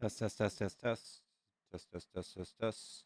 Test, test, test, test, test. Test, test, test, test, test.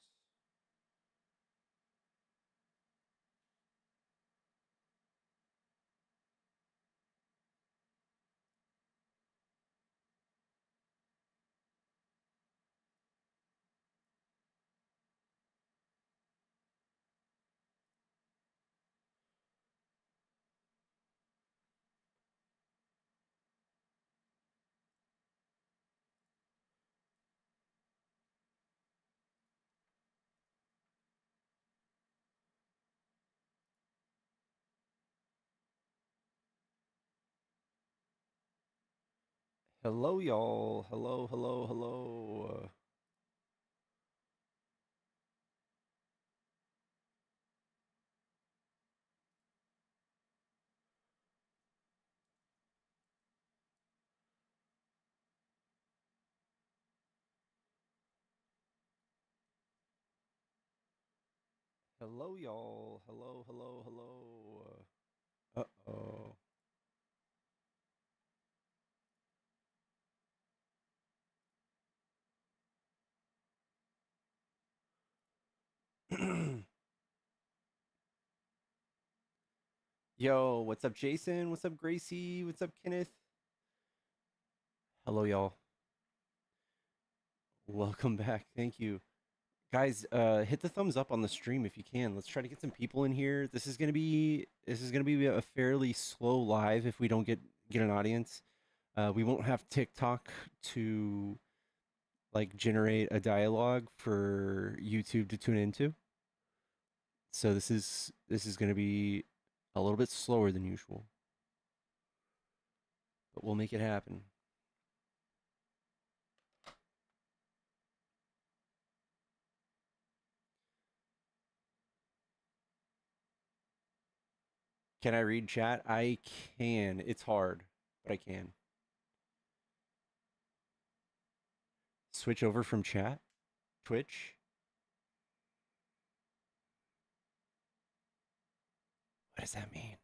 Hello, y'all. Hello, hello, hello. Hello, y'all. Hello, hello, hello. Uh-oh. Yo, what's up, Jason? What's up, Gracie? What's up, Kenneth? Hello, y'all. Welcome back. Thank you. Guys, hit the thumbs up on the stream if you can. Let's try to get some people in here. This is gonna be a fairly slow live if we don't get an audience. We won't have TikTok to like generate a dialogue for YouTube to tune into. So this is going to be a little bit slower than usual, but we'll make it happen. Can I read chat? I can. It's hard, but I can. Switch over from chat? Twitch? What does that mean?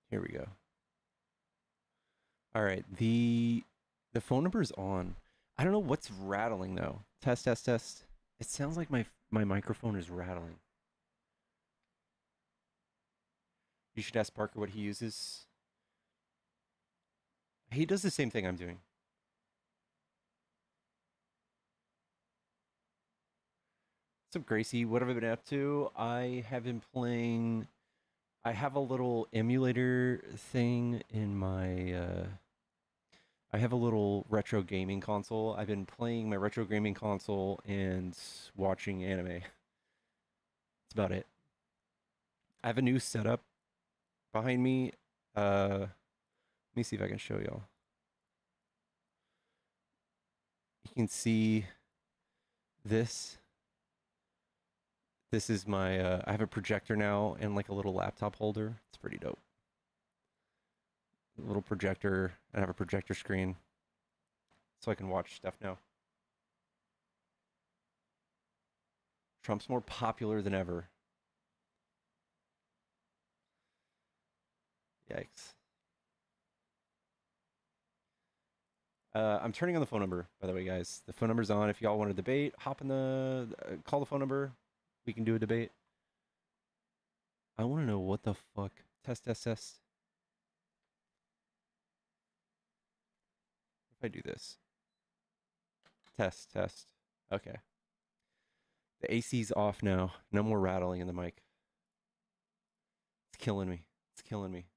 Here we go. All right, the phone number is on. I don't know what's rattling though. Test, test, test. It sounds like my microphone is rattling. You should ask Parker what he uses. He does the same thing I'm doing. What's up, Gracie? What have I been up to? I have been playing. I have a little emulator thing in my. I have a little retro gaming console. I've been playing my retro gaming console and watching anime. That's about it. I have a new setup behind me. Let me see if I can show y'all. You can see this. This is my. I have a projector now and like a little laptop holder. It's pretty dope. A little projector. I have a projector screen, so I can watch stuff now. Trump's more popular than ever. Yikes. I'm turning on the phone number, by the way, guys. The phone number's on. If y'all want to debate, hop in the call the phone number. We can do a debate. I want to know what the fuck. Test, test, test. If I do this, test, test. Okay. The AC's off now. No more rattling in the mic. It's killing me. It's killing me.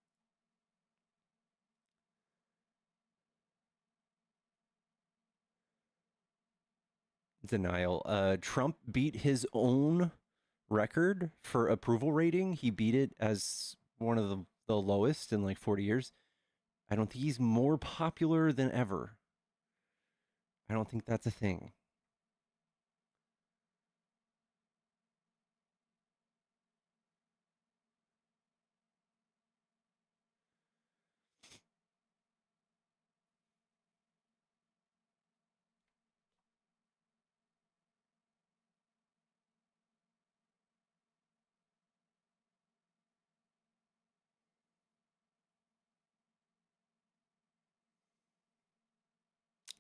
Denial. Trump beat his own record for approval rating. He beat it as one of the lowest in like 40 years. I don't think he's more popular than ever. I don't think that's a thing.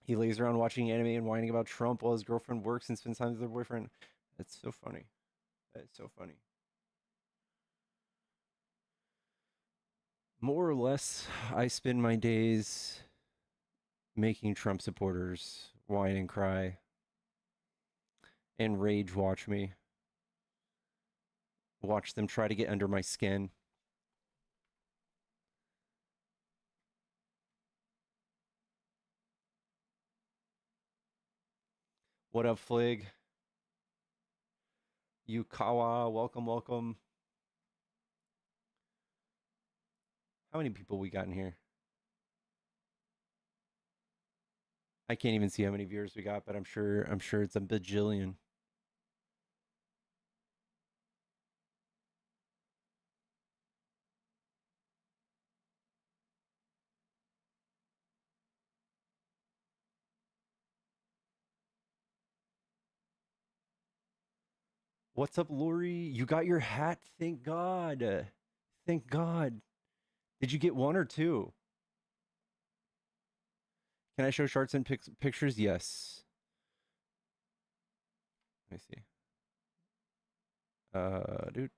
He lays around watching anime and whining about Trump while his girlfriend works and spends time with her boyfriend. That's so funny. That's so funny. More or less, I spend my days making Trump supporters whine and cry and rage watch me. Watch them try to get under my skin. What up, Flig? Yukawa, welcome, welcome. How many people we got in here? I can't even see how many viewers we got, but I'm sure it's a bajillion. What's up, Lori? You got your hat? Thank God. Thank God. Did you get one or two? Can I show charts and pictures? Yes. Let me see. Dude,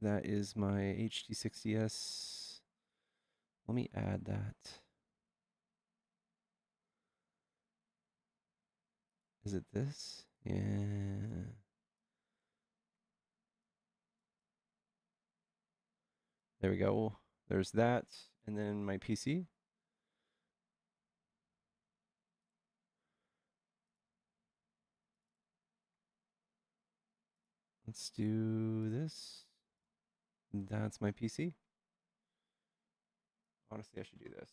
that is my HD60S. Let me add that. Is it this? Yeah. There we go. There's that. And then my PC. Let's do this. That's my PC. Honestly, I should do this.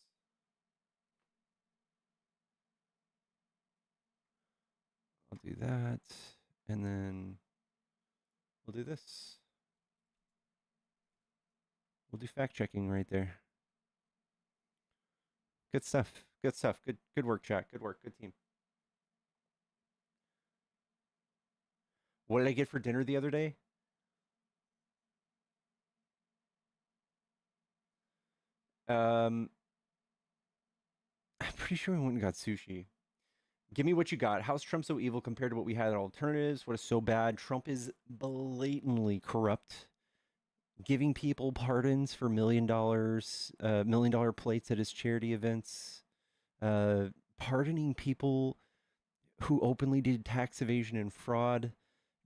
I'll do that. And then we'll do this. We'll do fact checking right there. Good stuff. Good stuff. Good work, chat. Good work. Good team. What did I get for dinner the other day? I'm pretty sure we went and got sushi. Give me what you got. How's Trump so evil compared to what we had at alternatives? What is so bad? Trump is blatantly corrupt, giving people pardons for $1 million plates at his charity events, pardoning people who openly did tax evasion and fraud,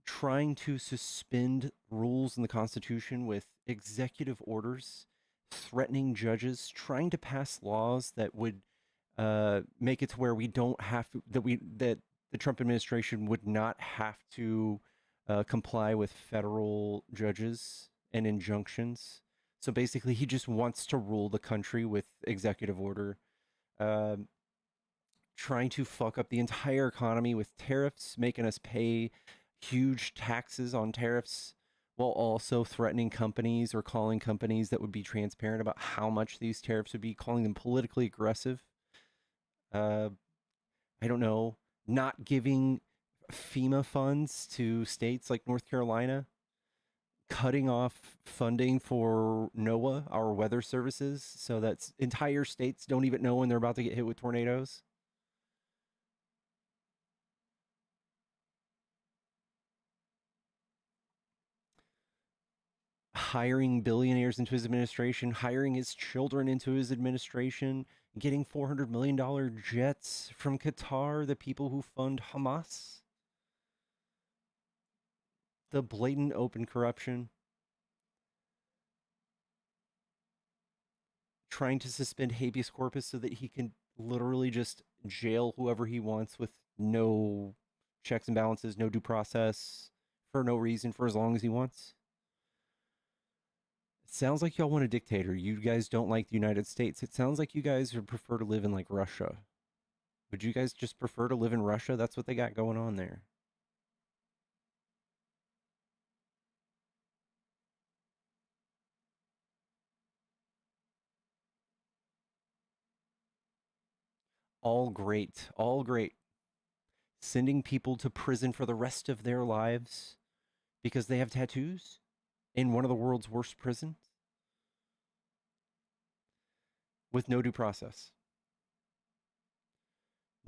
trying to suspend rules in the Constitution with executive orders, threatening judges, trying to pass laws that would make it to where we don't have to, that the Trump administration would not have to comply with federal judges and injunctions. So basically, he just wants to rule the country with executive order. Um Trying to fuck up the entire economy with tariffs, making us pay huge taxes on tariffs while also threatening companies or calling companies that would be transparent about how much these tariffs would be, calling them politically aggressive. Uh, I don't know, not giving FEMA funds to states like North Carolina, cutting off funding for NOAA, our weather services, so that entire states don't even know when they're about to get hit with tornadoes. Hiring billionaires into his administration, hiring his children into his administration, getting $400 million jets from Qatar, the people who fund Hamas. The blatant open corruption. Trying to suspend habeas corpus so that he can literally just jail whoever he wants with no checks and balances, no due process, for no reason, for as long as he wants. It sounds like y'all want a dictator. You guys don't like the United States. It sounds like you guys would prefer to live in like Russia. Would you guys just prefer to live in Russia? That's what they got going on there. All great. All great. Sending people to prison for the rest of their lives because they have tattoos in one of the world's worst prisons with no due process.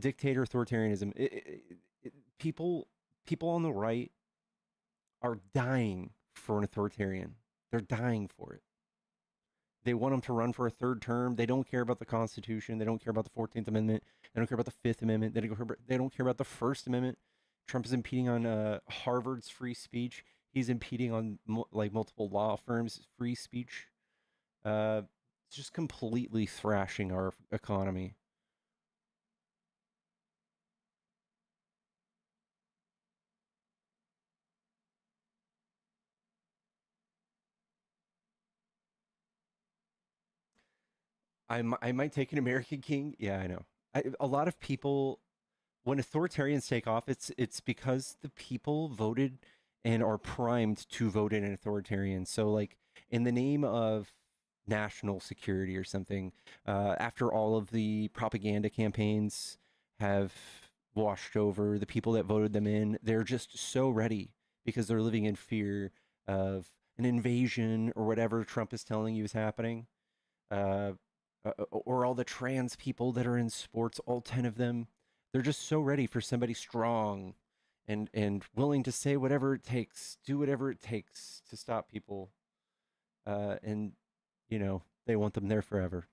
Dictator authoritarianism. People people on the right are dying for an authoritarian. They're dying for it. They want him to run for a third term. They don't care about the Constitution. They don't care about the 14th Amendment. They don't care about the Fifth Amendment. They don't care about the First Amendment. Trump is impeding on Harvard's free speech. He's impeding on like multiple law firms' free speech. It's just completely thrashing our economy. I might take an American King. Yeah, I know. A lot of people, when authoritarians take off, it's because the people voted and are primed to vote in an authoritarian. So like in the name of national security or something, after all of the propaganda campaigns have washed over the people that voted them in, they're just so ready because they're living in fear of an invasion or whatever Trump is telling you is happening. Uh, or all the trans people that are in sports, all 10 of them, they're just so ready for somebody strong and willing to say whatever it takes, do whatever it takes to stop people. And, you know, they want them there forever.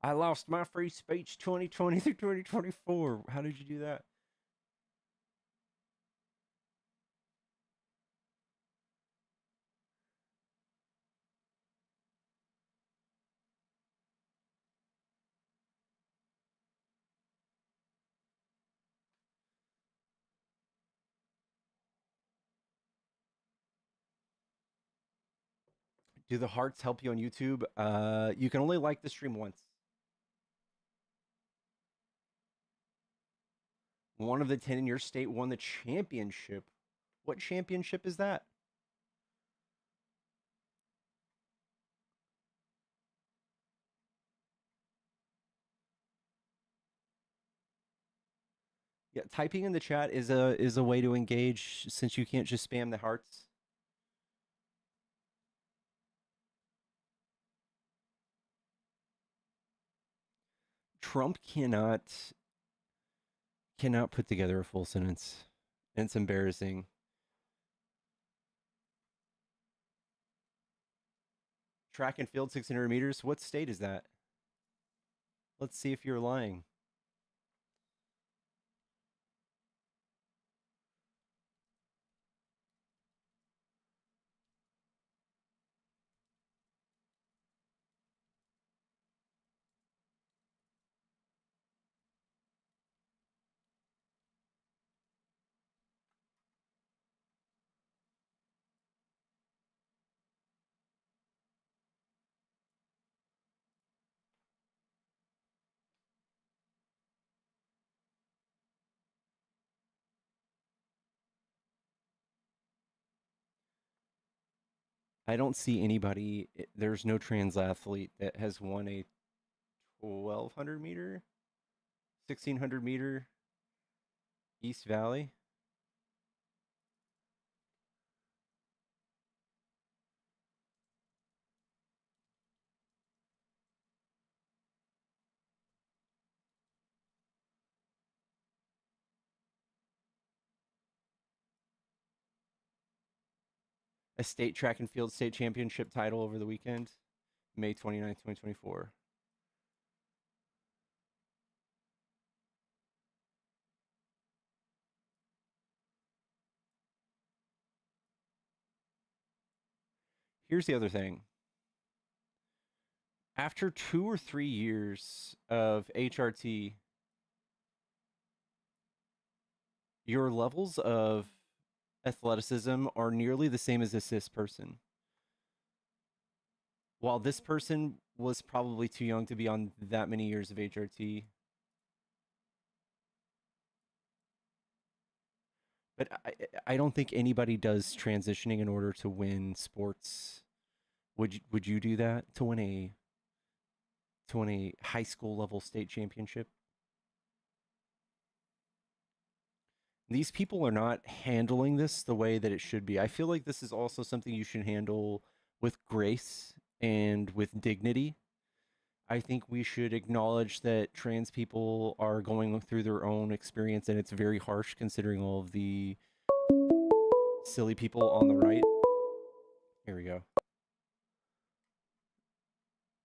I lost my free speech 2020 through 2024. How did you do that? Do the hearts help you on YouTube? You can only like the stream once. One of the 10 in your state won the championship. What championship is that? Yeah, typing in the chat is a way to engage since you can't just spam the hearts. Trump cannot put together a full sentence. And it's embarrassing. Track and field 600 meters. What state is that? Let's see if you're lying. I don't see anybody. There's no trans athlete that has won a 1200 meter, 1600 meter East Valley. A state track and field state championship title over the weekend, May 29th, 2024. Here's the other thing. After 2 or 3 years of HRT, your levels of athleticism are nearly the same as a cis person. While this person was probably too young to be on that many years of HRT, but I don't think anybody does transitioning in order to win sports. Would you do that to win a high school level state championship? these people are not handling this the way that it should be. I feel like this is also something you should handle with grace and with dignity. I think we should acknowledge that trans people are going through their own experience, and it's very harsh considering all of the silly people on the right. Here we go.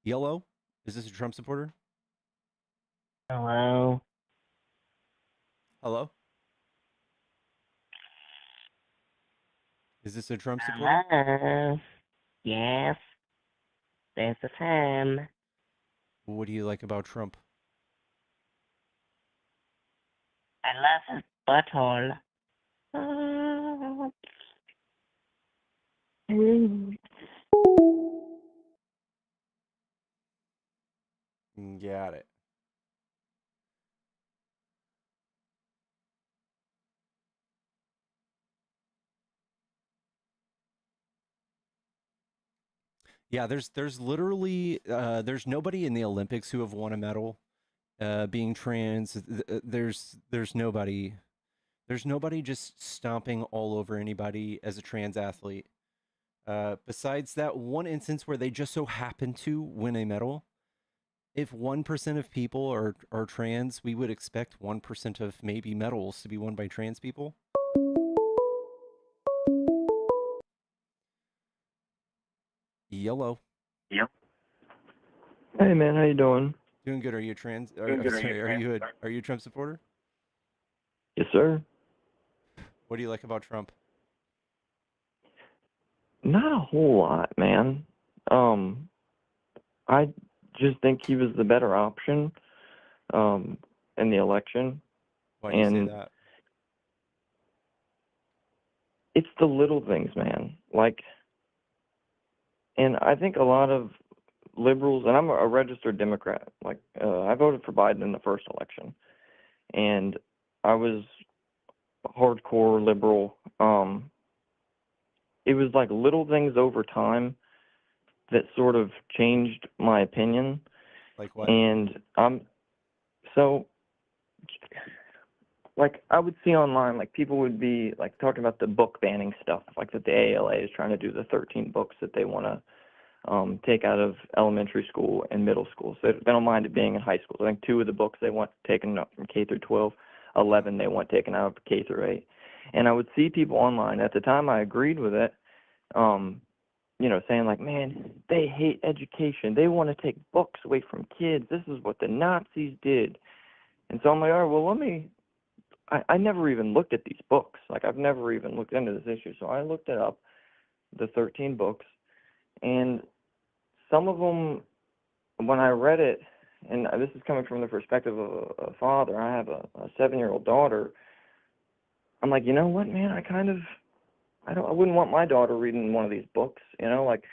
Yellow, is this a Trump supporter? Hello. Hello? Is this a Trump supporter? Hello. Yes, this is him. What do you like about Trump? I love his butthole. Got it. Yeah, there's literally there's nobody in the Olympics who have won a medal being trans. There's nobody. There's nobody just stomping all over anybody as a trans athlete. Besides that one instance where they just so happen to win a medal, if 1% of people are trans, we would expect 1% of maybe medals to be won by trans people. Yellow. Yep. Hey man, how you doing? Doing good. Are you a trans? Doing I'm good. Are you sorry. trans? Are you a Trump supporter? Yes, sir. What do you like about Trump? Not a whole lot, man. I just think he was the better option, in the election, Why do you say and that? it's the little things, man. Like, and I think a lot of liberals, and I'm a registered Democrat. Like, I voted for Biden in the first election, and I was hardcore liberal. It was like little things over time that sort of changed my opinion. Like what? And so like I would see online like people would be like talking about the book banning stuff, like that the ALA is trying to do the 13 books that they want to take out of elementary school and middle school. So they don't mind it being in high school. So I think 2 of the books they want taken up from K through 12, 11 they want taken out of K through 8. And I would see people online at the time I agreed with it. Saying like, man, they hate education. They want to take books away from kids. This is what the Nazis did. And so I'm like, all right, well, I never even looked at these books. Like, I've never even looked into this issue. So I looked it up, the 13 books, and some of them, when I read it, and this is coming from the perspective of a father, I have a 7-year-old daughter. I'm like, you know what, man, I wouldn't want my daughter reading one of these books, like,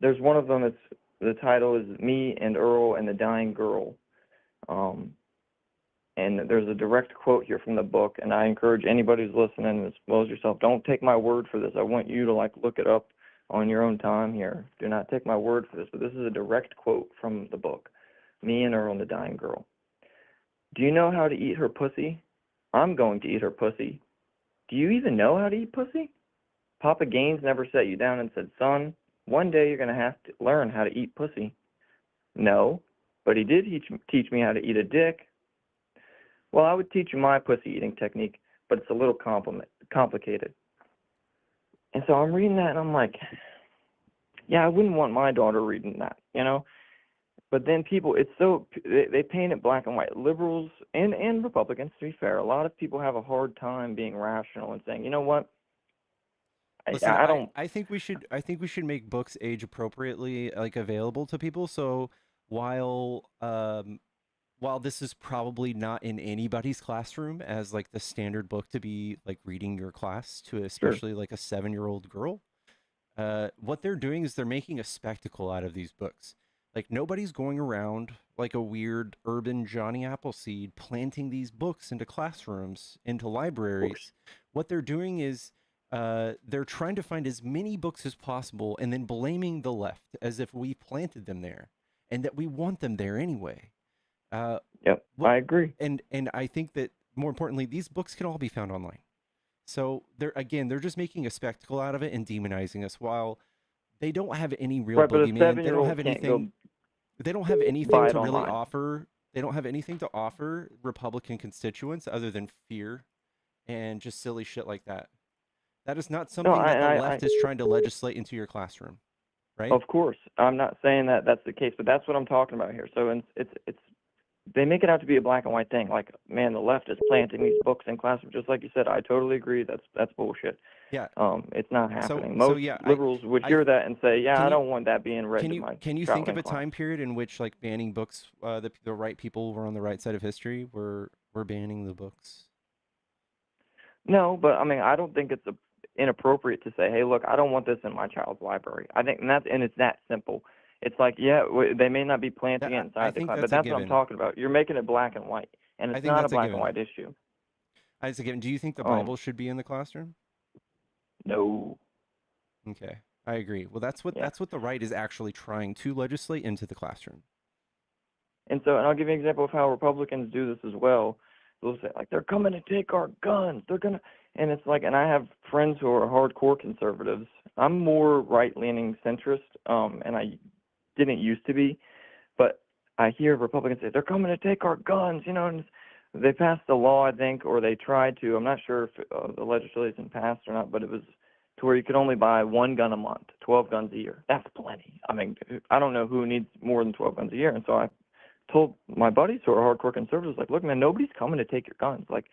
there's one of them. It's the title is Me and Earl and the Dying Girl, and there's a direct quote here from the book. And I encourage anybody who's listening, as well as yourself, don't take my word for this. I want you to like look it up on your own time here. Do not take my word for this. But this is a direct quote from the book, Me and Earl and the Dying Girl. Do you know how to eat her pussy? I'm going to eat her pussy. Do you even know how to eat pussy? Papa Gaines never sat you down and said, son, one day you're going to have to learn how to eat pussy. No, but he did teach me how to eat a dick. Well, I would teach you my pussy eating technique, but it's a little complicated. And so I'm reading that, and I'm like, yeah, I wouldn't want my daughter reading that. But then people, they paint it black and white. Liberals and Republicans, to be fair, a lot of people have a hard time being rational and saying, you know what, Listen, I don't. I think we should make books age appropriately like available to people. So while while this is probably not in anybody's classroom as like the standard book to be like reading your class to Sure. especially like a 7-year-old girl, what they're doing is they're making a spectacle out of these books. Like nobody's going around like a weird urban Johnny Appleseed planting these books into classrooms, into Of course. libraries. What they're doing is they're trying to find as many books as possible and then blaming the left as if we planted them there and that we want them there anyway. Uh, Yep, what I agree. and I think that more importantly, these books can all be found online. So they're just making a spectacle out of it and demonizing us while they don't have any real Right, but a boogeyman. They don't 7-year-old have can't go anything. They don't have anything buy it to really online. offer. They don't have anything to offer Republican constituents other than fear and just silly shit like that. That is not No, something that the left is trying to legislate into your classroom, right? of course, I'm not saying that that's the case, but that's what I'm talking about here. So it's they make it out to be a black and white thing. Like, man, the left is planting these books in classrooms. Just like you said, I totally agree. That's bullshit. Yeah. It's not So happening. so Most yeah, liberals would I hear that and say, yeah, can I you don't want that being read to my can you child think of in a class. time period in which like banning books, the right people were on the right side of history? Were banning the books. No, but I mean, I don't think it's inappropriate to say, hey, look, I don't want this in my child's library. I think, and it's that simple. It's like, yeah, they may not be planting it I inside the think class, but that's a that's what I'm given. talking about. You're making it black and white, and I it's think not a that's a black and given. white issue. That's a given. Do you think the Um, Bible should be in the classroom? no, Okay, I agree. Well, yeah. that's what the right is actually trying to legislate into the classroom. And so, and I'll give you an example of how Republicans do this as well. They'll say, like, they're coming to take our guns. They're going to, and it's like, and I have friends who are hardcore conservatives. I'm more right-leaning centrist, and I didn't used to be, but I hear Republicans say, they're coming to take our guns, and they passed a law, I think, or they tried to. I'm not sure if the legislation passed or not, but it was to where you could only buy one gun a month, 12 guns a year. That's plenty. I mean, I don't know who needs more than 12 guns a year. And so I told my buddies who are hardcore conservatives, like, look, man, nobody's coming to take your guns. Like,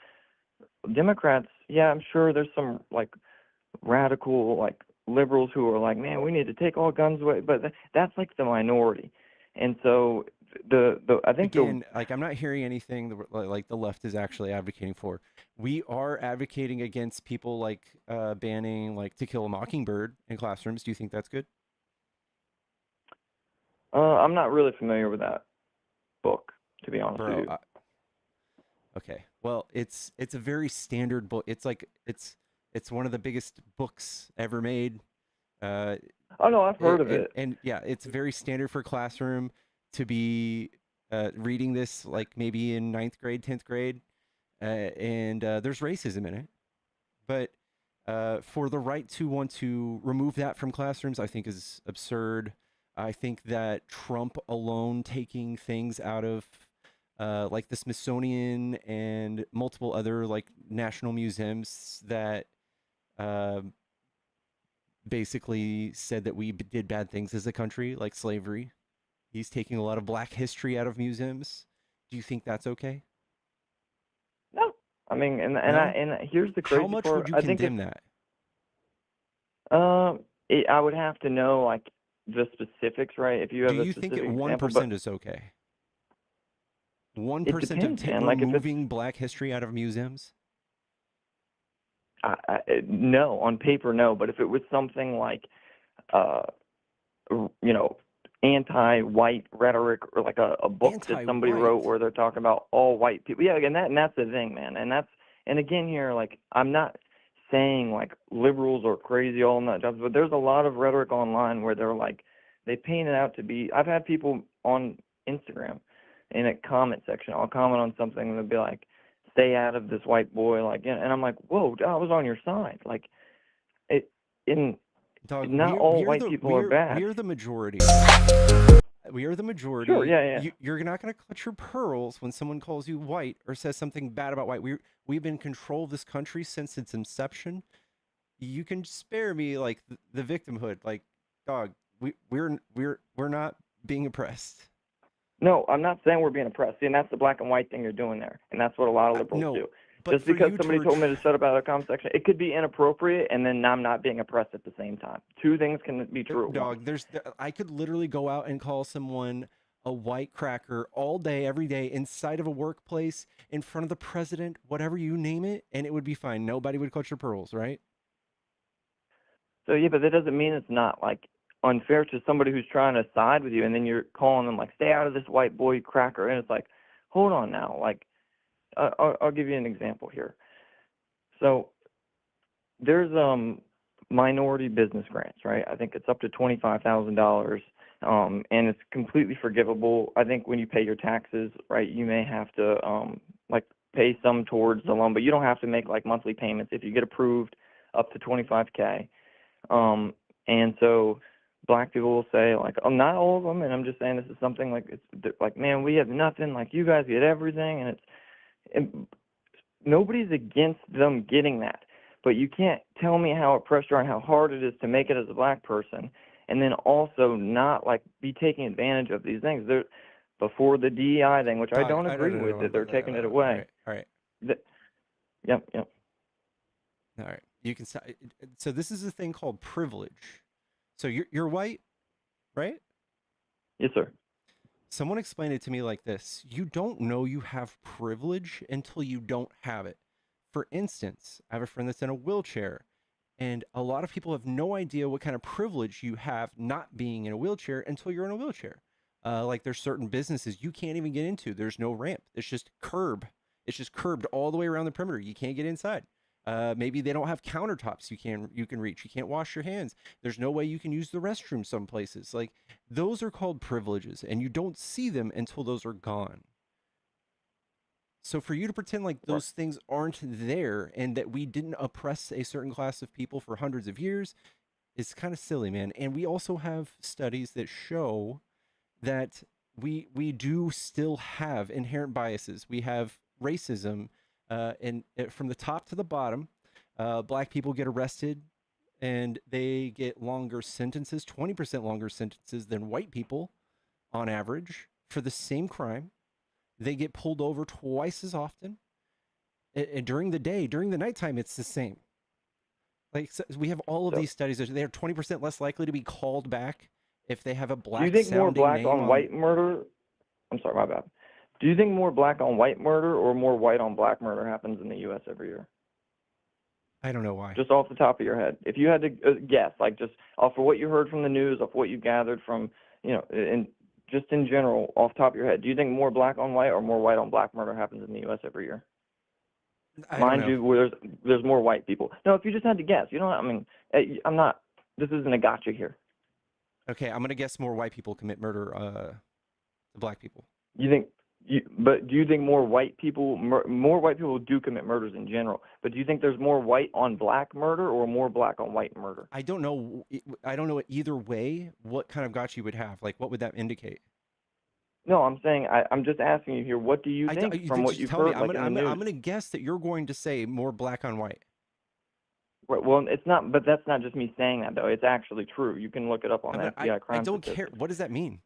Democrats, yeah, I'm sure there's some, like, radical, like, liberals who are like, man, we need to take all guns away. But that's, like, the minority. And so I think Again, like I'm not hearing anything like the left is actually advocating for. We are advocating against people like banning like To Kill a Mockingbird in classrooms. Do you think that's good? I'm not really familiar with that book, to be honest with Bro, you. okay. Well, it's a very standard book. It's like it's one of the biggest books ever made. Uh, Oh no, I've heard of it. and yeah, it's very standard for classroom to be reading this like maybe in ninth grade, 10th grade, and there's racism in it. But for the right to want to remove that from classrooms, I think is absurd. I think that Trump alone taking things out of like the Smithsonian and multiple other like national museums that uh, basically said that we did bad things as a country, like slavery. He's taking a lot of black history out of museums. Do you think that's okay? No, I mean, No? and here's the How crazy much would part. you I think if condemn that? I would have to know like the specifics, right? If you Do have a you think specific at example, but 1% is okay? it 1% of depends, man. Like if it's removing black history out of museums? no, on paper, no. But if it was something like, uh, you know, anti-white rhetoric or like a book that somebody wrote Anti-white. where they're talking about all white people, yeah, and that's the thing, man. And again here, like I'm not saying like liberals are crazy all nut jobs, but there's a lot of rhetoric online where they're like they paint it out to be. I've had people on Instagram in a comment section. I'll comment on something and they'll be like, "Stay out of this white boy," like, and I'm like, "Whoa, I was on your side." Like, it in Dog, not all white people are we bad. are the majority. We are the Sure, majority. yeah, yeah. You're not going to clutch your pearls when someone calls you white or says something bad about white. We've been in control of this country since its inception. You can spare me like the victimhood. Like, dog, we're not being oppressed. No, I'm not saying we're being oppressed. See, and that's the black and white thing you're doing there, and that's what a lot of liberals No, do. but Just for because you somebody told me to shut about a comment section, it could be inappropriate, and then I'm not being oppressed at the same time. Two things can be true at once. dog, I could literally go out and call someone a white cracker all day, every day, inside of a workplace, in front of the president, whatever you name it, and it would be fine. Nobody would clutch your pearls, right? So yeah, but that doesn't mean it's not like unfair to somebody who's trying to side with you, and then you're calling them like, "Stay out of this white boy cracker," and it's like, hold on now, like, I'll give you an example here. So there's minority business grants, right? I think it's up to $25,000, and it's completely forgivable. I think when you pay your taxes, right, you may have to like pay some towards the loan, but you don't have to make like monthly payments if you get approved up to 25K. And so black people will say like, oh, not all of them, and I'm just saying this is something like, it's like, man, we have nothing, like you guys get everything, and nobody's against them getting that, but you can't tell me how oppressed you are and how hard it is to make it as a black person, and then also not like be taking advantage of these things. They're, before the DEI thing, which I don't agree with, that they're taking it away. All right. Yep. All right. You can. So this is a thing called privilege. So you're white, right? Yes, sir. Someone explained it to me like this: you don't know you have privilege until you don't have it. For instance, I have a friend that's in a wheelchair, and a lot of people have no idea what kind of privilege you have not being in a wheelchair until you're in a wheelchair. Like there's certain businesses you can't even get into. There's no ramp. It's just curb. It's just curbed all the way around the perimeter. You can't get inside. Maybe they don't have countertops you can reach. You can't wash your hands. There's no way you can use the restroom some places. Like those are called privileges, and you don't see them until those are gone. So for you to pretend like those things aren't there and that we didn't oppress a certain class of people for hundreds of years is kind of silly, man. And we also have studies that show that we do still have inherent biases. We have racism, and from the top to the bottom, black people get arrested and they get longer sentences, 20% longer sentences than white people on average for the same crime. They get pulled over twice as often. And during the day, during the nighttime, it's the same. Like so we have all of these studies. They're 20% less likely to be called back if they have a black. Do you think more black on white murder? I'm sorry, my bad. Do you think more black on white murder or more white on black murder happens in the U.S. every year? I don't know why. Just off the top of your head, if you had to guess, like just off of what you heard from the news, off what you gathered from, and just in general, off the top of your head, do you think more black on white or more white on black murder happens in the U.S. every year? Mind you, there's more white people. No, if you just had to guess, I mean, I'm not. This isn't a gotcha here. Okay, I'm gonna guess more white people commit murder to black people. But do you think more white people do commit murders in general? But do you think there's more white on black murder or more black on white murder? I don't know. I don't know either way what kind of gotcha you would have. Like, what would that indicate? No, I'm saying I'm just asking you here. What do you think from what you've heard? I'm gonna guess that you're going to say more black on white. Right, well, it's not. But that's not just me saying that though. It's actually true. You can look it up on FBI crime. I don't care. What does that mean?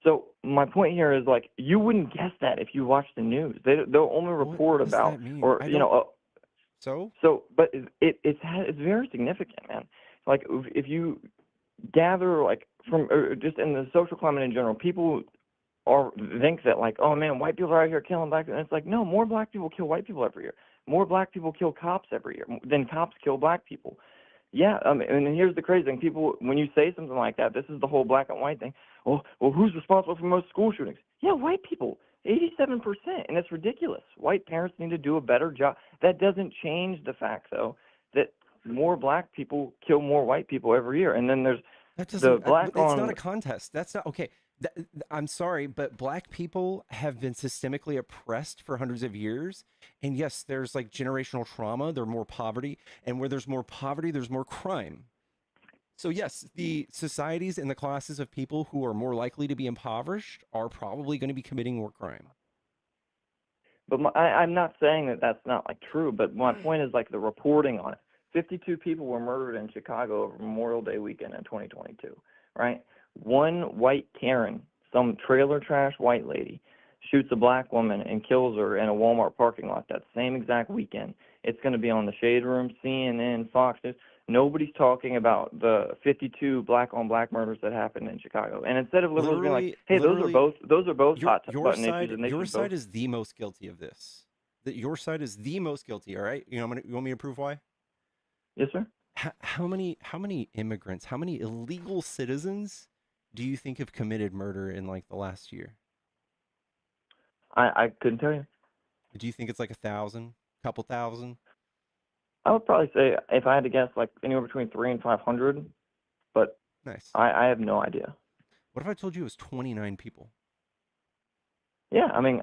So my point here is like you wouldn't guess that if you watch the news. They'll only report about or but it's very significant, man. Like if you gather like from just in the social climate in general, people think that like, oh man, white people are out here killing black people. And it's like, no, more black people kill white people every year. More black people kill cops every year than cops kill black people. Yeah, and here's the crazy thing. People, when you say something like that, this is the whole black and white thing. Well, who's responsible for most school shootings? Yeah, white people, 87%, and it's ridiculous. White parents need to do a better job. That doesn't change the fact, though, that more black people kill more white people every year. And then there's the black It's not a contest. That's not okay. I'm sorry, but black people have been systemically oppressed for hundreds of years. And yes, there's like generational trauma, there's more poverty, and where there's more poverty, there's more crime. So yes, the societies and the classes of people who are more likely to be impoverished are probably going to be committing more crime. But I'm not saying that that's not like true, but my point is like the reporting on it. 52 people were murdered in Chicago over Memorial Day weekend in 2022, right? One white Karen, some trailer trash white lady, shoots a black woman and kills her in a Walmart parking lot that same exact weekend. It's going to be on the Shade Room, CNN, Fox News. Nobody's talking about the 52 black on black murders that happened in Chicago. And instead of liberals being like, hey, those are both hot button issues. And your side is the most guilty of this. Your side is the most guilty, all right? You want me to prove why? Yes, sir. How many immigrants, how many illegal citizens do you think have committed murder in like the last year? I couldn't tell you. Do you think it's like 1,000, couple thousand? I would probably say, if I had to guess, like anywhere between 300 and 500. But nice. I have no idea. What if I told you it was 29 people? Yeah, I mean,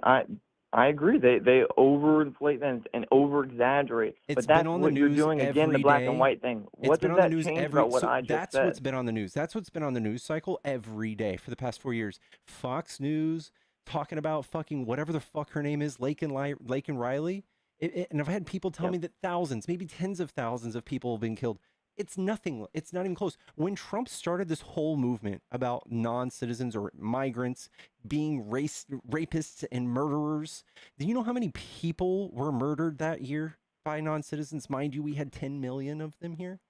I agree. They overinflate and over exaggerate. It's But been that's on the what you're news doing again, the every black and day. white thing. It's What been does on the that news change every, about what so I just that's what's said? been on the news. That's what's been on the news cycle every day for the past 4 years. Fox News talking about fucking whatever the fuck her name is, Lake and Riley. And I've had people tell Yep. me that thousands, maybe tens of thousands of people have been killed. It's nothing. It's not even close. When Trump started this whole movement about non-citizens or migrants being rapists and murderers, do you know how many people were murdered that year by non-citizens? Mind you, we had 10 million of them here.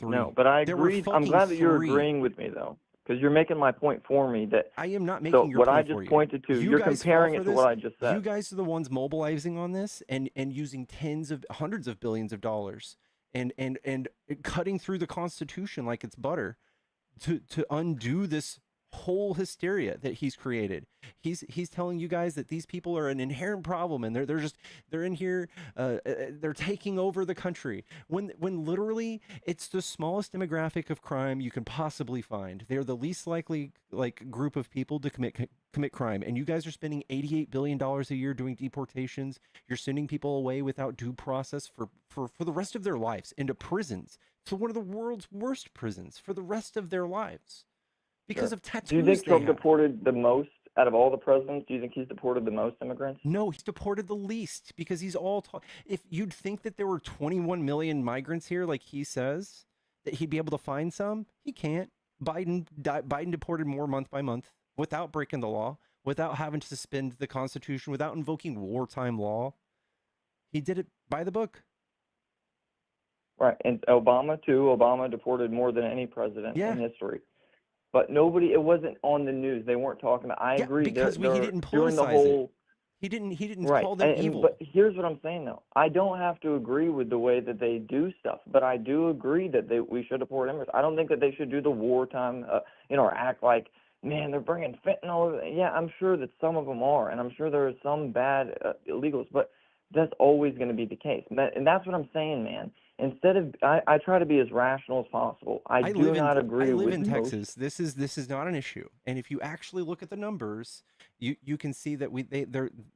No, 3. but I There were agreed. I'm fucking glad that you're 3. agreeing with me though, because you're making my point for me. That I am not so making your what I point for just you. pointed to, You you're guys fall comparing for it to what this. I just You said. guys are the ones mobilizing on this and using hundreds of billions of dollars and cutting through the Constitution like it's butter to undo this whole hysteria that he's created. He's telling you guys that these people are an inherent problem and they're in here they're taking over the country when literally it's the smallest demographic of crime you can possibly find. They're the least likely like group of people to commit crime, and you guys are spending $88 billion a year doing deportations. You're sending people away without due process for the rest of their lives into prisons, to one of the world's worst prisons for the rest of their lives because Sure. of Do you tattoos think they Trump have. deported the most out of all the presidents? Do you think he's deported the most immigrants? No, he's deported the least because he's all if you'd think that there were 21 million migrants here like he says, that he'd be able to find some, he can't. Biden deported more month by month without breaking the law, without having to suspend the Constitution, without invoking wartime law. He did it by the book. Right, and Obama too. Obama deported more than any president Yeah. in history. But nobody, it wasn't on the news. They weren't talking about. I Yeah, agree. because he They're didn't doing the politicize it. whole. He didn't Right, call them but evil. here's what I'm saying though. I don't have to agree with the way that they do stuff, but I do agree that we should deport immigrants. I don't think that they should do the wartime, or act like, man, they're bringing fentanyl. Yeah, I'm sure that some of them are, and I'm sure there are some bad illegals, but that's always going to be the case. And that's what I'm saying, man. Instead of, I try to be as rational as possible. I do not agree live with in most. Texas. This is not an issue. And if you actually look at the numbers, you can see that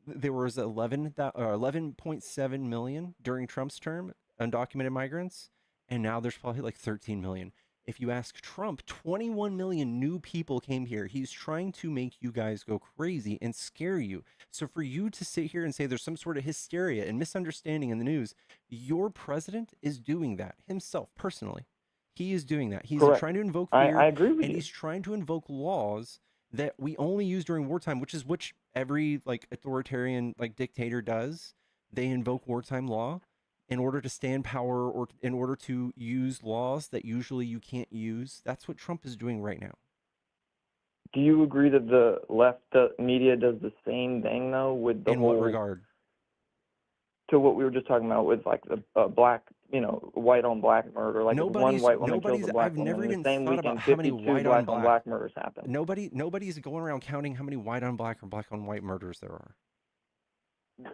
there was 11.7 million during Trump's term undocumented migrants, and now there's probably like 13 million. If you ask Trump, 21 million new people came here. He's trying to make you guys go crazy and scare you. So for you to sit here and say there's some sort of hysteria and misunderstanding in the news, your president is doing that himself personally. He is doing that. He's Correct. trying to invoke I fear, agree with and you. he's trying to invoke laws that we only use during wartime, which every like authoritarian like dictator does. They invoke wartime law in order to stay in power or in order to use laws that usually you can't use. That's what Trump is doing right now. Do you agree that the left media does the same thing though with the In whole what regard? to what we were just talking about with like the black, white on black murder? Like if one white woman kills a black I've woman, never in the even same thought about weekend, how many 52 white on black black. murders happen. Nobody's going around counting how many white on black or black on white murders there are.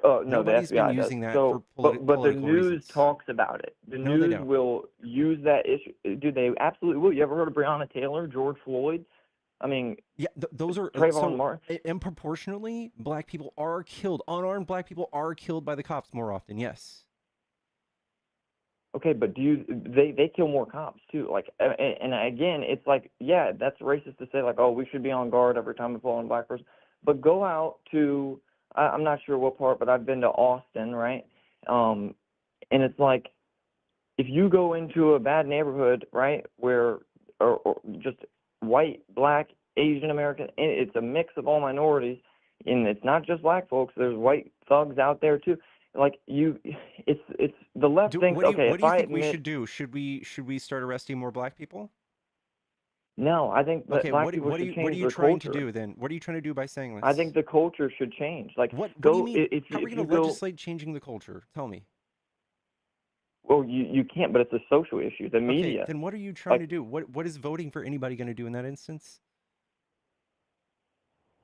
Oh no, the Nobody's been FBI does. using that So, for but the political news reasons. talks about it. The No, they news don't. will use that issue. Do they absolutely will? You ever heard of Breonna Taylor, George Floyd? I mean, Yeah, those are Trayvon Martin. and proportionally, black people are killed. Unarmed black people are killed by the cops more often. Yes. Okay, but they kill more cops too. Like, and again, it's like, yeah, that's racist to say like, oh, we should be on guard every time we fall on a black person. But go out to, I'm not sure what part, but I've been to Austin, right? And it's like, if you go into a bad neighborhood, right, where, or just white, black, Asian American, and it's a mix of all minorities, and it's not just black folks. There's white thugs out there too. Like it's the left thinks, okay, What if do you I think we admit, should do? Should we start arresting more black people? no, I think that Okay, black people should what are change you their trying to culture. do then? What are you trying to do by saying I this? think the culture should change. Like, What do you go mean? if How are we if going you to go, legislate changing the culture? Tell me. well, you can't, but it's a social issue. The Okay, media, then what are you trying like, to do? What is voting for anybody going to do in that instance?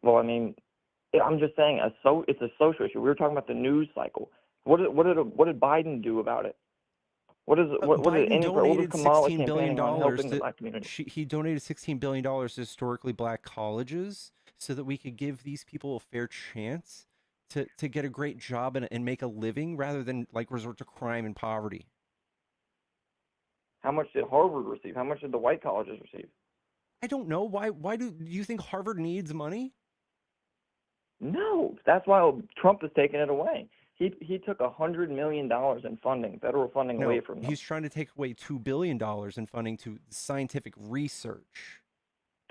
well, I mean, I'm just saying, it's a social issue. We were talking about the news cycle. What did Biden do about it? What is Biden any what was donated Kamala $16 billion campaigning on helping the to black community? he donated $16 billion to historically black colleges so that we could give these people a fair chance to get a great job and make a living rather than like resort to crime and poverty. How much did Harvard receive? How much did the white colleges receive? I don't know. Why do you think Harvard needs money? No, that's why Trump is taking it away. He took $100 million in funding, federal funding, away from them. He's trying to take away $2 billion in funding to scientific research.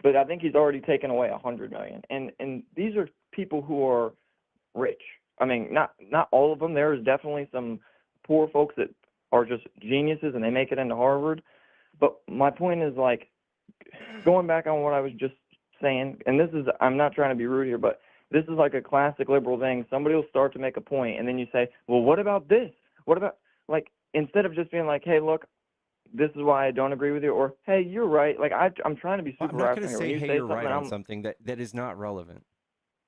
But I think he's already taken away $100 million. And these are people who are rich. I mean, not all of them. There is definitely some poor folks that are just geniuses and they make it into Harvard. But my point is, like, going back on what I was just saying, and this is, I'm not trying to be rude here, but this is like a classic liberal thing. Somebody will start to make a point, and then you say, well, what about this? What about, like, instead of just being like, hey, look, this is why I don't agree with you, or, hey, you're right. Like, I'm trying to be super I'm not going to rational say, here. hey, you're right on something that is not relevant.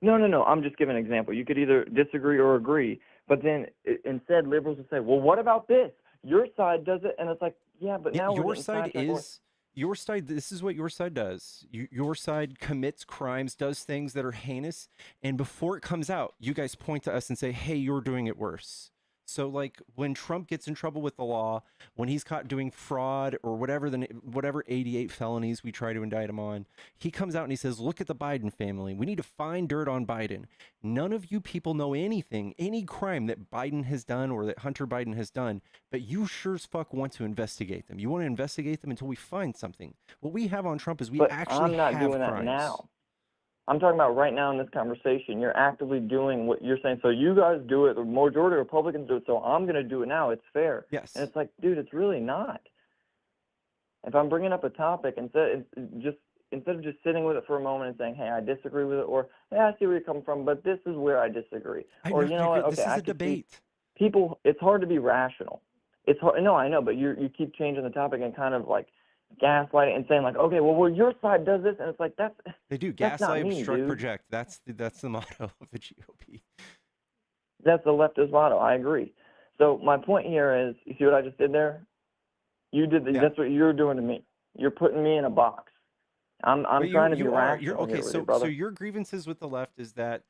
No. I'm just giving an example. You could either disagree or agree, but then instead liberals will say, well, what about this? Your side does it, and it's like, yeah, but now your side is your side. This is what your side does. Your side commits crimes, does things that are heinous, and before it comes out, you guys point to us and say, hey, you're doing it worse. So, like, when Trump gets in trouble with the law, when he's caught doing fraud or whatever 88 felonies we try to indict him on, he comes out and he says, look at the Biden family. We need to find dirt on Biden. None of you people know anything, any crime that Biden has done or that Hunter Biden has done, but you sure as fuck want to investigate them. You want to investigate them until we find something. What we have on Trump is but actually I'm not have doing crimes. that now. I'm talking about right now in this conversation. You're actively doing what you're saying. So you guys do it. The majority of Republicans do it. So I'm going to do it now. It's fair. Yes. And it's like, dude, it's really not. If I'm bringing up a topic, instead of just sitting with it for a moment and saying, hey, I disagree with it, or, hey, I see where you're coming from, but this is where I disagree. Or, you know what, okay, this is a debate. People, it's hard to be rational. It's hard. No, I know, but you keep changing the topic and kind of like gaslighting and saying like, okay, well, your side does this, and it's like they do gaslight, obstruct, project. That's the motto of the GOP. That's the leftist motto. I agree. So my point here is, you see what I just did there? You did. That's what you're doing to me. You're putting me in a box. I'm trying to be rational. Okay, so your grievances with the left is that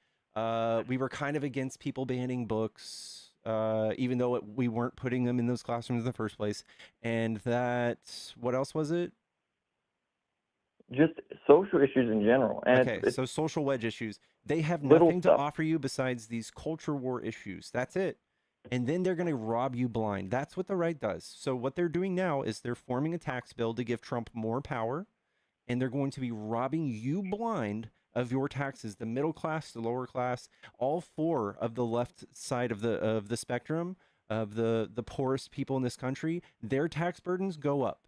we were kind of against people banning books, even though we weren't putting them in those classrooms in the first place, and that, what else was it? Just social issues in general. And okay, so social wedge issues. They have nothing to offer you besides these culture war issues. That's it. And then they're going to rob you blind. That's what the right does. So what they're doing now is they're forming a tax bill to give Trump more power, and they're going to be robbing you blind of your taxes, the middle class, the lower class, all four of the left side of the spectrum, of the poorest people in this country. Their tax burdens go up,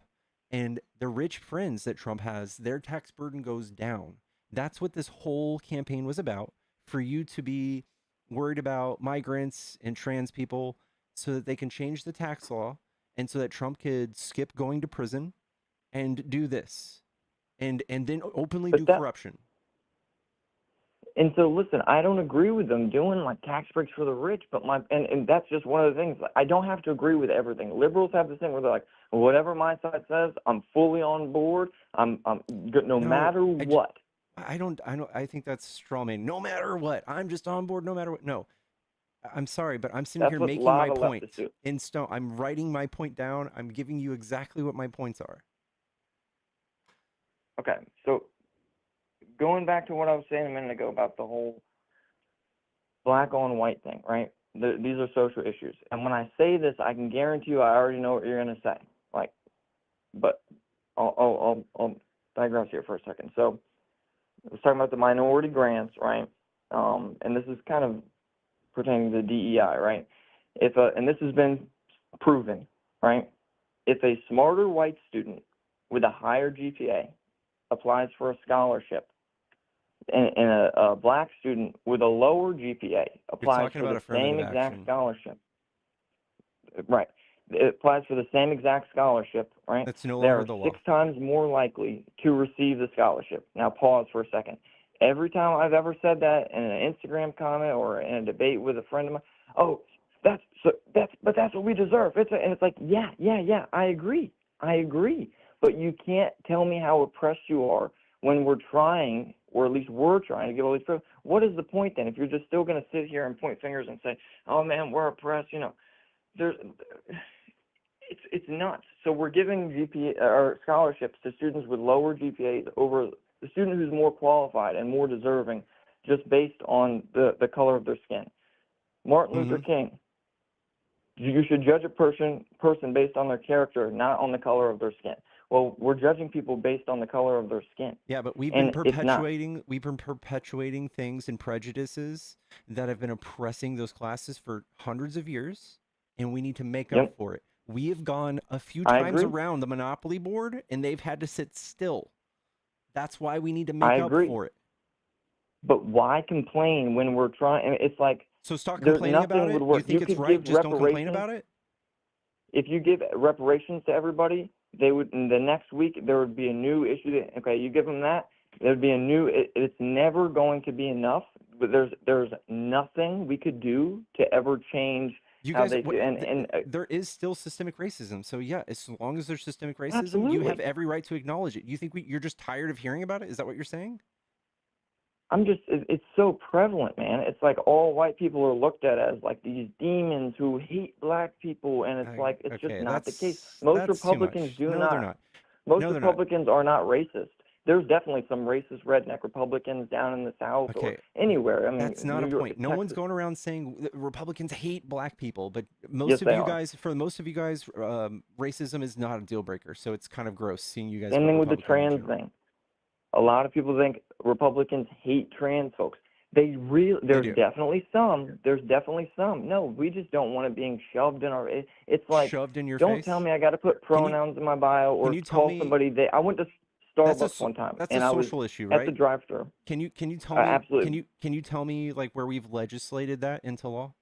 and the rich friends that Trump has, their tax burden goes down. That's what this whole campaign was about, for you to be worried about migrants and trans people so that they can change the tax law, and so that Trump could skip going to prison and do this, and then openly do corruption. And so, listen, I don't agree with them doing like tax breaks for the rich, but and that's just one of the things. I don't have to agree with everything. Liberals have this thing where they're like, whatever my side says, I'm fully on board. I'm good no matter what. I think that's straw man. No matter what, I'm just on board no matter what. No, I'm sorry, but I'm sitting here making my point in stone. I'm writing my point down. I'm giving you exactly what my points are. Okay, so going back to what I was saying a minute ago about the whole black on white thing, right? These are social issues. And when I say this, I can guarantee you I already know what you're going to say. Like, but I'll digress here for a second. So I was talking about the minority grants, right? And this is kind of pertaining to the DEI, right? And this has been proven, right? If a smarter white student with a higher GPA applies for a scholarship, and a black student with a lower GPA applies for the same exact scholarship. Right. It applies for the same exact scholarship, right? That's no longer the law. They're 6 times more likely to receive the scholarship. Now pause for a second. Every time I've ever said that in an Instagram comment or in a debate with a friend of mine, but that's what we deserve. And it's like, yeah, I agree. But you can't tell me how oppressed you are when we're trying, or at least we're trying to get all these privileges. What is the point then if you're just still going to sit here and point fingers and say, oh man, we're oppressed, there's it's nuts. So we're giving GPA or scholarships to students with lower GPAs over the student who's more qualified and more deserving, just based on the color of their skin. Martin Luther King. You should judge a person based on their character, not on the color of their skin. Well, we're judging people based on the color of their skin. Yeah, but we've And been it's not. perpetuating things and prejudices that have been oppressing those classes for hundreds of years, and we need to make up for it. We have gone a few times around the Monopoly board, and they've had to sit still. That's why we need to make up for it. But why complain when we're trying? It's like, so stop complaining about it. You think it's right? Just don't complain about it. If you give reparations to everybody, they would. In the next week, there would be a new issue. Okay, you give them that, there'd be a new. It's never going to be enough. But there's nothing we could do to ever change. You guys, there is still systemic racism. So yeah, as long as there's systemic racism, you have every right to acknowledge it. You think you're just tired of hearing about it? Is that what you're saying? It's so prevalent, man. It's like all white people are looked at as like these demons who hate black people, and it's just not the case. Most Republicans do not. They're not. Most Republicans are not racist. There's definitely some racist redneck Republicans down in the South or anywhere. I mean, that's not a point. No one's going around saying that Republicans hate black people, but most of you guys, racism is not a deal breaker. So it's kind of gross seeing you guys. And then with the trans thing, a lot of people think Republicans hate trans folks. There's definitely some. There's definitely some. No, we just don't want it being shoved in our. It's like shoved in your face. Don't tell me I got to put pronouns in my bio or call somebody. I went to Starbucks one time. That's a social issue, right? At the drive-thru. Can you tell me? Absolutely. Can you tell me like where we've legislated that into law?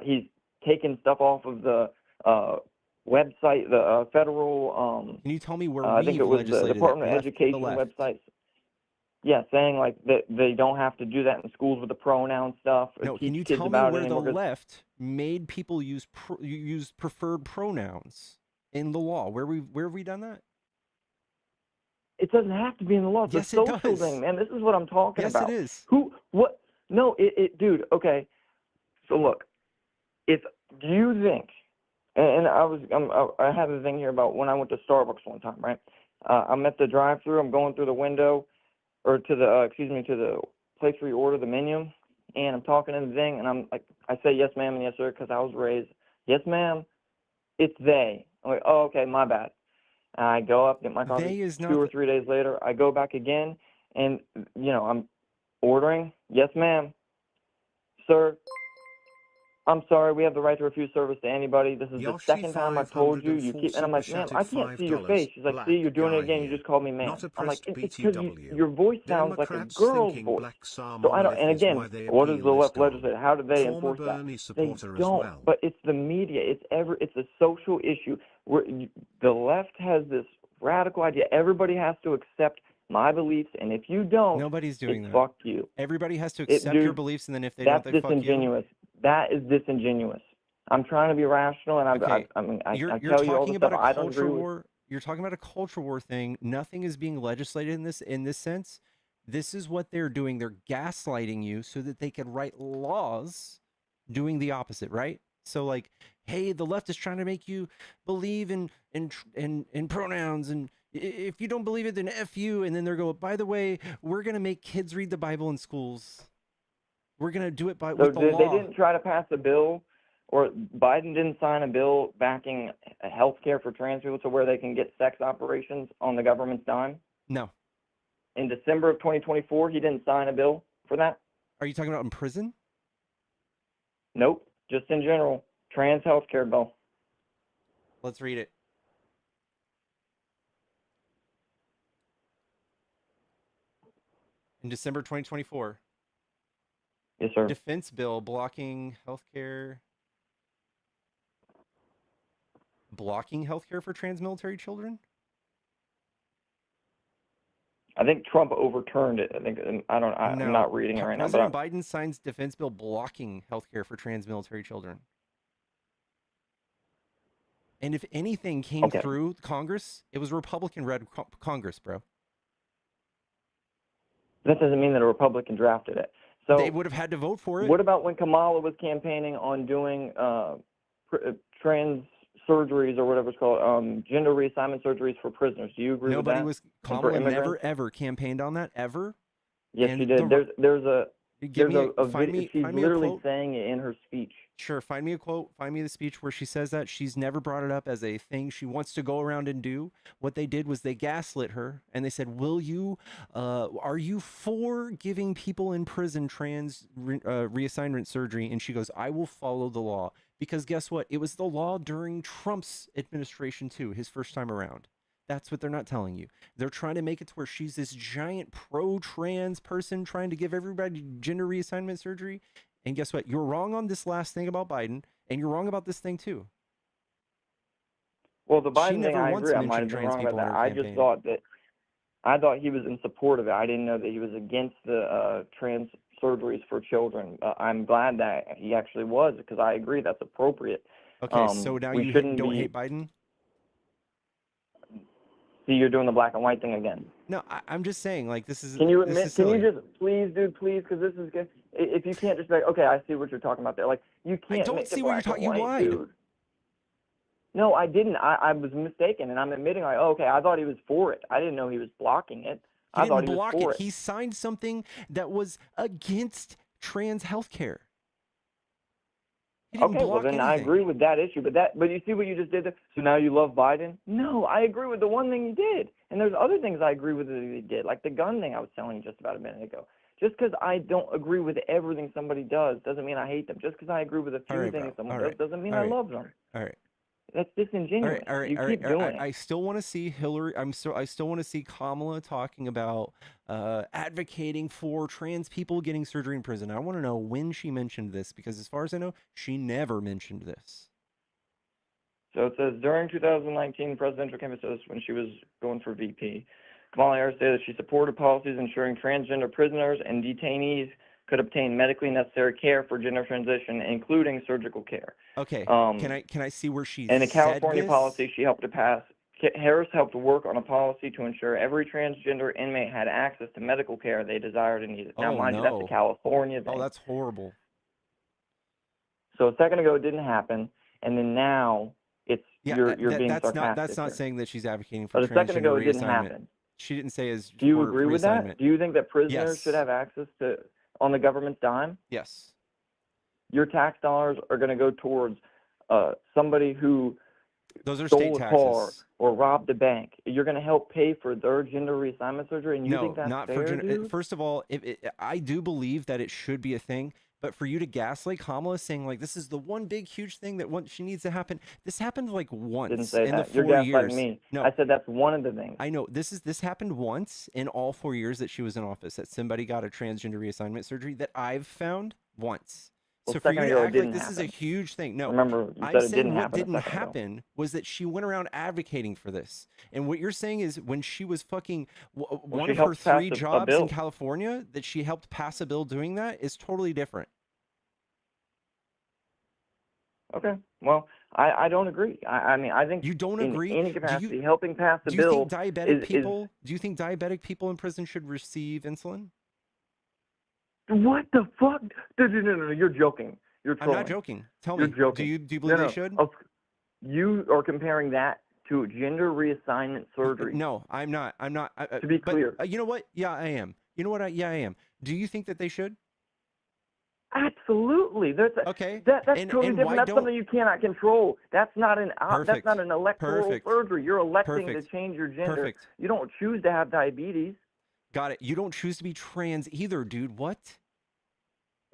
He's taken stuff off of the website, the federal. Can you tell me where I think it was the Department of Education website. Yeah, saying like that they don't have to do that in schools with the pronoun stuff. No, can you tell me where the left made people use preferred pronouns in the law? Where have we done that? It doesn't have to be in the law. It's a social thing, man. This is what I'm talking about. Yes, it is. What? No, dude, okay. So look, do you think, and I have a thing here about when I went to Starbucks one time, right? I'm at the drive-thru. I'm going through the window, or to the place where you order the menu, and I'm talking to the thing, and I'm like, I say yes, ma'am, and yes, sir, because I was raised. Yes, ma'am. It's they. I'm like, oh, okay, my bad. I go up, get my coffee. 2 or 3 days later, I go back again, and, I'm ordering. Yes, ma'am. Sir, I'm sorry, we have the right to refuse service to anybody. This is the second time I've told you. You keep, and I'm like, ma'am, I can't see your face. She's like, see, you're doing it again. You just called me ma'am. I'm like, it's because your voice sounds like a girl's voice. So I don't, and again, what does the left legislate? How do they enforce that? They don't, but it's the media. It's a social issue. The left has this radical idea. Everybody has to accept my beliefs, and if you don't, nobody's doing that. Fuck you. Everybody has to accept your beliefs, and then if they don't, they fuck you. That's disingenuous. That is disingenuous. I'm trying to be rational, and I tell you all the stuff I don't agree with. You're talking about a culture war thing. Nothing is being legislated in this sense. This is what they're doing. They're gaslighting you so that they can write laws doing the opposite, right? So like, hey, the left is trying to make you believe in pronouns, and if you don't believe it, then F you. And then they're going, by the way, we're going to make kids read the Bible in schools. We're going to do it with the law. They didn't try to pass a bill, or Biden didn't sign a bill backing health care for trans people to where they can get sex operations on the government's dime? No. In December of 2024, he didn't sign a bill for that? Are you talking about in prison? Nope. Just in general. Trans health care bill. Let's read it. In December 2024. Yes, sir. Defense bill blocking healthcare for trans military children. I think Trump overturned it. I'm not reading it right now. President Biden signs defense bill blocking healthcare for trans military children. And if anything came through Congress, it was Republican-led Congress, bro. That doesn't mean that a Republican drafted it. So They would have had to vote for it. what about when Kamala was campaigning on doing trans surgeries or whatever it's called, gender reassignment surgeries for prisoners? Do you agree with that? Nobody was. Kamala never ever campaigned on that ever. Yes, And she did. There's a find she's me a literally quote. saying it in her speech. Sure, find me a quote. Find me the speech where she says that. She's never brought it up as a thing she wants to go around and do. What they did was they gaslit her and they said, are you for giving people in prison trans reassignment surgery? And she goes, I will follow the law. Because guess what? It was the law during Trump's administration too, his first time around. That's what they're not telling you. They're trying to make it to where she's this giant pro-trans person trying to give everybody gender reassignment surgery. And guess what? You're wrong on this last thing about Biden, and you're wrong about this thing too. Well, the Biden thing, I agree. I might have been wrong about that. I thought he was in support of it. I didn't know that he was against the trans surgeries for children. I'm glad that he actually was, because I agree that's appropriate. Okay, so now you don't hate Biden? See, you're doing the black and white thing again. No, I'm just saying, like, this is. Can you admit? Can you just please, dude, please, because this is good. If you can't just be like, okay, I see what you're talking about there. Like, you can't. I don't see what you're talking. You lied. Dude. No, I didn't. I was mistaken, and I'm admitting, like, oh, okay, I thought he was for it. I didn't know he was blocking it. I thought he was for it. He signed something that was against trans healthcare. Okay, well then I agree with that issue, but you see what you just did there? So now you love Biden? No, I agree with the one thing he did, and there's other things I agree with that he did, like the gun thing I was telling you just about a minute ago. Just because I don't agree with everything somebody does doesn't mean I hate them. Just because I agree with a few things someone does doesn't mean I love them. All right. That's disingenuous. You keep doing it. I still want to see Hillary. I still want to see Kamala talking about advocating for trans people getting surgery in prison. I want to know when she mentioned this, because as far as I know, she never mentioned this. So it says during 2019 presidential campaign, when she was going for VP, Kamala Harris said that she supported policies ensuring transgender prisoners and detainees could obtain medically necessary care for gender transition, including surgical care. Okay. Can I see where she and the California said this? policy she helped to pass? Harris helped to work on a policy to ensure every transgender inmate had access to medical care they desired and needed. Now, mind you, that's a California thing. Oh, that's horrible. So a second ago it didn't happen, and then now it's you're being sarcastic. That's not saying that she's advocating for transgender reassignment. But a second ago it didn't happen. She didn't say as. Do you agree with that? Do you think that prisoners Yes. should have access to on the government's dime? Yes. Your tax dollars are going to go towards somebody who Those are stole state a taxes. car or robbed a bank. You're going to help pay for their gender reassignment surgery, and you No, think that's not fair, for dude? First of all, I do believe that it should be a thing, but for you to gaslight Kamala saying like this is the one big huge thing that she needs to happen. This happened like once Didn't say in that. the You're 4 gaslighting years. me. No, I said that's one of the things. I know this happened once in all 4 years that she was in office, that somebody got a transgender reassignment surgery that I've found once. Well, So for you to ago, it act like didn't this is a happen. huge thing. No, Remember, you I'm said it saying didn't what happen a didn't second ago. happen was that she went around advocating for this. And what you're saying is when she was fucking one she of her helped pass 3 a jobs bill. in California, that she helped pass a bill doing that is totally different. Okay. Well, I don't agree. I mean, I think You don't agree? in any capacity, helping pass the Do you bill think diabetic is people? Do you think diabetic people in prison should receive insulin? what the fuck? No, you're joking. You're I'm trolling. not joking. Tell You're me. joking. Do you believe No, they should? You are comparing that to gender reassignment surgery. No, I'm not. To be clear. You know what? Yeah, I am. You know what? Yeah, I am. Do you think that they should? Absolutely. Okay. That's totally different. That's something you cannot control. That's not an electoral surgery. You're electing to change your gender. Perfect. You don't choose to have diabetes. Got it. You don't choose to be trans either, dude. What?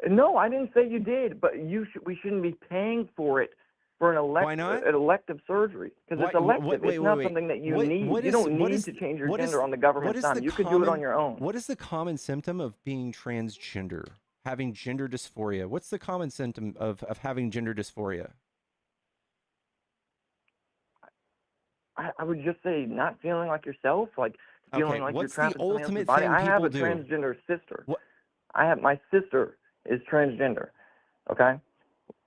No, I didn't say you did, but we shouldn't be paying for it for an elective surgery, because it's elective. It's not something that you need. You don't need to change your gender on the government's dime. You could do it on your own. What is the common symptom of being transgender? Having gender dysphoria. What's the common symptom of having gender dysphoria? I would just say not feeling like yourself, like feeling like you're trapped in somebody else's body. I have a transgender sister. My sister is transgender. Okay.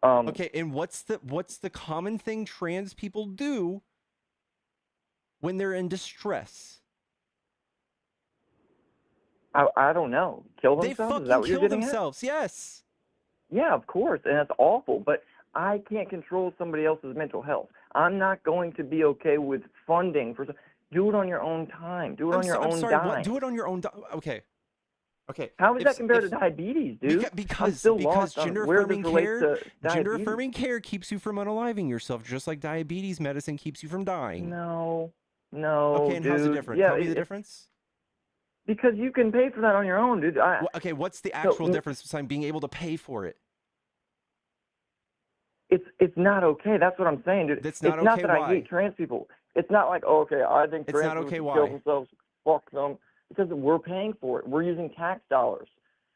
Okay, and what's the common thing trans people do when they're in distress? I don't know. Kill They themselves? Is that fucking what you're kill getting at? themselves. Yes. Yeah, of course, and that's awful. But I can't control somebody else's mental health. I'm not going to be okay with funding for. Do it on your own time. Do it on your I'm own sorry. What? dime. Do it on your own. Okay. Okay. How does that compare to diabetes, dude? I'm still lost on where this relates to gender diabetes. affirming care keeps you from unaliving yourself, just like diabetes medicine keeps you from dying. No, Okay, and dude. how's the difference? Yeah, Tell me the difference. because you can pay for that on your own, dude. Okay, what's the actual difference between being able to pay for it? It's not okay. That's what I'm saying, dude. That's not it's not okay. that Why? I hate trans people. It's not like, oh, okay, I think It's trans not people okay. should Why? kill themselves. Fuck them. Because we're paying for it. We're using tax dollars.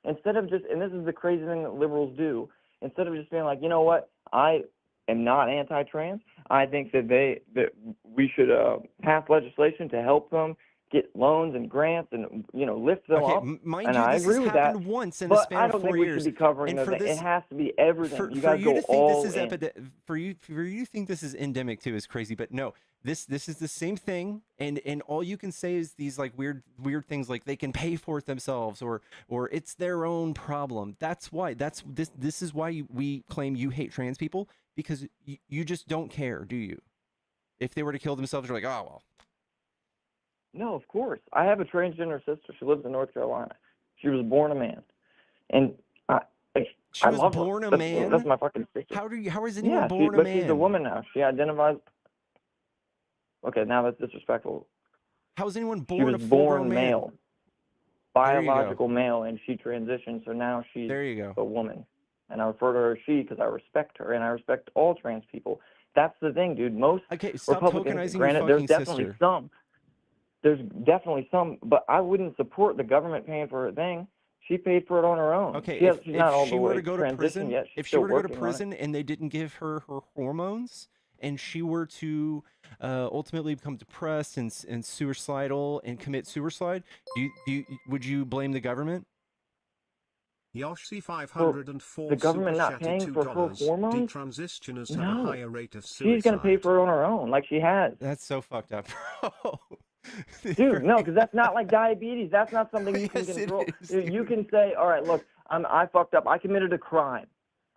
Instead of just, and this is the crazy thing that liberals do, instead of just being like, you know what, I am not anti-trans. I think that we should pass legislation to help them get loans and grants and lift them up. Mind and you, I this agree has with happened that. once in the span of 4 years. But I don't think we should be covering and for those. this, it has to be everything. You for guys you go to think all this is in. for you to think this is endemic too is crazy. But no, this is the same thing, and all you can say is these like weird things like they can pay for it themselves or it's their own problem. That's why this is why we claim you hate trans people, because you just don't care, do you? If they were to kill themselves, you're like, oh well. No, of course. I have a transgender sister. She lives in North Carolina. She was born a man, and She was love born her. a man. That's my fucking sister. How is anyone born a man? But she's a woman now. She identifies. Okay, now that's disrespectful. How is anyone born she was a full-grown male, biological male, and she transitioned, so now she's a woman. And I refer to her as she because I respect her, and I respect all trans people. That's the thing, dude. Most stop Republicans, tokenizing granted, your there's fucking definitely sister. some. There's definitely some, but I wouldn't support the government paying for her thing. She paid for it on her own. Okay, she's not all the way transitioned yet. If she were to go to prison and they didn't give her hormones, and she were to ultimately become depressed and suicidal and commit suicide, would you blame the government? Yoshi 504 the government not paying for her hormones? Detransitioners have a higher rate of suicide. She's gonna pay for it on her own, like she has. That's so fucked up, bro. Dude, no, because that's not like diabetes. That's not something you can control. You can say, all right, look, I fucked up. I committed a crime.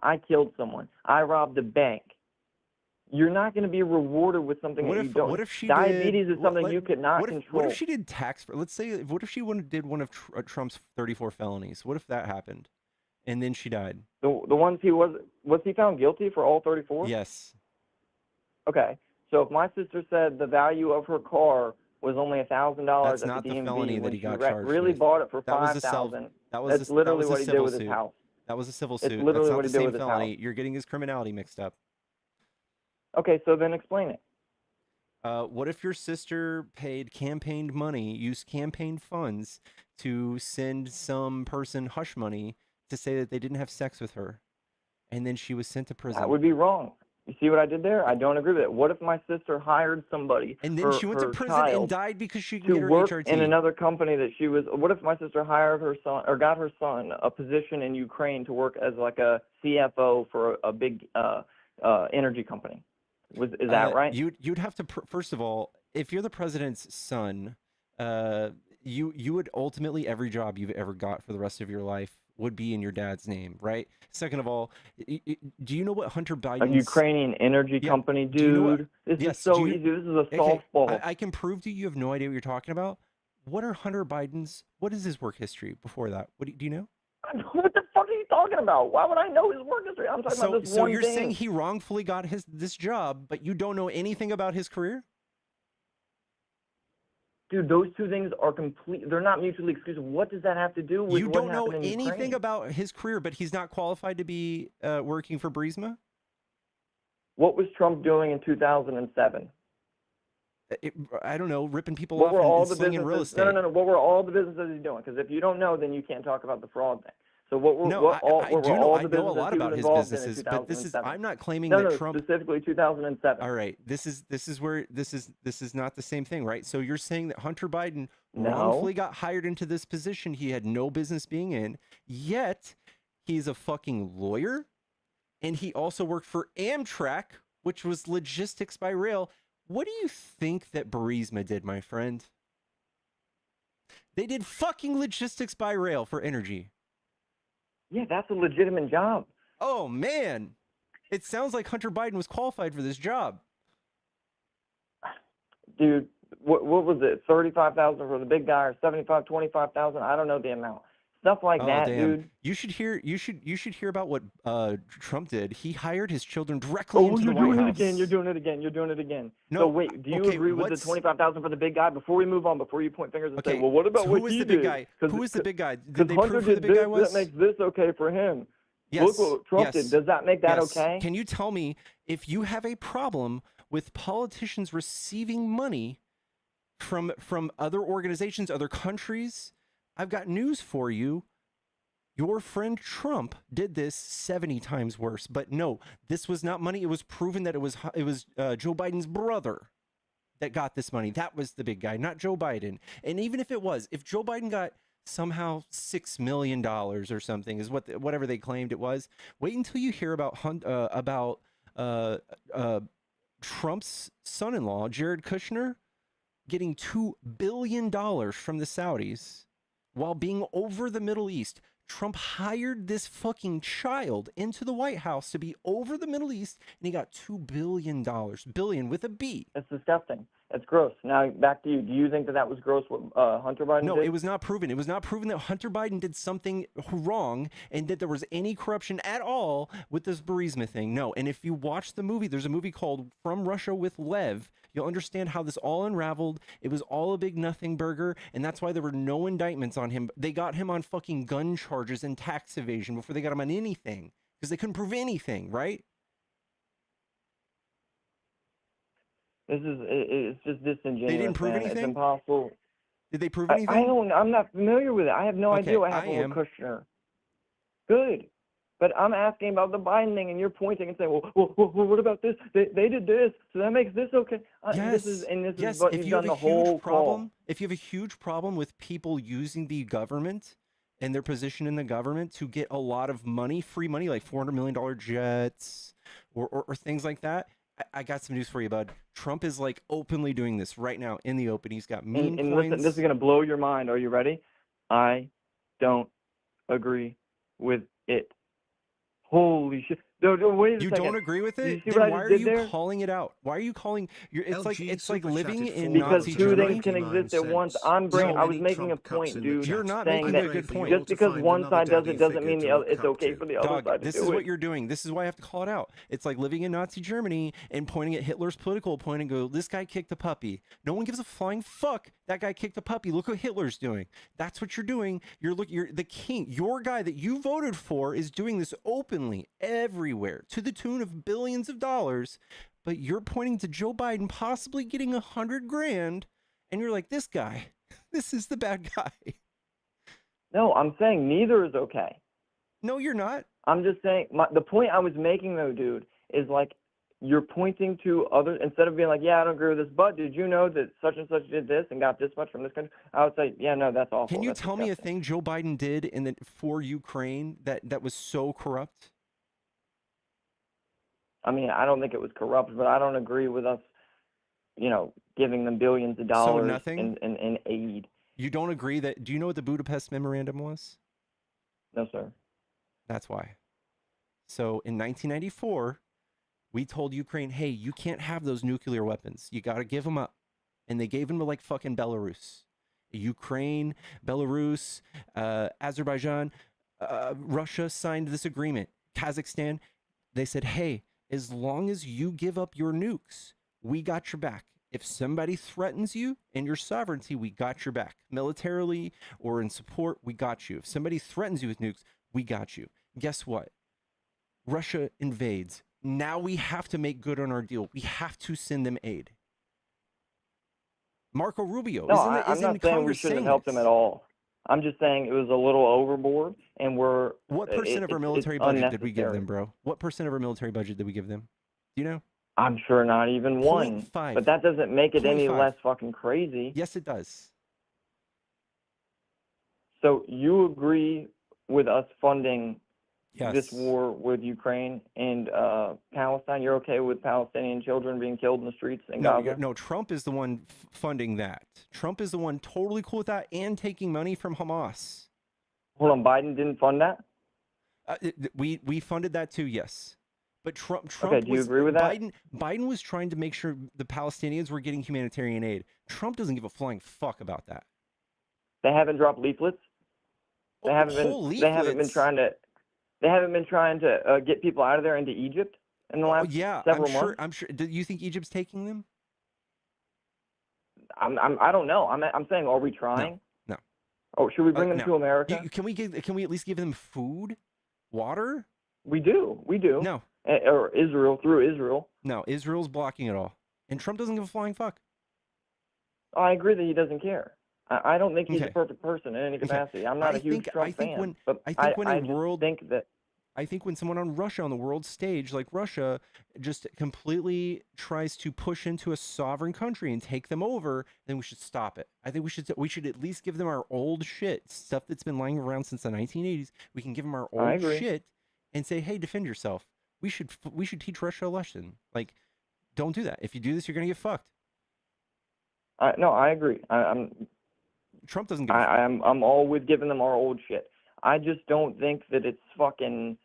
I killed someone. I robbed a bank. You're not going to be rewarded with something that you don't. What if she diabetes did, is something you cannot control. What if she did tax? Let's say, what if she did one of Trump's 34 felonies? What if that happened, and then she died? The ones was he found guilty for all 34? Yes. Okay, so if my sister said the value of her car was only $1,000 that's not the felony that he got charged really with. bought it for $5,000. That's literally what he did with his house. That was a civil suit. It's literally that's not what the he did same with his felony. house. You're getting his criminality mixed up. Okay, so then explain it. What if your sister campaigned money, used campaign funds to send some person hush money to say that they didn't have sex with her, and then she was sent to prison? That would be wrong. You see what I did there? I don't agree with it. What if my sister hired somebody and then she went to prison and died because she could get her work HRT in another company that she was? What if my sister hired her son or got her son a position in Ukraine to work as like a CFO for a big energy company? Is that right? You'd have to first of all, if you're the president's son, you would ultimately every job you've ever got for the rest of your life would be in your dad's name, right? Second of all, do you know what Hunter Biden's... A Ukrainian energy company, dude. This is so easy. This is a softball. I can prove to you have no idea what you're talking about. What is his work history before that? Do you know? What the fuck are you talking about? Why would I know his work history? I'm talking about this one thing. So you're saying he wrongfully got this job, but you don't know anything about his career? Dude, those two things are they're not mutually exclusive. What does that have to do with you don't know anything Ukraine? about his career, but he's not qualified to be working for Burisma? What was Trump doing in 2007? I don't know, ripping people off and slinging real estate. No. What were all the businesses he's doing? Because if you don't know, then you can't talk about the fraud thing. So what were I know a lot about his businesses, but I'm not claiming that Trump specifically 2007. All right, this is not the same thing, right? So you're saying that Hunter Biden wrongfully got hired into this position he had no business being in, yet he's a fucking lawyer, and he also worked for Amtrak, which was logistics by rail. What do you think that Burisma did, my friend? They did fucking logistics by rail for energy. Yeah, that's a legitimate job. Oh, man. It sounds like Hunter Biden was qualified for this job. Dude, what was it? 35,000 for the big guy, or 75, 25,000? I don't know the amount. Stuff like that, damn. dude. You should hear about what Trump did. He hired his children directly into the White House. You're doing it again. No. So wait, do you agree with the 25,000 for the big guy? Before we move on, before you point fingers and say, well, what about what he did? Who is the big guy? Who is the big guy? Did they Hunter prove who the big guy was? That makes this okay for him. Yes. Look what Trump did. Does that make that okay? Can you tell me if you have a problem with politicians receiving money from other organizations, other countries? I've got news for you. Your friend Trump did this 70 times worse. But no, this was not money. It was proven that it was Joe Biden's brother that got this money. That was the big guy, not Joe Biden. And even if if Joe Biden got somehow $6 million or something, is whatever they claimed it was, wait until you hear about Trump's son-in-law, Jared Kushner, getting $2 billion from the Saudis while being over the Middle East. Trump hired this fucking child into the White House to be over the Middle East, and he got $2 billion. Billion with a B. That's disgusting. That's gross. Now, back to you. Do you think that was gross what Hunter Biden did? No, it was not proven. It was not proven that Hunter Biden did something wrong and that there was any corruption at all with this Burisma thing. No. And if you watch the movie, there's a movie called From Russia with Lev. You'll understand how this all unraveled. It was all a big nothing burger, and that's why there were no indictments on him. They got him on fucking gun charges and tax evasion before they got him on anything because they couldn't prove anything, right? It's just disingenuous. They didn't prove anything? It's impossible. Did they prove anything? I'm not familiar with it. I have no idea what happened with Kushner. Good. But I'm asking about the Biden thing, and you're pointing and saying, well, what about this? They did this, so that makes this okay. Yes. This is what he's done the whole call. If you have a huge problem with people using the government and their position in the government to get a lot of money, free money, like $400 million jets or things like that, I got some news for you, bud. Trump is like openly doing this right now in the open. He's got meme and coins. Listen, this is going to blow your mind. Are you ready? I don't agree with it. Holy shit. No, wait a second. You don't agree with it? Then why are you calling it out? Why are you calling it's like living in Nazi Germany. Because two things can exist at once. I was making a point, dude. You're not making a good point. Just because one side does it doesn't mean the other it's okay for the other side to do it. This is what you're doing. This is why I have to call it out. It's like living in Nazi Germany and pointing at Hitler's political point and go, this guy kicked the puppy. No one gives a flying fuck. That guy kicked the puppy. Look what Hitler's doing. That's what you're doing. You're the king. Your guy that you voted for is doing this openly everywhere to the tune of billions of dollars, but you're pointing to Joe Biden possibly getting $100 grand, and you're like, this guy, this is the bad guy. No, I'm saying neither is okay. No, you're not. I'm just saying the point I was making though, dude, is like you're pointing to others instead of being like, yeah, I don't agree with this, but did you know that such and such did this and got this much from this country? I would say, yeah, no, that's awful. Can you tell me a thing Joe Biden did for Ukraine that was so corrupt? I mean, I don't think it was corrupt, but I don't agree with us, giving them billions of dollars in aid. You don't agree that? Do you know what the Budapest Memorandum was? No, sir. That's why. So in 1994, we told Ukraine, hey, you can't have those nuclear weapons. You got to give them up. And they gave them to like fucking Belarus. Ukraine, Belarus, Azerbaijan, Russia signed this agreement. Kazakhstan, they said, hey, as long as you give up your nukes, we got your back. If somebody threatens you and your sovereignty, we got your back. Militarily or in support, we got you. If somebody threatens you with nukes, we got you. Guess what? Russia invades. Now we have to make good on our deal. We have to send them aid. Marco Rubio I'm not saying we shouldn't have helped them at all. I'm just saying it was a little overboard, and what percent of our military budget did we give them, bro? What percent of our military budget did we give them? Do you know? I'm sure not even 1. But that doesn't make it any less fucking crazy. Yes, it does. So you agree with us funding this Yes. war with Ukraine and Palestine? You're okay with Palestinian children being killed in the streets in Gaza? No. Trump is the one funding that. Trump is the one totally cool with that and taking money from Hamas. Hold on, Biden didn't fund that? We funded that too, yes. But Trump Okay, do you was agree with that? Biden was trying to make sure the Palestinians were getting humanitarian aid. Trump doesn't give a flying fuck about that. They haven't dropped leaflets. They haven't been. Whole They haven't been leaflets? trying to. They haven't been trying to get people out of there into Egypt in the last Yeah, several months. I'm sure. Do you think Egypt's taking them? I don't know. I'm saying, are we trying? No. Oh, should we bring them No. to America? Can we at least give them food, water? We do. No. Or Israel, through Israel. No, Israel's blocking it all, and Trump doesn't give a flying fuck. I agree that he doesn't care. I don't think he's Okay. a perfect person in any capacity. I'm not a huge Trump fan, but I think when someone on Russia on the world stage, like Russia, just completely tries to push into a sovereign country and take them over, then we should stop it. I think we should at least give them our old shit, stuff that's been lying around since the 1980s. We can give them our old shit and say, hey, defend yourself. We should teach Russia a lesson. Like, don't do that. If you do this, you're gonna get fucked. No, I agree. Trump doesn't give a fuck. I'm all with giving them our old shit. I just don't think that it's fucking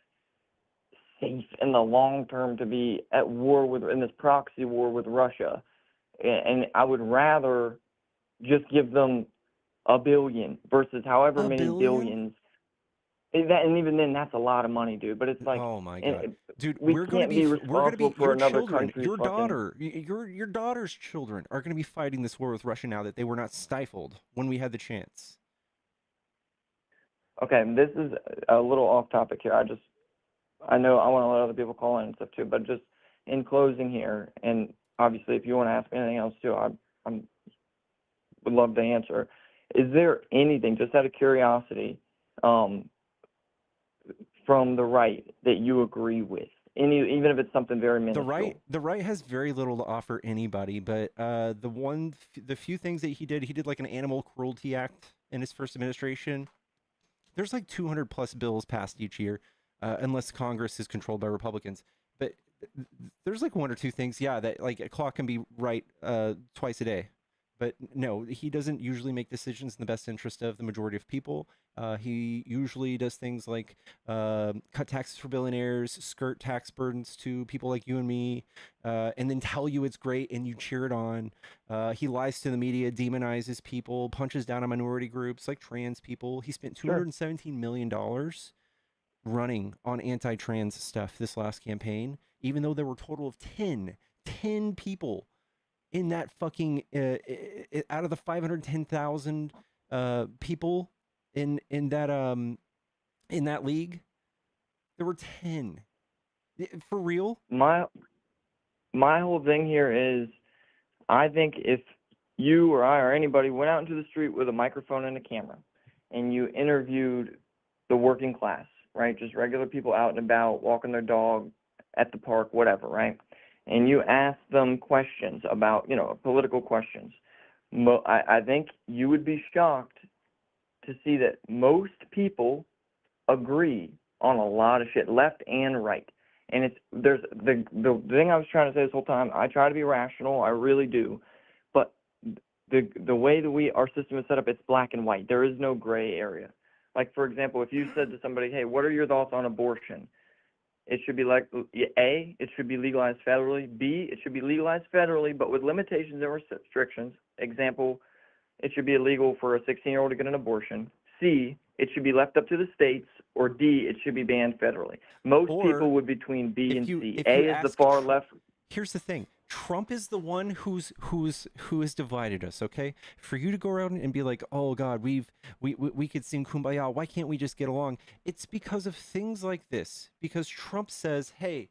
safe in the long term to be at war in this proxy war with Russia. And I would rather just give them $1 billion versus however many billions. And even then, that's a lot of money, dude. But it's like, oh my god, dude, we're gonna be responsible for another country's your daughter, your daughter's children are gonna be fighting this war with Russia now that they were not stifled when we had the chance. Okay, this is a little off topic here. I know I want to let other people call in and stuff too, but just in closing here, and obviously if you want to ask me anything else too, I would love to answer. Is there anything, just out of curiosity, from the right that you agree with? Even if it's something very minuscule. The right has very little to offer anybody, but the few things that he did like an animal cruelty act in his first administration. There's like 200 plus bills passed each year, unless Congress is controlled by Republicans. But there's like one or two things, yeah, that like a clock can be right twice a day. But no, he doesn't usually make decisions in the best interest of the majority of people. He usually does things like cut taxes for billionaires, skirt tax burdens to people like you and me, and then tell you it's great and you cheer it on. He lies to the media, demonizes people, punches down on minority groups like trans people. He spent $217 million running on anti-trans stuff this last campaign, even though there were a total of 10 people in that fucking out of the 510,000 people in that league, there were 10. For real? My whole thing here is, I think if you or I or anybody went out into the street with a microphone and a camera and you interviewed the working class, right, just regular people out and about, walking their dog at the park, whatever, right, and you ask them questions about, political questions, I think you would be shocked to see that most people agree on a lot of shit, left and right. And there's the thing I was trying to say this whole time, I try to be rational, I really do, but the way that our system is set up, it's black and white. There is no gray area. Like, for example, if you said to somebody, hey, what are your thoughts on abortion? It should be like, A, it should be legalized federally. B, it should be legalized federally, but with limitations and restrictions. Example, it should be illegal for a 16-year-old to get an abortion. C, it should be left up to the states. Or D, it should be banned federally. Most people would between B and C. A is the far left. Here's the thing. Trump is the one who has divided us, okay? For you to go around and be like, oh God, we could sing Kumbaya, why can't we just get along? It's because of things like this. Because Trump says, hey,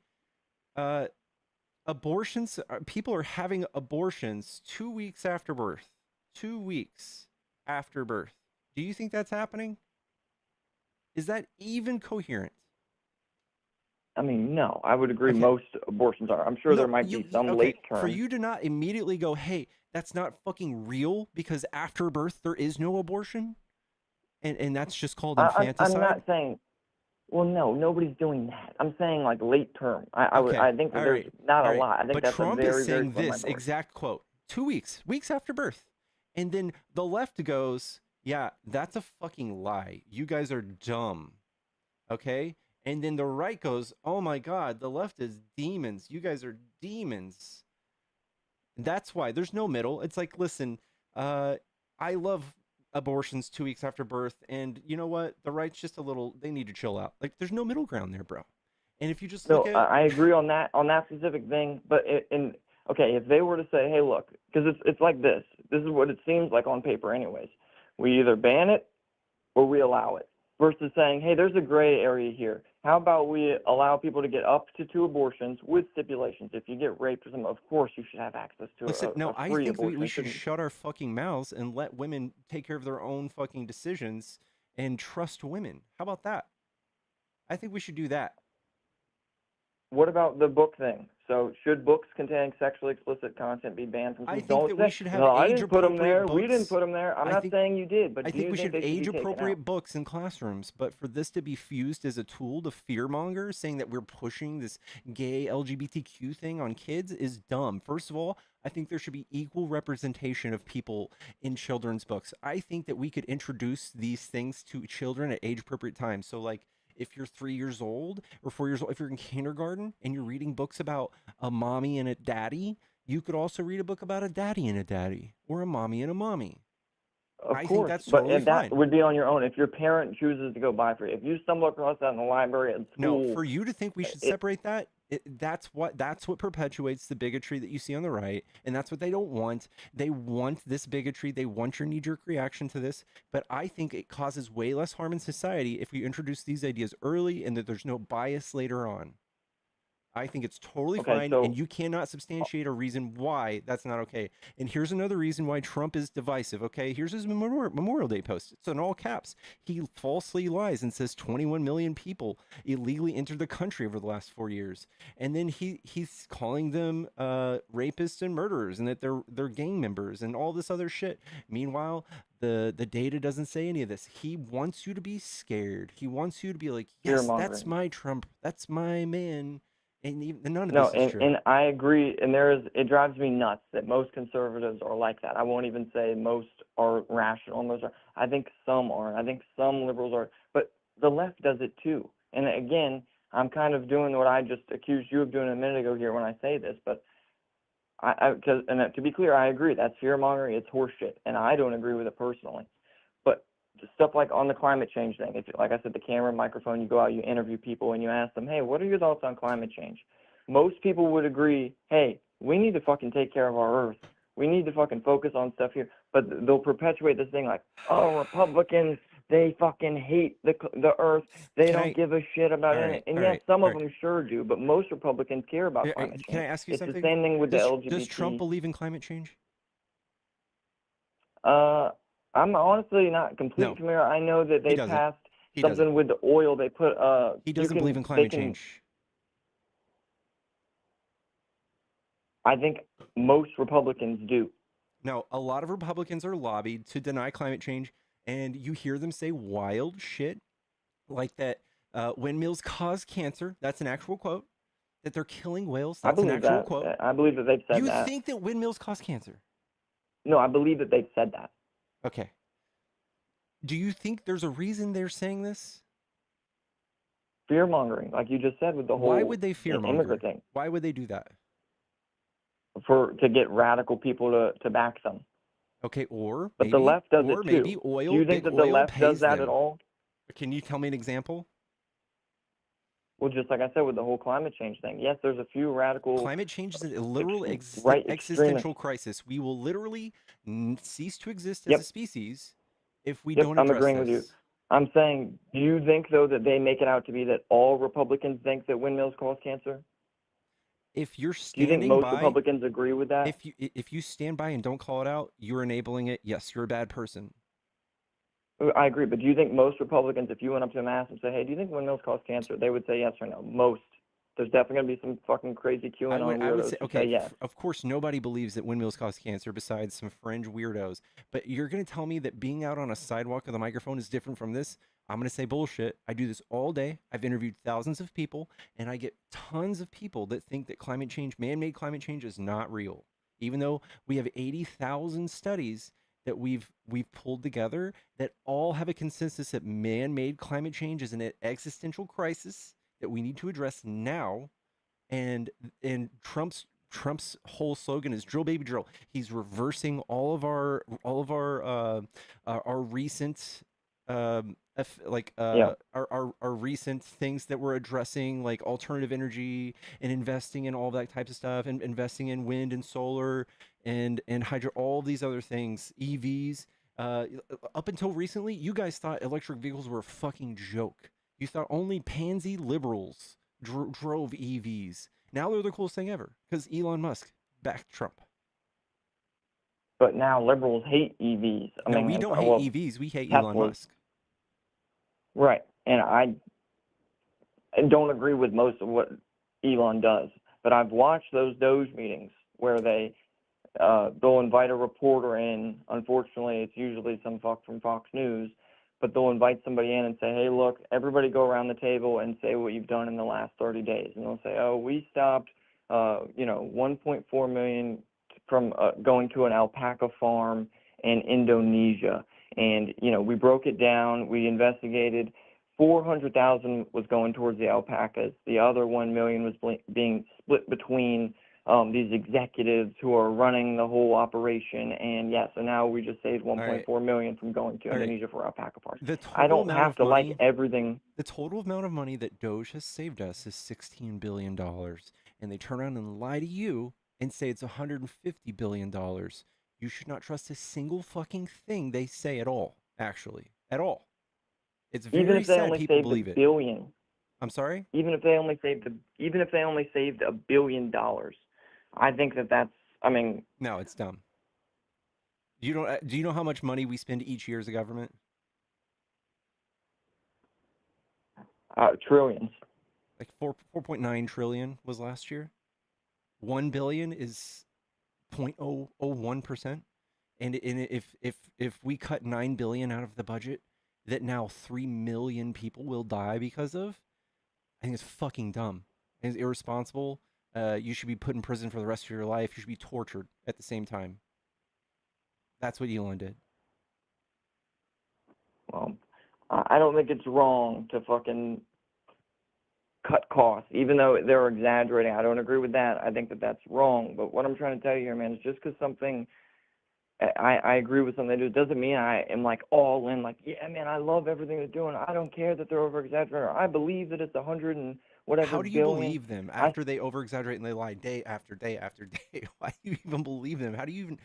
abortions, people are having abortions 2 weeks after birth. 2 weeks after birth. Do you think that's happening? Is that even coherent? I mean, no, I would agree most abortions are. I'm sure there might be some late term. For you to not immediately go, hey, that's not fucking real because after birth there is no abortion? And that's just called infanticide? Well, no, nobody's doing that. I'm saying like late term. Okay. I think that All there's right. not All a right. lot. I think But that's a Trump is very, very saying slim this minority. exact quote 2 weeks after birth. And then the left goes, yeah, that's a fucking lie. You guys are dumb. Okay. And then the right goes, oh my God, the left is demons. You guys are demons. That's why there's no middle. It's like, listen, uh, I love abortions 2 weeks after birth. And you know what? The right's just a little, they need to chill out. Like, there's no middle ground there, bro. And if you just look No, at, I agree on that specific thing. But okay, if they were to say, hey, look, because it's like this. This is what it seems like on paper, anyways. We either ban it or we allow it. Versus saying, hey, there's a gray area here. How about we allow people to get up to 2 abortions with stipulations? If you get raped or something, of course you should have access to listen, no, a I free think abortion. we should shut our fucking mouths and let women take care of their own fucking decisions and trust women. How about that? I think we should do that. What about the book thing? So should books containing sexually explicit content be banned from I schools? think Don't that we say, should have no, I age didn't put them appropriate there. We didn't books. put them there. I'm I not think saying you did, but I do think you we think should have they should be age taken out? appropriate books in classrooms, but for this to be fused as a tool to fearmonger, saying that we're pushing this gay LGBTQ thing on kids is dumb. First of all, I think there should be equal representation of people in children's books. I think that we could introduce these things to children at age appropriate times. So, like, if you're 3 years old or 4 years old, if you're in kindergarten and you're reading books about a mommy and a daddy, you could also read a book about a daddy and a daddy or a mommy and a mommy. Of I think course, that's but totally that fine. would be on your own. If your parent chooses to go buy for you, if you stumble across that in the library at No, school, for you to think we should separate that, that's what perpetuates the bigotry that you see on the right, and that's what they don't want. They want this bigotry. They want your knee-jerk reaction to this. But I think it causes way less harm in society if we introduce these ideas early and that there's no bias later on. I think it's totally okay, fine, and so you cannot substantiate a reason why that's not okay. And here's another reason why Trump is divisive, okay? Here's his Memorial Day post. It's in all caps. He falsely lies and says 21 million people illegally entered the country over the last 4 years. And then he's calling them rapists and murderers and that they're gang members and all this other shit. Meanwhile, the data doesn't say any of this. He wants you to be scared. He wants you to be like, fear yes, that's mongering. my Trump. That's my man. And none of No, this is true. and I agree. And it drives me nuts that most conservatives are like that. I won't even say most are rational. I think some are. I think some liberals are. But the left does it too. And again, I'm kind of doing what I just accused you of doing a minute ago here when I say this. But to be clear, I agree. That's fear mongering. It's horseshit, and I don't agree with it personally. But stuff like on the climate change thing, if like I said, the camera, microphone, you go out, you interview people, and you ask them, hey, what are your thoughts on climate change? Most people would agree, hey, we need to fucking take care of our Earth. We need to fucking focus on stuff here. But they'll perpetuate this thing like, oh, Republicans, they fucking hate the Earth. They don't give a shit about it. And yes, some of them sure do, but most Republicans care about climate change. Can I ask you it's something? the same thing with the LGBT. Does Trump believe in climate change? I'm honestly not completely familiar. I know that they passed something with the oil. They put he doesn't believe in climate change. I think most Republicans do. No, a lot of Republicans are lobbied to deny climate change, and you hear them say wild shit like that windmills cause cancer. That's an actual quote. That they're killing whales. That's an actual quote. I believe that they've said that. You think that windmills cause cancer? No, I believe that they've said that. Okay. Do you think there's a reason they're saying this? Fear mongering, like you just said with the whole Why would they fear monger? immigrant thing? Why would they do that? To get radical people to back them. Okay, but the left does it too. Maybe oil. Do you think that the left does that at all? Can you tell me an example? Well, just like I said with the whole climate change thing. Yes, there's a few radical. Climate change is a literal existential crisis. We will literally cease to exist as a species if we don't address I'm agreeing this. with you. I'm saying, do you think, though, that they make it out to be that all Republicans think that windmills cause cancer? If you're standing by... Do you think most Republicans agree with that? If you stand by and don't call it out, you're enabling it. Yes, you're a bad person. I agree, but do you think most Republicans, if you went up to them and asked them, say, hey, do you think windmills cause cancer? They would say yes or no. Most. There's definitely going to be some fucking crazy QAnon I would weirdos say, who okay, say yes. of course, nobody believes that windmills cause cancer besides some fringe weirdos. But you're going to tell me that being out on a sidewalk with a microphone is different from this? I'm going to say bullshit. I do this all day. I've interviewed thousands of people, and I get tons of people that think that climate change, man made climate change, is not real. Even though we have 80,000 studies that we've pulled together that all have a consensus that man made climate change is an existential crisis that we need to address now. and and Trump's whole slogan is drill baby drill. He's reversing our recent Yeah. our recent things that we're addressing, like alternative energy and investing in all that types of stuff, and investing in wind and solar and hydro, all these other things, EVs. Up until recently, you guys thought electric vehicles were a fucking joke. You thought only pansy liberals drove EVs. Now they're the coolest thing ever because Elon Musk backed Trump. But now liberals hate EVs. No, we don't hate EVs. We hate Elon Musk. Right. And I don't agree with most of what Elon does. But I've watched those Doge meetings where they'll invite a reporter in. Unfortunately, it's usually some fuck from Fox News. But they'll invite somebody in and say, hey, look, everybody go around the table and say what you've done in the last 30 days. And they'll say, oh, we stopped, 1.4 million from going to an alpaca farm in Indonesia. And, we broke it down. We investigated. 400,000 was going towards the alpacas. The other 1 million was being split between these executives who are running the whole operation. And so now we just saved 1.4 million from going to Indonesia for alpaca farms. I don't have to like everything. The total amount of money that Doge has saved us is $16 billion. And they turn around and lie to you and say it's $150 billion. You should not trust a single fucking thing they say at all, actually. At all. It's very sad people believe it. Billion. I'm sorry? Even if they only saved $1 billion, I think that's, no, it's dumb. Do you know how much money we spend each year as a government? Trillions. Like 4.9 trillion was last year. 1 billion is 0.001%. And if we cut 9 billion out of the budget that now 3 million people will die because of, I think it's fucking dumb. It's irresponsible. You should be put in prison for the rest of your life. You should be tortured at the same time. That's what Elon did. Well, I don't think it's wrong to fucking cut costs, even though they're exaggerating. I don't agree with that. I think that's wrong. But what I'm trying to tell you here, man, is just because something I agree with something they do doesn't mean I am like all in. Like, yeah, man, I love everything they're doing. I don't care that they're over exaggerating. I believe that it's 100 and whatever. How do you believe them after they over exaggerate and they lie day after day after day? Why do you even believe them? How do you even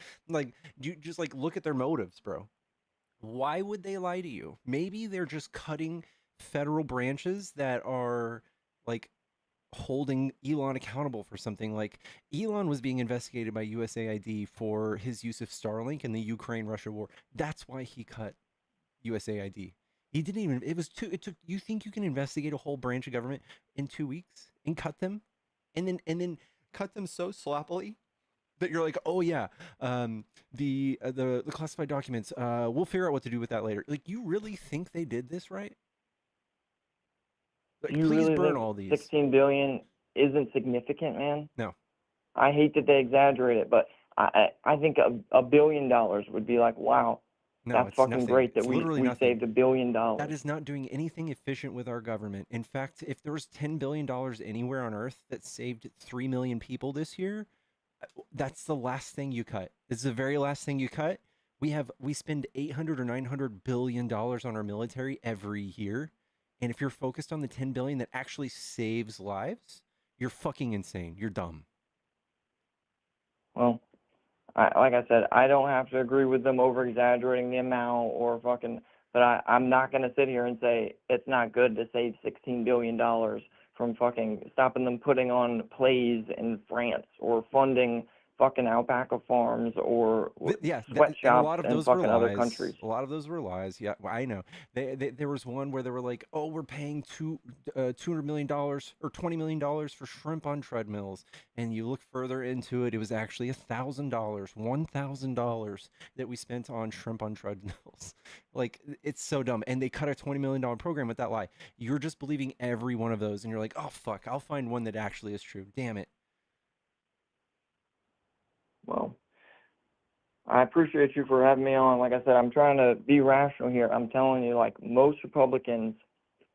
do you just look at their motives, bro? Why would they lie to you? Maybe they're just cutting federal branches that are holding Elon accountable for something. Like Elon was being investigated by USAID for his use of Starlink in the Ukraine-Russia war. That's why he cut USAID. He didn't even, it took, you think you can investigate a whole branch of government in 2 weeks and cut them? And then cut them so sloppily that you're like, oh yeah, the classified documents, we'll figure out what to do with that later. Like, you really think they did this right? Like, you please really burn all these. 16 billion isn't significant, man? No. I hate that they exaggerate it, but I think $1 billion would be like, wow, no, that's fucking nothing. Great that we saved $1 billion. That is not doing anything efficient with our government. In fact, if there was $10 billion anywhere on Earth that saved 3 million people this year, that's the last thing you cut. It's the very last thing you cut. We spend 800 or 900 billion dollars on our military every year. And if you're focused on the 10 billion that actually saves lives, you're fucking insane. You're dumb. Well, like I said, I don't have to agree with them over exaggerating the amount or fucking, but I'm not going to sit here and say it's not good to save $16 billion from fucking stopping them putting on plays in France or funding fucking alpaca farms or Yeah, and a sweatshops lot of in those were fucking other lies. countries. A lot of those were lies. Yeah, well, I know. There was one where they were like, "Oh, we're paying $200 million or $20 million for shrimp on treadmills," and you look further into it, it was actually $1,000 that we spent on shrimp on treadmills. Like, it's so dumb, and they cut a $20 million program with that lie. You're just believing every one of those, and you're like, "Oh fuck, I'll find one that actually is true." Damn it. Well, I appreciate you for having me on. Like I said, I'm trying to be rational here. I'm telling you, like, most Republicans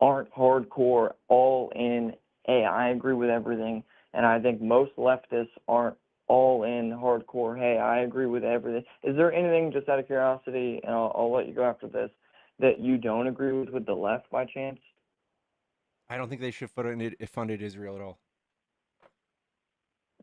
aren't hardcore all in, hey, I agree with everything. And I think most leftists aren't all in hardcore, hey, I agree with everything. Is there anything, just out of curiosity, and I'll let you go after this, that you don't agree with the left by chance? I don't think they should funded Israel at all.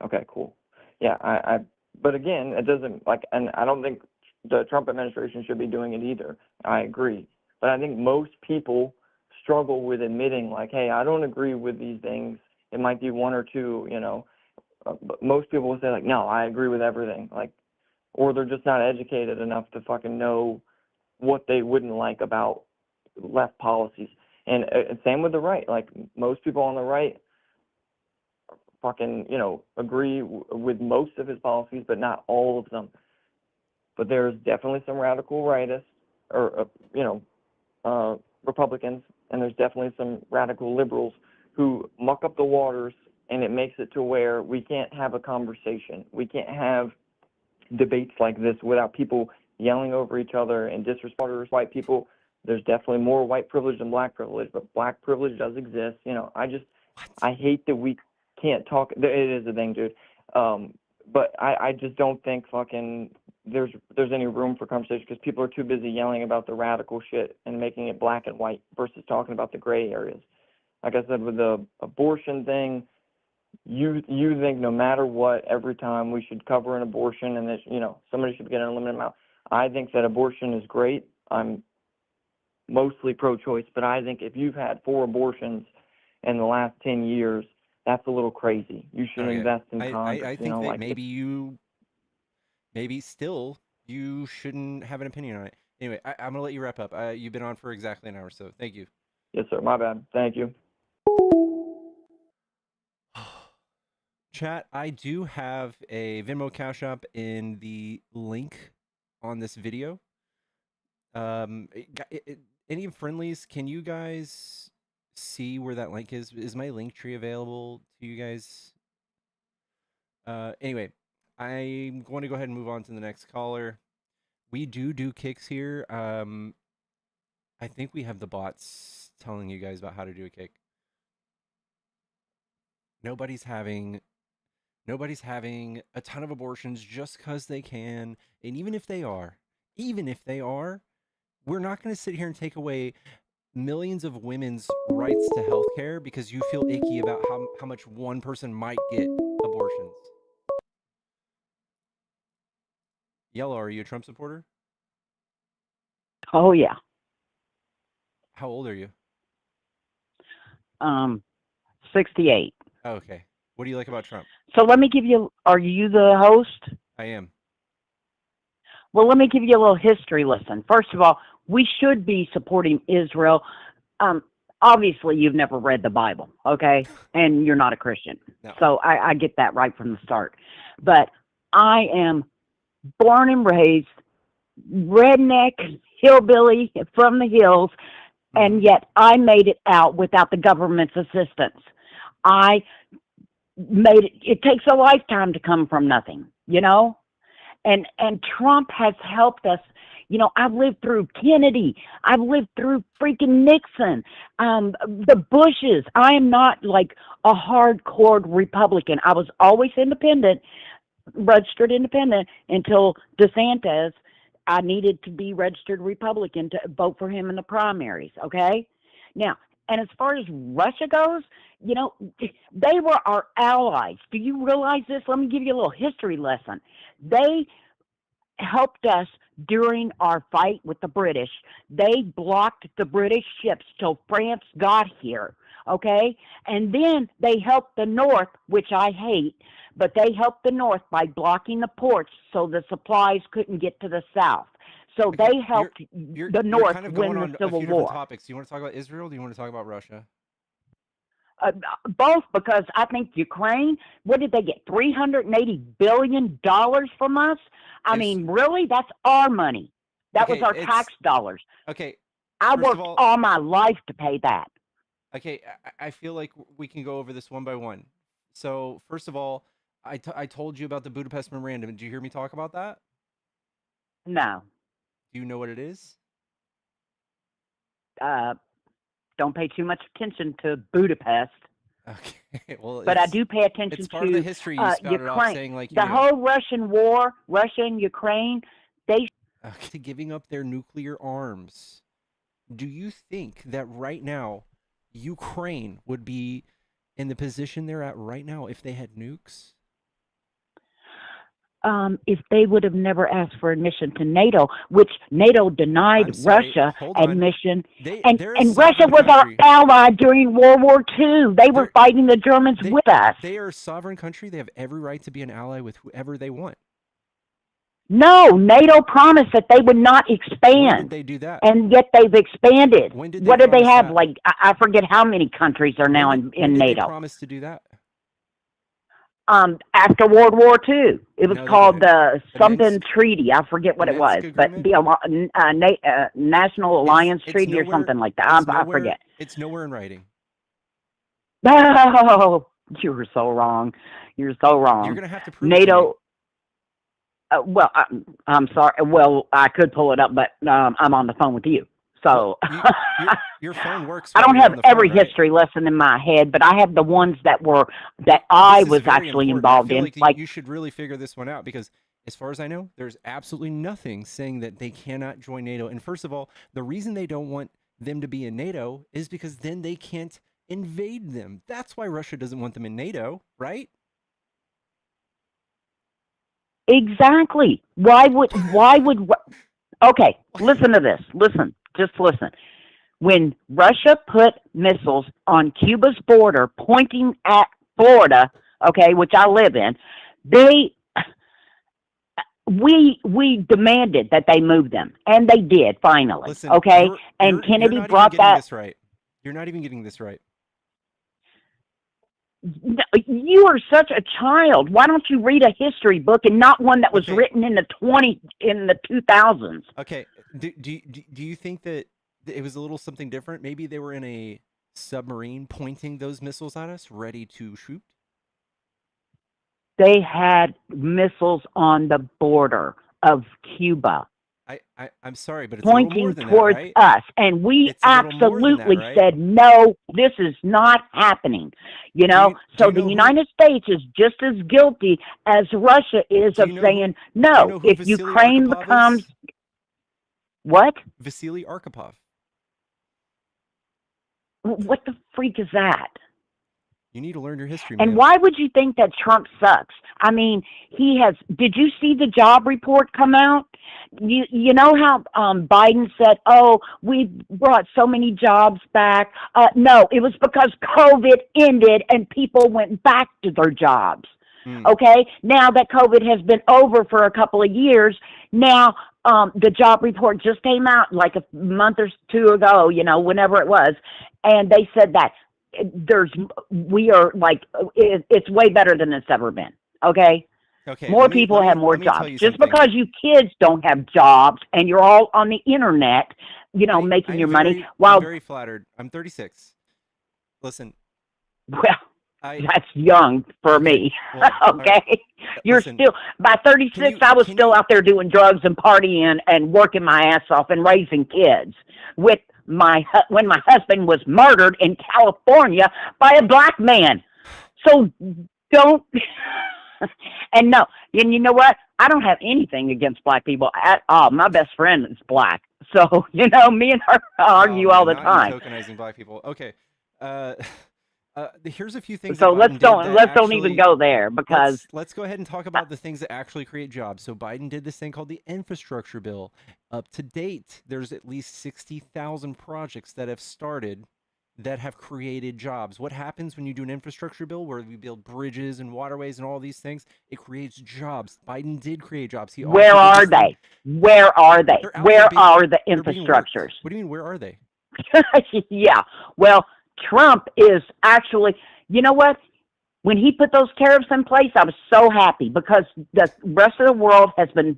Okay, cool. Yeah, but again, it doesn't, like, and I don't think the Trump administration should be doing it either. I agree. But I think most people struggle with admitting, like, hey, I don't agree with these things. It might be one or two, but most people will say, like, no, I agree with everything. Like, or they're just not educated enough to fucking know what they wouldn't like about left policies. And same with the right. Like, most people on the right fucking, agree with most of his policies, but not all of them. But there's definitely some radical rightists, or Republicans, and there's definitely some radical liberals who muck up the waters, and it makes it to where we can't have a conversation. We can't have debates like this without people yelling over each other and disrespecting white people. There's definitely more white privilege than black privilege, but black privilege does exist. I hate that we can't talk. It is a thing, dude. But I just don't think fucking there's any room for conversation because people are too busy yelling about the radical shit and making it black and white versus talking about the gray areas. Like I said, with the abortion thing, you think no matter what, every time we should cover an abortion and that somebody should get an unlimited amount. I think that abortion is great. I'm mostly pro-choice, but I think if you've had 4 abortions in the last 10 years, that's a little crazy. You should invest in condoms. I think that maybe still you shouldn't have an opinion on it. Anyway, I'm gonna let you wrap up. You've been on for exactly an hour, so thank you. Yes, sir. My bad. Thank you. Chat, I do have a Venmo Cash App in the link on this video. Any friendlies, can you guys see where that link is? Is my link tree available to you guys? Anyway, I'm going to go ahead and move on to the next caller. We do kicks here. I think we have the bots telling you guys about how to do a kick. Nobody's having a ton of abortions just because they can. And even if they are, we're not going to sit here and take away millions of women's rights to health care because you feel icky about how much one person might get abortions. Yellow, are you a Trump supporter? Oh, yeah. How old are you? 68. Oh, okay. What do you like about Trump? So let me give you, are you the host? I am. Well, let me give you a little history lesson. First of all, we should be supporting Israel. Obviously, you've never read the Bible, okay? And you're not a Christian. No. So I get that right from the start. But I am born and raised redneck, hillbilly from the hills, and yet I made it out without the government's assistance. I made it takes a lifetime to come from nothing, and Trump has helped us. I've lived through Kennedy, I've lived through freaking Nixon, the Bushes. I am not like a hardcore Republican. I was always independent, registered independent until DeSantis. I needed to be registered Republican to vote for him in the primaries, okay? Now, and as far as Russia goes, they were our allies. Do you realize this? Let me give you a little history lesson. They helped us during our fight with the British. They blocked the British ships till France got here, okay? And then they helped the North, which I hate, but they helped the North by blocking the ports so the supplies couldn't get to the South. So Okay, they helped you're the North kind of win going the on a Civil few different War. topics. Do you want to talk about Israel? Or do you want to talk about Russia? Both, because I think Ukraine, what did they get? $380 billion from us? I mean, really? That's our money. That was our tax dollars. Okay. I worked all my life to pay that. Okay, I feel like we can go over this one by one. So, first of all, I told you about the Budapest Memorandum. Did you hear me talk about that? No. Do you know what it is? Don't pay too much attention to Budapest. Okay, well, but I do pay attention it's part of the history you spouted Ukraine. off saying like the whole Russian war, Russia and Ukraine, they giving up their nuclear arms. Do you think that right now Ukraine would be in the position they're at right now if they had nukes? If they would have never asked for admission to NATO, which NATO denied Russia admission, and Russia was our ally during World War II. They were fighting the Germans with us. They are a sovereign country. They have every right to be an ally with whoever they want. No, NATO promised that they would not expand. When did they do that? And yet they've expanded. When did they what did they have? That? Like, I forget how many countries are now in when did NATO. They promised to do that? After World War II. It was called the something treaty. I forget what it was, but the National Alliance Treaty or something like that. I forget. It's nowhere in writing. No, you were so wrong. You're so wrong. You're going to have to prove NATO. Well, I'm sorry. Well, I could pull it up, but I'm on the phone with you. So your phone works. I don't have every history lesson in my head, but I have the ones that I was actually involved in. Like you should really figure this one out, because as far as I know, there's absolutely nothing saying that they cannot join NATO. And first of all, the reason they don't want them to be in NATO is because then they can't invade them. That's why Russia doesn't want them in NATO, right? Exactly. Why would okay, listen to this. Just listen. When Russia put missiles on Cuba's border pointing at Florida, okay, which I live in, we demanded that they move them, and they did finally. Listen, okay? And Kennedy brought that. You're not even getting this right. You are such a child. Why don't you read a history book and not one that was written in the 2000s? Okay. Do you think that it was a little something different? Maybe they were in a submarine pointing those missiles at us, ready to shoot? They had missiles on the border of Cuba. I'm sorry, but it's pointing a little more than towards that, right? us, and we absolutely said, no, this is not happening. You know, the United States is just as guilty as Russia is of saying, no, if Ukraine becomes... What? Vasily Arkhipov. What the freak is that? You need to learn your history, man. And why would you think that Trump sucks? I mean, did you see the job report come out? You know how Biden said, oh, we brought so many jobs back. No, it was because COVID ended and people went back to their jobs. Okay? Now that COVID has been over for a couple of years, now the job report just came out like a month or two ago, you know, whenever it was, and they said that we are like, it's way better than it's ever been. Okay. More people have more jobs. Just because you kids don't have jobs and you're all on the internet, you know, making your money. I'm very flattered. I'm 36. Listen. Well, that's young for me. Well, okay. Right. You're still, by 36, I was still out there doing drugs and partying and working my ass off and raising kids with when my husband was murdered in California by a black man. So don't, and no, and you know what? I don't have anything against black people at all. My best friend is black. So, you know, me and her argue all the time. Tokenizing black people. Okay. Here's a few things. So let's don't even go there, because let's go ahead and talk about the things that actually create jobs. So Biden did this thing called the infrastructure bill. Up to date, there's at least 60,000 projects that have started that have created jobs. What happens when you do an infrastructure bill where we build bridges and waterways and all these things? It creates jobs. Biden did create jobs. He Where also did are this thing. they? Where are they? They're out there Where are the they're being worked. infrastructures? What do you mean, where are they? Yeah. Well, Trump is actually, you know what? When he put those tariffs in place, I was so happy because the rest of the world has been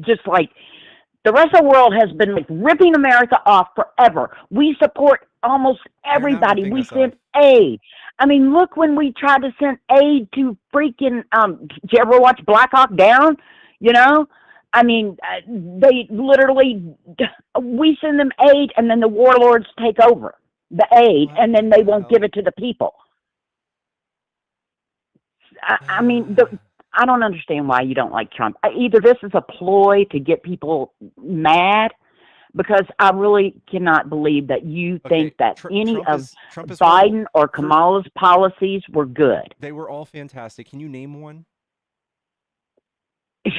just like, the rest of the world has been like ripping America off forever. We support almost everybody. We send aid. I mean, look, when we tried to send aid to freaking, did you ever watch Black Hawk Down? You know? I mean, they literally, we send them aid and then the warlords take over the aid and then they won't give it to the people. I mean, I don't understand why you don't like Trump. Either this is a ploy to get people mad, because I really cannot believe that you think that any of Biden or Kamala's policies were good. They were all fantastic. Can you name one? Can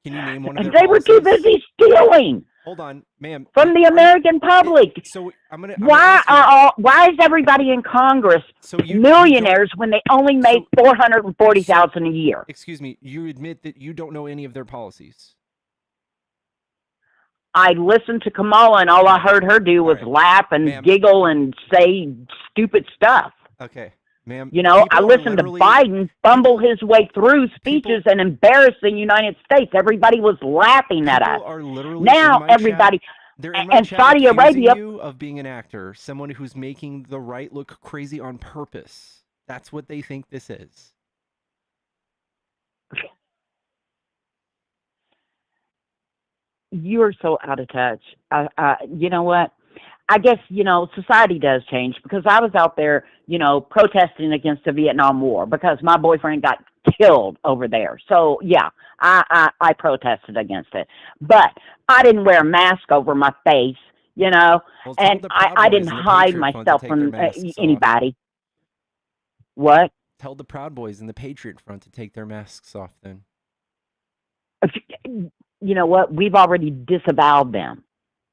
you name one of their They were too busy stealing. Hold on, ma'am. From the American public. So why is everybody in Congress millionaires when they only make $440,000 a year? Excuse me, you admit that you don't know any of their policies. I listened to Kamala and all I heard her do was laugh and giggle and say stupid stuff. Okay. Ma'am, you know, I listened to Biden fumble his way through speeches and embarrass the United States. Everybody was laughing at us. Now everybody, and Saudi Arabia, you of being an actor, someone who's making the right look crazy on purpose. That's what they think this is. You're so out of touch. You know what? I guess, you know, society does change, because I was out there, you know, protesting against the Vietnam War because my boyfriend got killed over there. So, yeah, I protested against it. But I didn't wear a mask over my face, you know, and I didn't hide myself from anybody. What? Tell the Proud Boys in the Patriot Front to take their masks off then. You know what? We've already disavowed them.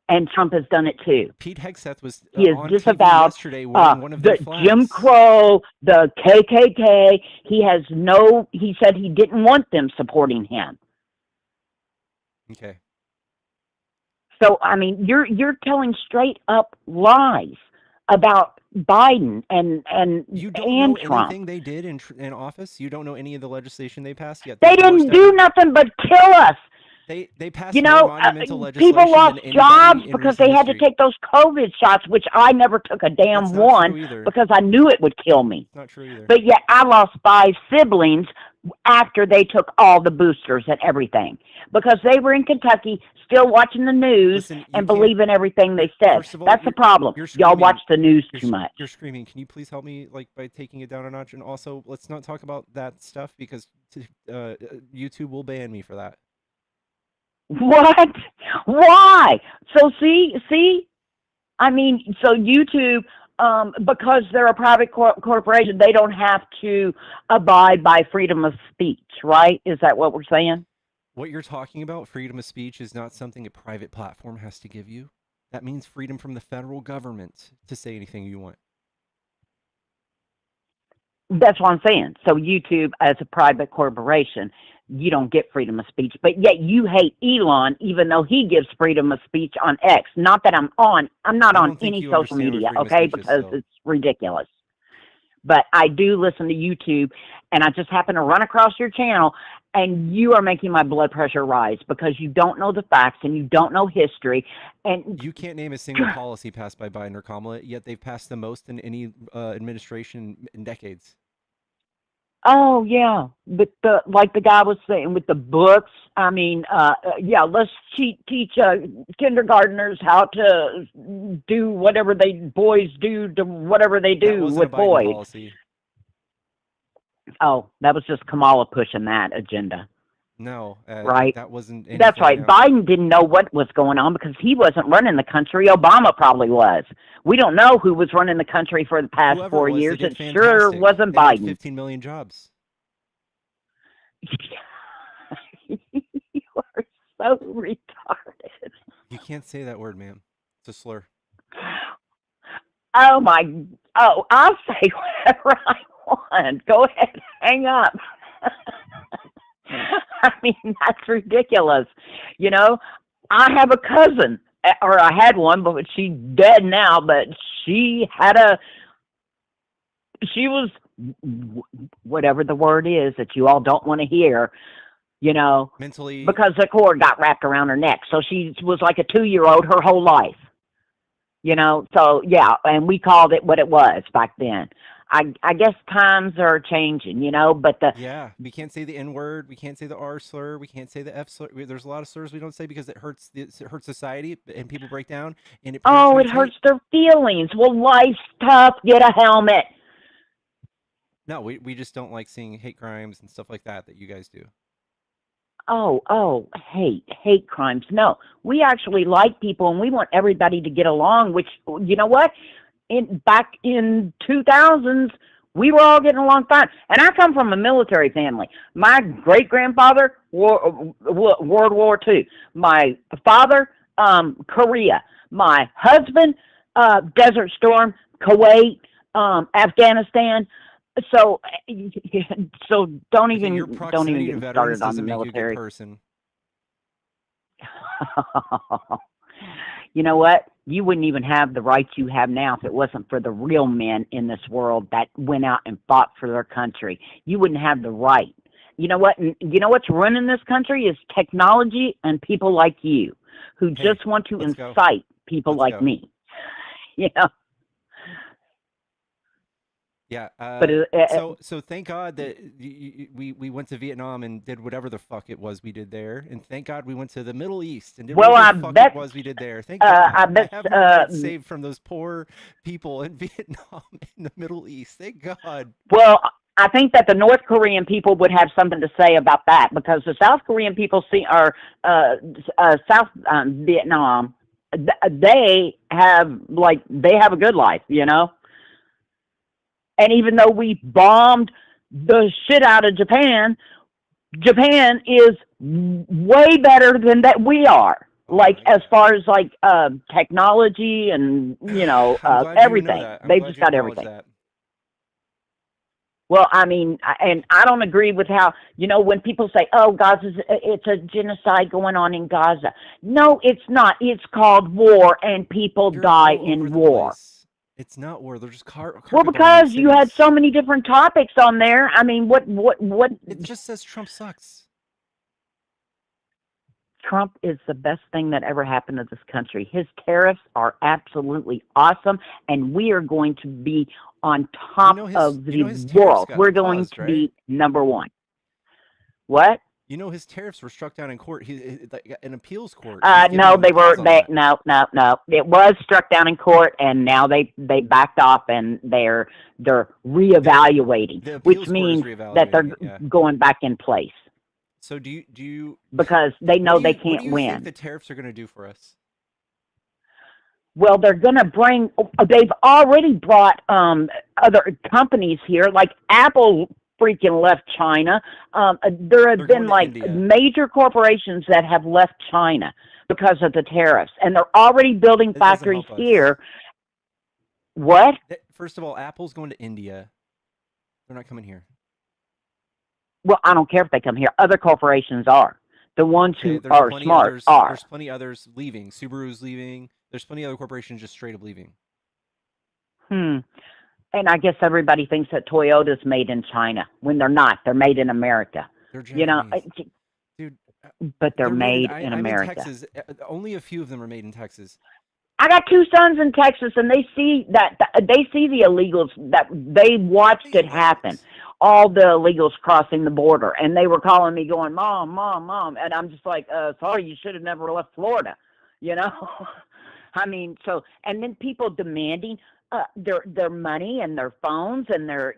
And Trump has done it too. Pete Hegseth was he has on disavowed TV yesterday wearing one of their flags. Jim Crow, the KKK. He said he didn't want them supporting him. Okay. So I mean, you're telling straight up lies about Biden and you don't know Trump. Anything they did in office? You don't know any of the legislation they passed yet? They didn't do nothing but kill us. They passed, you know, people lost jobs because they had to take those COVID shots, which I never took a damn one because I knew it would kill me. Not true either. But yet I lost 5 siblings after they took all the boosters and everything, because they were in Kentucky still watching the news and believing everything they said. That's the problem. Y'all watch the news too much. You're screaming. Can you please help me by taking it down a notch? And also, let's not talk about that stuff, because YouTube will ban me for that. What? Why? So see, I mean, so YouTube, because they're a private corporation, they don't have to abide by freedom of speech, right? Is that what we're saying? What you're talking about, freedom of speech, is not something a private platform has to give you. That means freedom from the federal government to say anything you want. That's what I'm saying. So YouTube, as a private corporation, you don't get freedom of speech, but yet you hate Elon, even though he gives freedom of speech on X. Not that I'm not on any social media, okay, because it's ridiculous. But I do listen to YouTube, and I just happen to run across your channel, and you are making my blood pressure rise because you don't know the facts and you don't know history. And you can't name a single policy passed by Biden or Kamala, yet they've passed the most in any administration in decades. Oh yeah, but like the guy was saying with the books. I mean, yeah, let's teach kindergartners how to do whatever boys do to whatever they do with boys. Policy. Oh, that was just Kamala pushing that agenda. No, right. That wasn't. That's right. Biden didn't know what was going on because he wasn't running the country. Obama probably was. We don't know who was running the country for the past 4 years. It sure wasn't Biden. 15 million jobs. You are so retarded. You can't say that word, ma'am. It's a slur. Oh my, oh, I'll say whatever I want. Go ahead, hang up. I mean, that's ridiculous. You know, I have a cousin, or I had one, but she's dead now, but she was, whatever the word is that you all don't want to hear, you know, Mentally, because the cord got wrapped around her neck. So she was like a 2-year-old her whole life. You know, so yeah, and we called it what it was back then. I guess times are changing, you know, but yeah, we can't say the N word, we can't say the R slur, we can't say the F slur. There's a lot of slurs we don't say because it hurts society and people break down and it oh, it perpetuates hurts hate. their feelings. Well, life's tough. Get a helmet. No, we just don't like seeing hate crimes and stuff like that you guys do. Oh, hate crimes. No, we actually like people and we want everybody to get along, which, you know what? Back in 2000s, we were all getting along fine. And I come from a military family. My great-grandfather, World War II. My father, Korea. My husband, Desert Storm, Kuwait, Afghanistan. So, so don't Okay, your even proximity to get me veterans started on the doesn't make you a good military. person. You know what? You wouldn't even have the rights you have now if it wasn't for the real men in this world that went out and fought for their country. You wouldn't have the right. You know what? You know what's running this country is technology and people like you who Hey, just want to let's go. incite people Let's like go. me. You know. Yeah. But So thank God that we went to Vietnam and did whatever the fuck it was we did there, and thank God we went to the Middle East and did well, whatever I the fuck bet it was we did there. Thank God I I bet have my rights saved from those poor people in Vietnam in the Middle East. Thank God. well, I think that the North Korean people would have something to say about that because the South Korean people South Vietnam, they have a good life, you know. And even though we bombed the shit out of Japan, Japan is way better than that we are. Like as far as like technology and you know I'm glad you know everything, that. I'm they've glad just you got acknowledge everything. that. Well, I mean, and I don't agree with how, you know, when people say, oh, it's a genocide going on in Gaza. No, it's not. It's called war, and people You're die all over in the war. place. It's not war. They're just Well, carpet bombing because you had cities. so many different topics on there. I mean, what? It just says Trump sucks. Trump is the best thing that ever happened to this country. His tariffs are absolutely awesome, and we are going to be on top of the his tariffs world. got We're going paused, to right? be number one. What? You know his tariffs were struck down in court. Like an appeals court. No, they were. No. It was struck down in court, and now they backed off, and they're reevaluating, The which appeals court is means that they're reevaluating it, yeah. going back in place So do you because they know they what can't do you think win. the tariffs are going to do for us? Well, they're going to bring. They've already brought other companies here, like Apple. Freaking left China. There have been like major corporations that have left China because of the tariffs, and they're already building factories here. What? First of all, Apple's going to India. They're not coming here. Well, I don't care if they come here. Other corporations are. The ones who are smart are. There's plenty others leaving. Subaru's leaving. There's plenty of other corporations just straight up leaving. And I guess everybody thinks that Toyota's made in China when they're not. They're made in America. They're Japanese. You know, dude. But they're made in America. I'm in Texas. Only a few of them are made in Texas. I got 2 sons in Texas, and they see the illegals that they watched it happen. All the illegals crossing the border, and they were calling me, going, "Mom, Mom, Mom," and I'm just like, "Sorry, you should have never left Florida," you know. I mean, so and then people demanding their money and their phones and their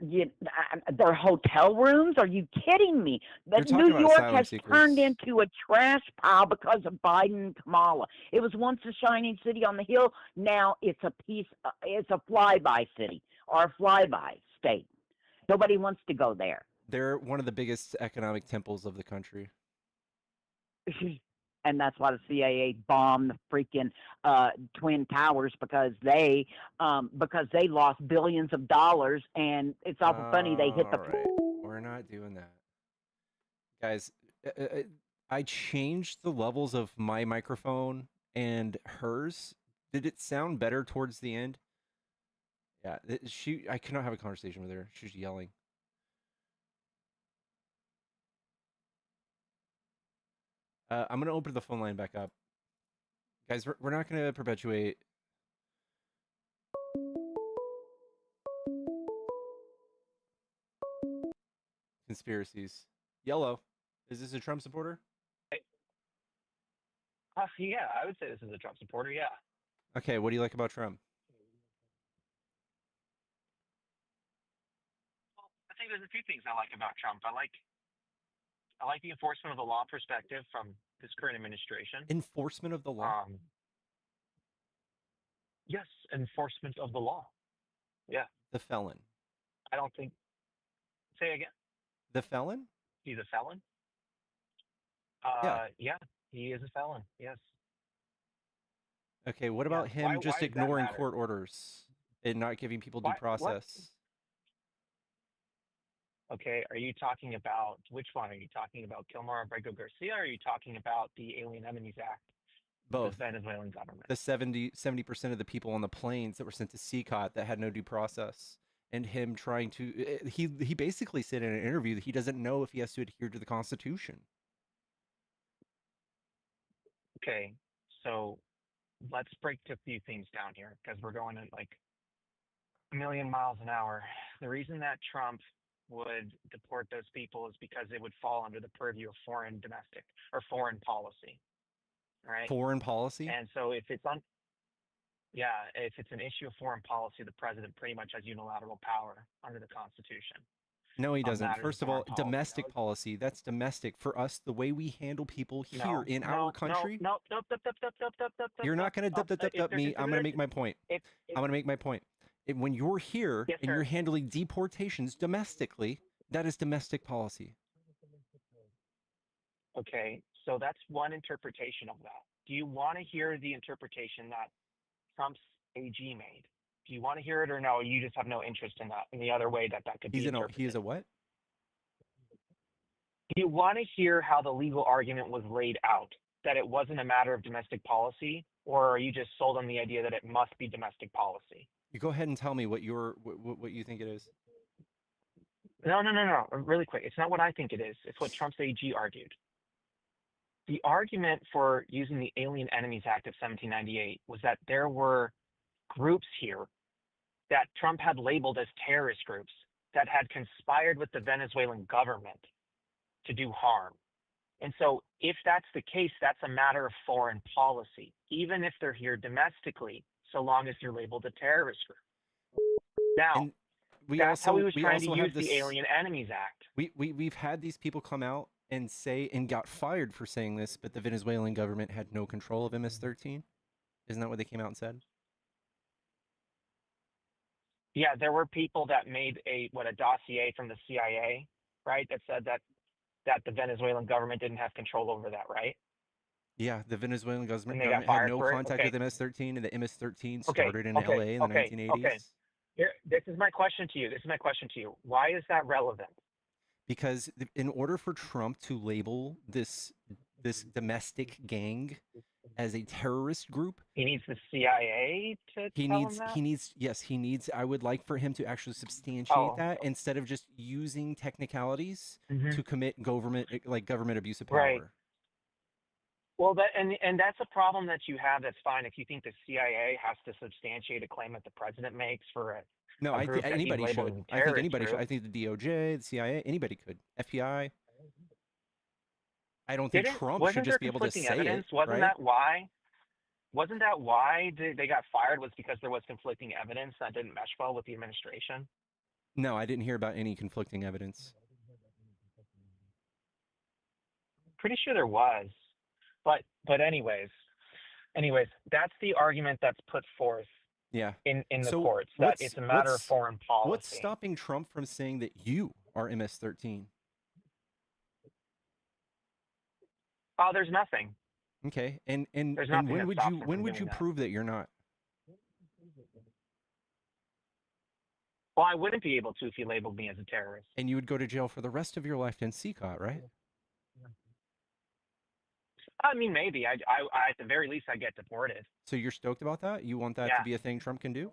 hotel rooms. Are you kidding me? That New York has turned into a trash pile because of Biden and Kamala. It was once a shining city on the hill. Now it's it's a flyby city or a flyby state. Nobody wants to go there. They're one of the biggest economic temples of the country. and that's why the CIA bombed the freaking Twin Towers, because they lost billions of dollars, and it's awful funny they hit the. All right, we're not doing that, guys. I changed the levels of my microphone and hers. Did it sound better towards the end? Yeah, I cannot have a conversation with her. She's yelling. I'm gonna open the phone line back up, guys. We're not gonna perpetuate. Conspiracies. Yellow, is this a Trump supporter? Yeah, I would say this is a Trump supporter. Yeah. Okay, what do you like about Trump? Well, I think there's a few things I like about Trump. I like the enforcement of the law perspective from this current administration. Enforcement of the law? Yes, enforcement of the law. Yeah. The felon. I don't think. Say again. The felon? He's a felon. Yeah, he is a felon. Yes. Okay, what about him Why just does that ignoring matter? court orders and not giving people due What? process? Okay, are you talking about which one? Are you talking about Kilmar Abrego Garcia, or are you talking about the Alien Enemies Act? Both. The Venezuelan government. The 70% of the people on the planes that were sent to CCOT that had no due process, and him trying to he basically said in an interview that he doesn't know if he has to adhere to the Constitution. Okay, so let's break a few things down here, because we're going at like a million miles an hour. The reason that Trump would deport those people is because it would fall under the purview of foreign policy, right? Foreign policy? And so if it's if it's an issue of foreign policy, the president pretty much has unilateral power under the Constitution. No, he doesn't. matters of First of all, foreign policy. domestic policy, that's domestic. For us, the way we handle people here in our country. No. You're not going to me. I'm going to make my point. I'm going to make my point. When you're here and you're handling deportations domestically, that is domestic policy. Okay, so that's one interpretation of that. Do you want to hear the interpretation that Trump's AG made? Do you want to hear it, or no? You just have no interest in that, in the other way that could be interpreted. He is a what? Do you want to hear how the legal argument was laid out, that it wasn't a matter of domestic policy, or are you just sold on the idea that it must be domestic policy? You go ahead and tell me what you think it is. No. Really quick. It's not what I think it is. It's what Trump's AG argued. The argument for using the Alien Enemies Act of 1798 was that there were groups here that Trump had labeled as terrorist groups that had conspired with the Venezuelan government to do harm. And so if that's the case, that's a matter of foreign policy, even if they're here domestically, so long as you're labeled a terrorist group. Now, that's how he was trying to use the Alien Enemies Act. We've had these people come out and say, and got fired for saying this, but the Venezuelan government had no control of MS-13. Isn't that what they came out and said? Yeah, there were people that made a dossier from the CIA, right? That said that the Venezuelan government didn't have control over that, right? Yeah, the Venezuelan government had no contact with MS-13, and the MS-13 started in LA in the 1980s. Okay. Here, this is my question to you. Why is that relevant? Because in order for Trump to label this domestic gang as a terrorist group, he needs the CIA to tell him that? He needs. I would like for him to actually substantiate that instead of just using technicalities to commit government abuse of power. Right. Well, and that's a problem that you have. That's fine if you think the CIA has to substantiate a claim that the president makes for a. No, I think anybody should. I think anybody should. I think the DOJ, the CIA, anybody could. FBI. I don't think Trump should just be able to say evidence? it. Wasn't that why? Wasn't that why they got fired? Was because there was conflicting evidence that didn't mesh well with the administration? No, I didn't hear about any conflicting evidence. Pretty sure there was, but anyways, that's the argument that's put forth. Yeah. In the courts, that it's a matter of foreign policy. What's stopping Trump from saying that you are MS-13? Oh, there's nothing. Okay. There's And nothing that stops him when from would doing you that. prove that you're not? Well, I wouldn't be able to if he labeled me as a terrorist. And you would go to jail for the rest of your life and CCOT, right? I mean, maybe. I at the very least, I get deported. So you're stoked about that? You want that Yeah. to be a thing Trump can do?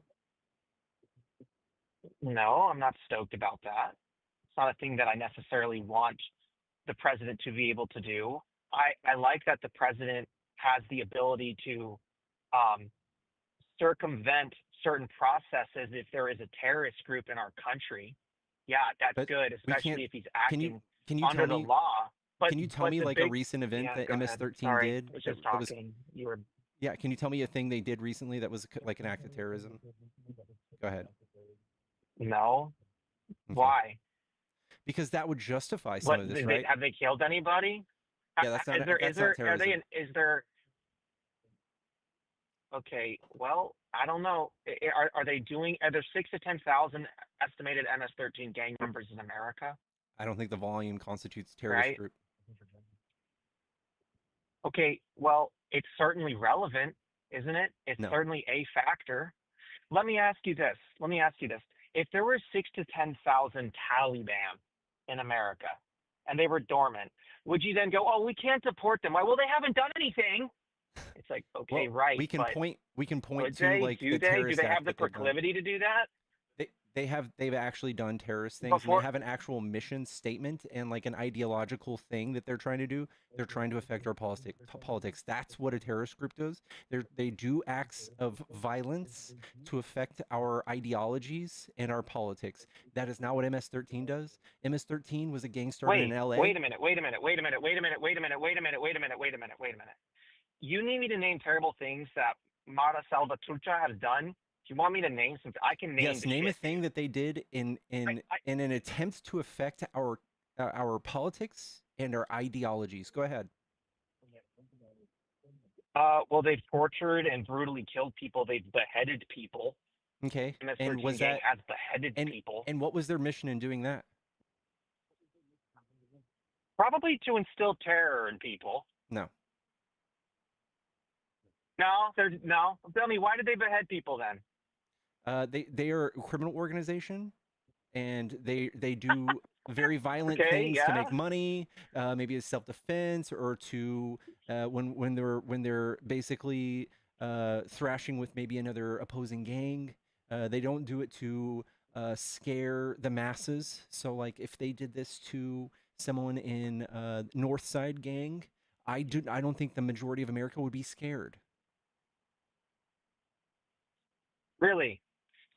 No, I'm not stoked about that. It's not a thing that I necessarily want the president to be able to do. I like that the president has the ability to circumvent certain processes if there is a terrorist group in our country. Yeah, that's But good, we can't. especially if he's Can you acting can you under tell the me? law. But Can you tell me the like a big recent event yeah, that go ahead. MS-13 Sorry, did I was just that was talking. You were yeah? Can you tell me a thing they did recently that was like an act of terrorism? Go ahead. no. Okay. Why? Because that would justify some What of this, right? have they killed anybody? Yeah, that's not terrorism. Is there okay, well, I don't know. Are they doing are there 6 to 10,000 estimated MS-13 gang members in America, I don't think the volume constitutes terrorist right? group. Okay, well, it's certainly relevant, isn't it? It's No. certainly a factor. Let me ask you this. Let me ask you this. If there were 6 to 10,000 Taliban in America and they were dormant, would you then go, "Oh, we can't deport them"? Why? Well, they haven't done anything. It's like, okay, Well, right, we can but point would to they? like Do the they? Do terrorist they have act the that they've done. proclivity to do that? They've actually done terrorist things, and Before they have an actual mission statement and like an ideological thing that they're trying to do. They're trying to affect our politics. That's what a terrorist group does. They do acts of violence to affect our ideologies and our politics. That is not what MS-13 does. MS-13 was a gang started in LA. Wait a minute, wait a minute, wait a minute, wait a minute, wait a minute, wait a minute, wait a minute, wait a minute, wait a minute. You need me to name terrible things that Mara Salvatrucha has done? Do you want me to name something? I can name Yes, the name a shit, thing dude. that they did in an attempt to affect our politics and our ideologies. Go ahead. Well, they've tortured and brutally killed people. They've beheaded people. Okay. And MS-13 was gang that has beheaded and people. and what was their mission in doing that? Probably to instill terror in people. No. No. Tell me, why did they behead people then? They are a criminal organization, and they do very violent Okay, things to yeah. make money. Maybe it's self-defense or to when they're basically thrashing with maybe another opposing gang. They don't do it to scare the masses. So like if they did this to someone in North Side gang, I don't think the majority of America would be scared. Really?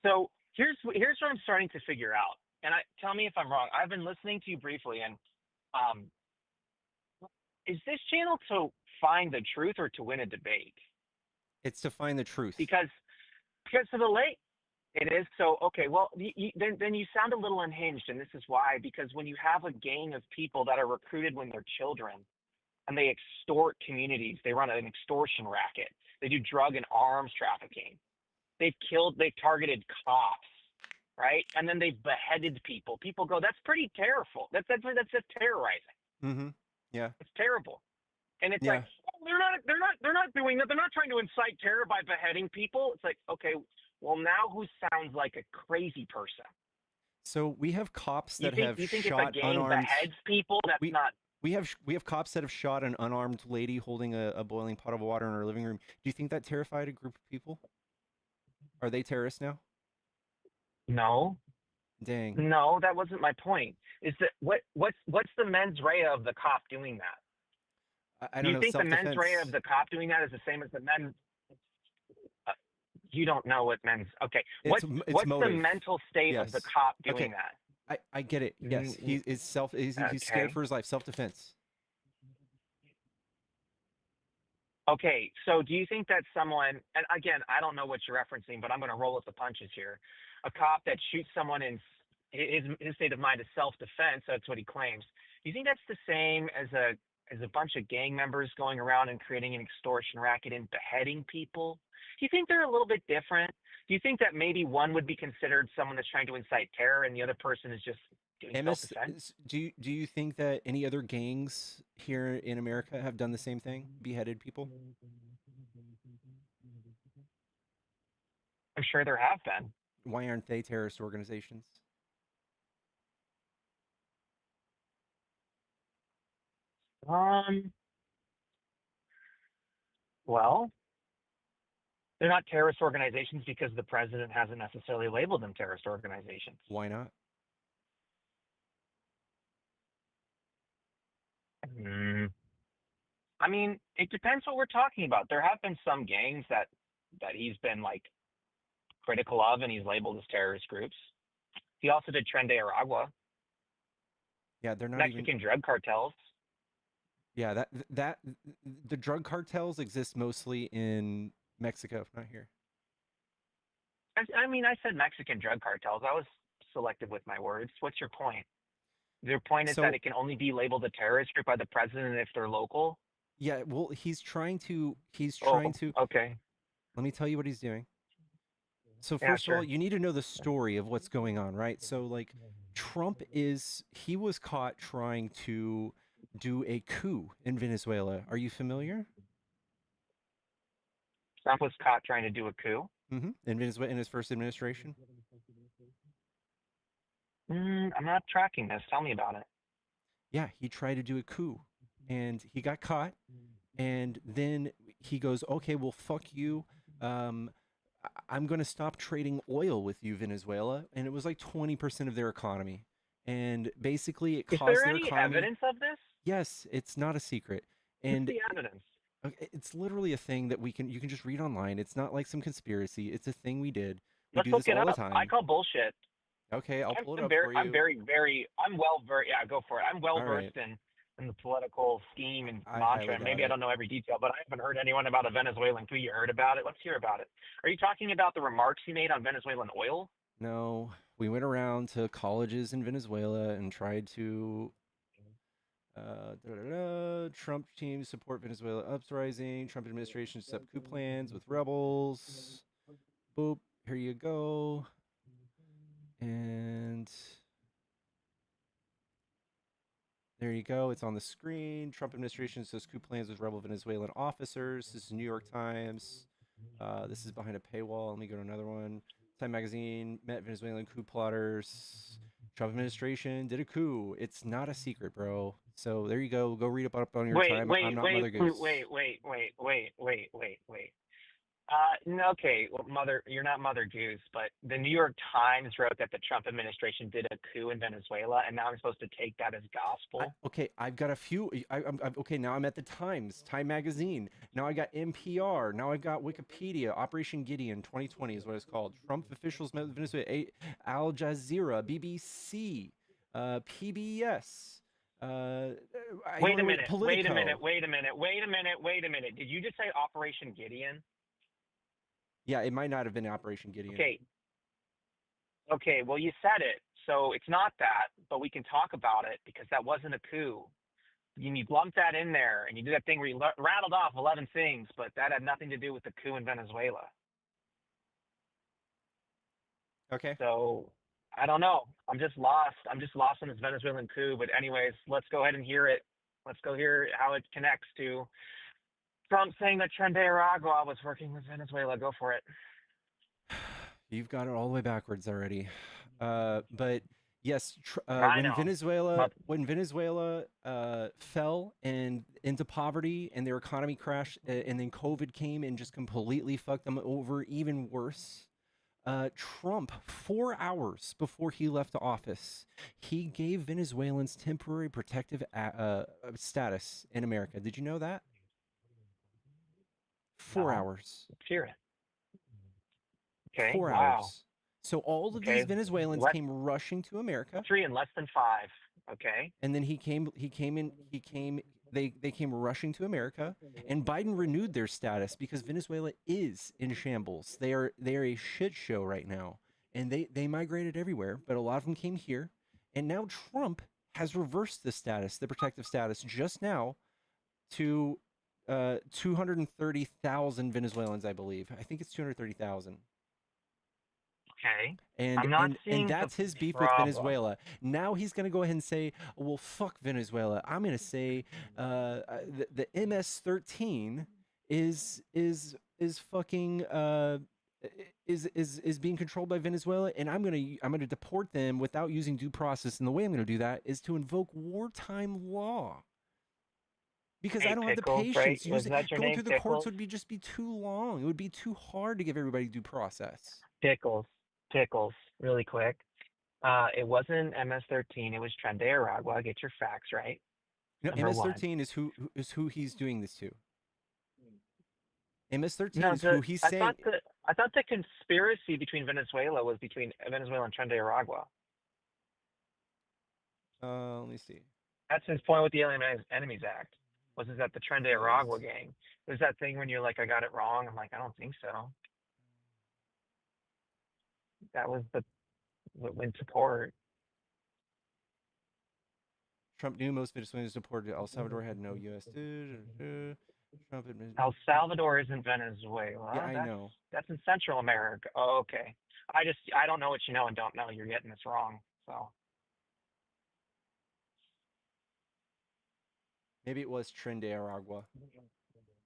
So here's what I'm starting to figure out, and tell me if I'm wrong. I've been listening to you briefly, and um, is this channel to find the truth or to win a debate? It's to find the truth. Because of the late, it is. So okay, well then you sound a little unhinged, and this is why. Because when you have a gang of people that are recruited when they're children, and they extort communities, they run an extortion racket. They do drug and arms trafficking. They've targeted cops, right? And then they've beheaded people. People go, that's pretty terrible. That's just terrorizing. Mm-hmm. Yeah. It's terrible. And it's Yeah. like, oh, they're not doing that. They're not trying to incite terror by beheading people. It's like, okay, well now who sounds like a crazy person? So we have cops that You have think shot if a gang unarmed. beheads people, that's not. We have cops that have shot an unarmed lady holding a boiling pot of water in her living room. Do you think that terrified a group of people? Are they terrorists now? No. Dang. No, that wasn't my point. Is that what's the mens rea of the cop doing that? I Do don't you know. think the mens Self-defense. rea of the cop doing that is the same as the men? You don't know what men's. Okay, what's motive. the mental state of the cop doing that? I get it. Yes, he's scared for his life. Self-defense. Okay, so do you think that someone, and again, I don't know what you're referencing, but I'm going to roll with the punches here. A cop that shoots someone in his state of mind is self-defense. That's what he claims. Do you think that's the same as a bunch of gang members going around and creating an extortion racket and beheading people? Do you think they're a little bit different? Do you think that maybe one would be considered someone that's trying to incite terror and the other person is just doing MS, self-defense. do you think that any other gangs here in America have done the same thing, beheaded people? I'm sure there have been. Why aren't they terrorist organizations? Um, well, they're not terrorist organizations because the president hasn't necessarily labeled them terrorist organizations. Why not? Mm, I mean, it depends what we're talking about. There have been some gangs that he's been like critical of, and he's labeled as terrorist groups. He also did Tren de Aragua, Yeah, they're not even. Mexican drug cartels. Yeah, that the drug cartels exist mostly in Mexico, not here. I mean, I said Mexican drug cartels. I was selective with my words. What's your point? Their point is that So it can only be labeled a terrorist group by the president if they're local. yeah, well, he's trying to. Oh, okay. Let me tell you what he's doing. So Yeah, first of all, sure. you need to know the story of what's going on, right? So like he was caught trying to do a coup in Venezuela. Are you familiar? Trump was caught trying to do a coup. In Venezuela in his first administration? I'm not tracking this. Tell me about it. Yeah, he tried to do a coup and he got caught. And then he goes, okay, well, fuck you. I'm going to stop trading oil with you, Venezuela. And it was like 20% of their economy. And basically, it Is caused there their any economy. evidence of this? Yes, it's not a secret. What's And the evidence? it's literally a thing that you can just read online. It's not like some conspiracy. It's a thing we did. We Let's do look this it all the up. I time. call bullshit. Okay, I'll pull it I'm up very, for I'm you. very, very, I'm well versed. Yeah, go for it. I'm well All right. versed in the political scheme and I highly mantra. doubt Maybe I it. don't know every detail, but I haven't heard anyone about a Venezuelan coup. You heard about it? Let's hear about it. Are you talking about the remarks he made on Venezuelan oil? No, we went around to colleges in Venezuela and tried to Trump team support Venezuela uprising. Trump administration set coup plans with rebels. Boop. Here you go. And there you go. It's on the screen. Trump administration says coup plans with rebel Venezuelan officers. This is New York Times. This is behind a paywall. Let me go to another one. Time magazine met Venezuelan coup plotters. Trump administration did a coup. It's not a secret, bro. So there you go. Go read up on your Wait, time. I'm wait, not wait, Mother wait, Goose. wait, wait, wait, wait, wait, wait, wait. Okay, well, you're not Mother Goose, but the New York Times wrote that the Trump administration did a coup in Venezuela, and now I'm supposed to take that as gospel. Okay, I've got a few. Okay, now I'm at the Times, Time Magazine. Now I got NPR. Now I've got Wikipedia. Operation Gideon 2020 is what it's called. Trump officials met with Venezuela. Al Jazeera, BBC, PBS. Wait a minute, wait a minute, Politico. wait a minute, wait a minute, wait a minute. Did you just say Operation Gideon? Yeah, it might not have been Operation Gideon. Okay. Okay, well, you said it, so it's not that, but we can talk about it because that wasn't a coup. You lumped that in there, and you did that thing where you rattled off 11 things, but that had nothing to do with the coup in Venezuela. Okay. So I don't know. I'm just lost. I'm just lost on this Venezuelan coup. But anyways, let's go ahead and hear it. Let's go hear how it connects to Trump saying that Tren de Aragua was working with Venezuela. Go for it. You've got it all the way backwards already. But yes, I know. when Venezuela fell and into poverty and their economy crashed, and then COVID came and just completely fucked them over even worse. Trump, 4 hours before he left office, he gave Venezuelans temporary protective status in America. Did you know that? 4 hours. Let's hear it. Okay. 4 hours. Wow. So all of Okay. these Venezuelans came rushing to America. 3 in less than 5. Okay. And then they came rushing to America, and Biden renewed their status because Venezuela is in shambles. They are a shit show right now. And they migrated everywhere, but a lot of them came here. And now Trump has reversed the status, the protective status, just now to 230,000 Venezuelans, I believe. I think it's 230,000. Okay. And I'm not and seeing and the that's his beef with problem. Venezuela. Now he's gonna go ahead and say, "Well, fuck Venezuela." I'm gonna say, the MS-13 is fucking is being controlled by Venezuela, and I'm gonna deport them without using due process. And the way I'm gonna do that is to invoke wartime law. Because I Hey, don't have the Pickles, right? patience. Was that your Going name, through the courts Pickles? would just be too long. It would be too hard to give everybody due process. Pickles. Pickles. Really quick. It wasn't MS-13. It was Tren de Aragua. Get your facts right. You know, Number one. MS-13 is who he's doing this to. MS-13 No, is who he's saying. I thought the conspiracy between Venezuela was between Venezuela and Tren de Aragua. Let me see. That's his point with the Alien Enemies Act. Was that the Tren de Aragua gang? There's that thing when you're like, I got it wrong. I'm like, I don't think so. That was the win support. Trump knew most Venezuelans supported El Salvador had no U.S. Trump admitted. El Salvador isn't Venezuela. Yeah, I know. That's in Central America. Oh, okay. I don't know what you know and don't know. You're getting this wrong. So Maybe it was Tren de Aragua.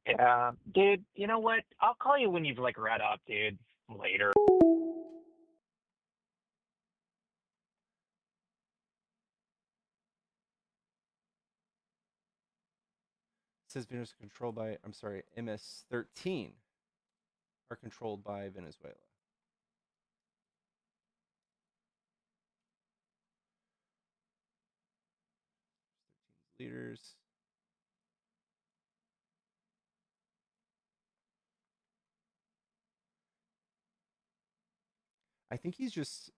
yeah, dude. You know what? I'll call you when you've like read up, dude. Later. It says Venezuela controlled by, I'm sorry, MS-13 are controlled by Venezuela. Leaders. I think he is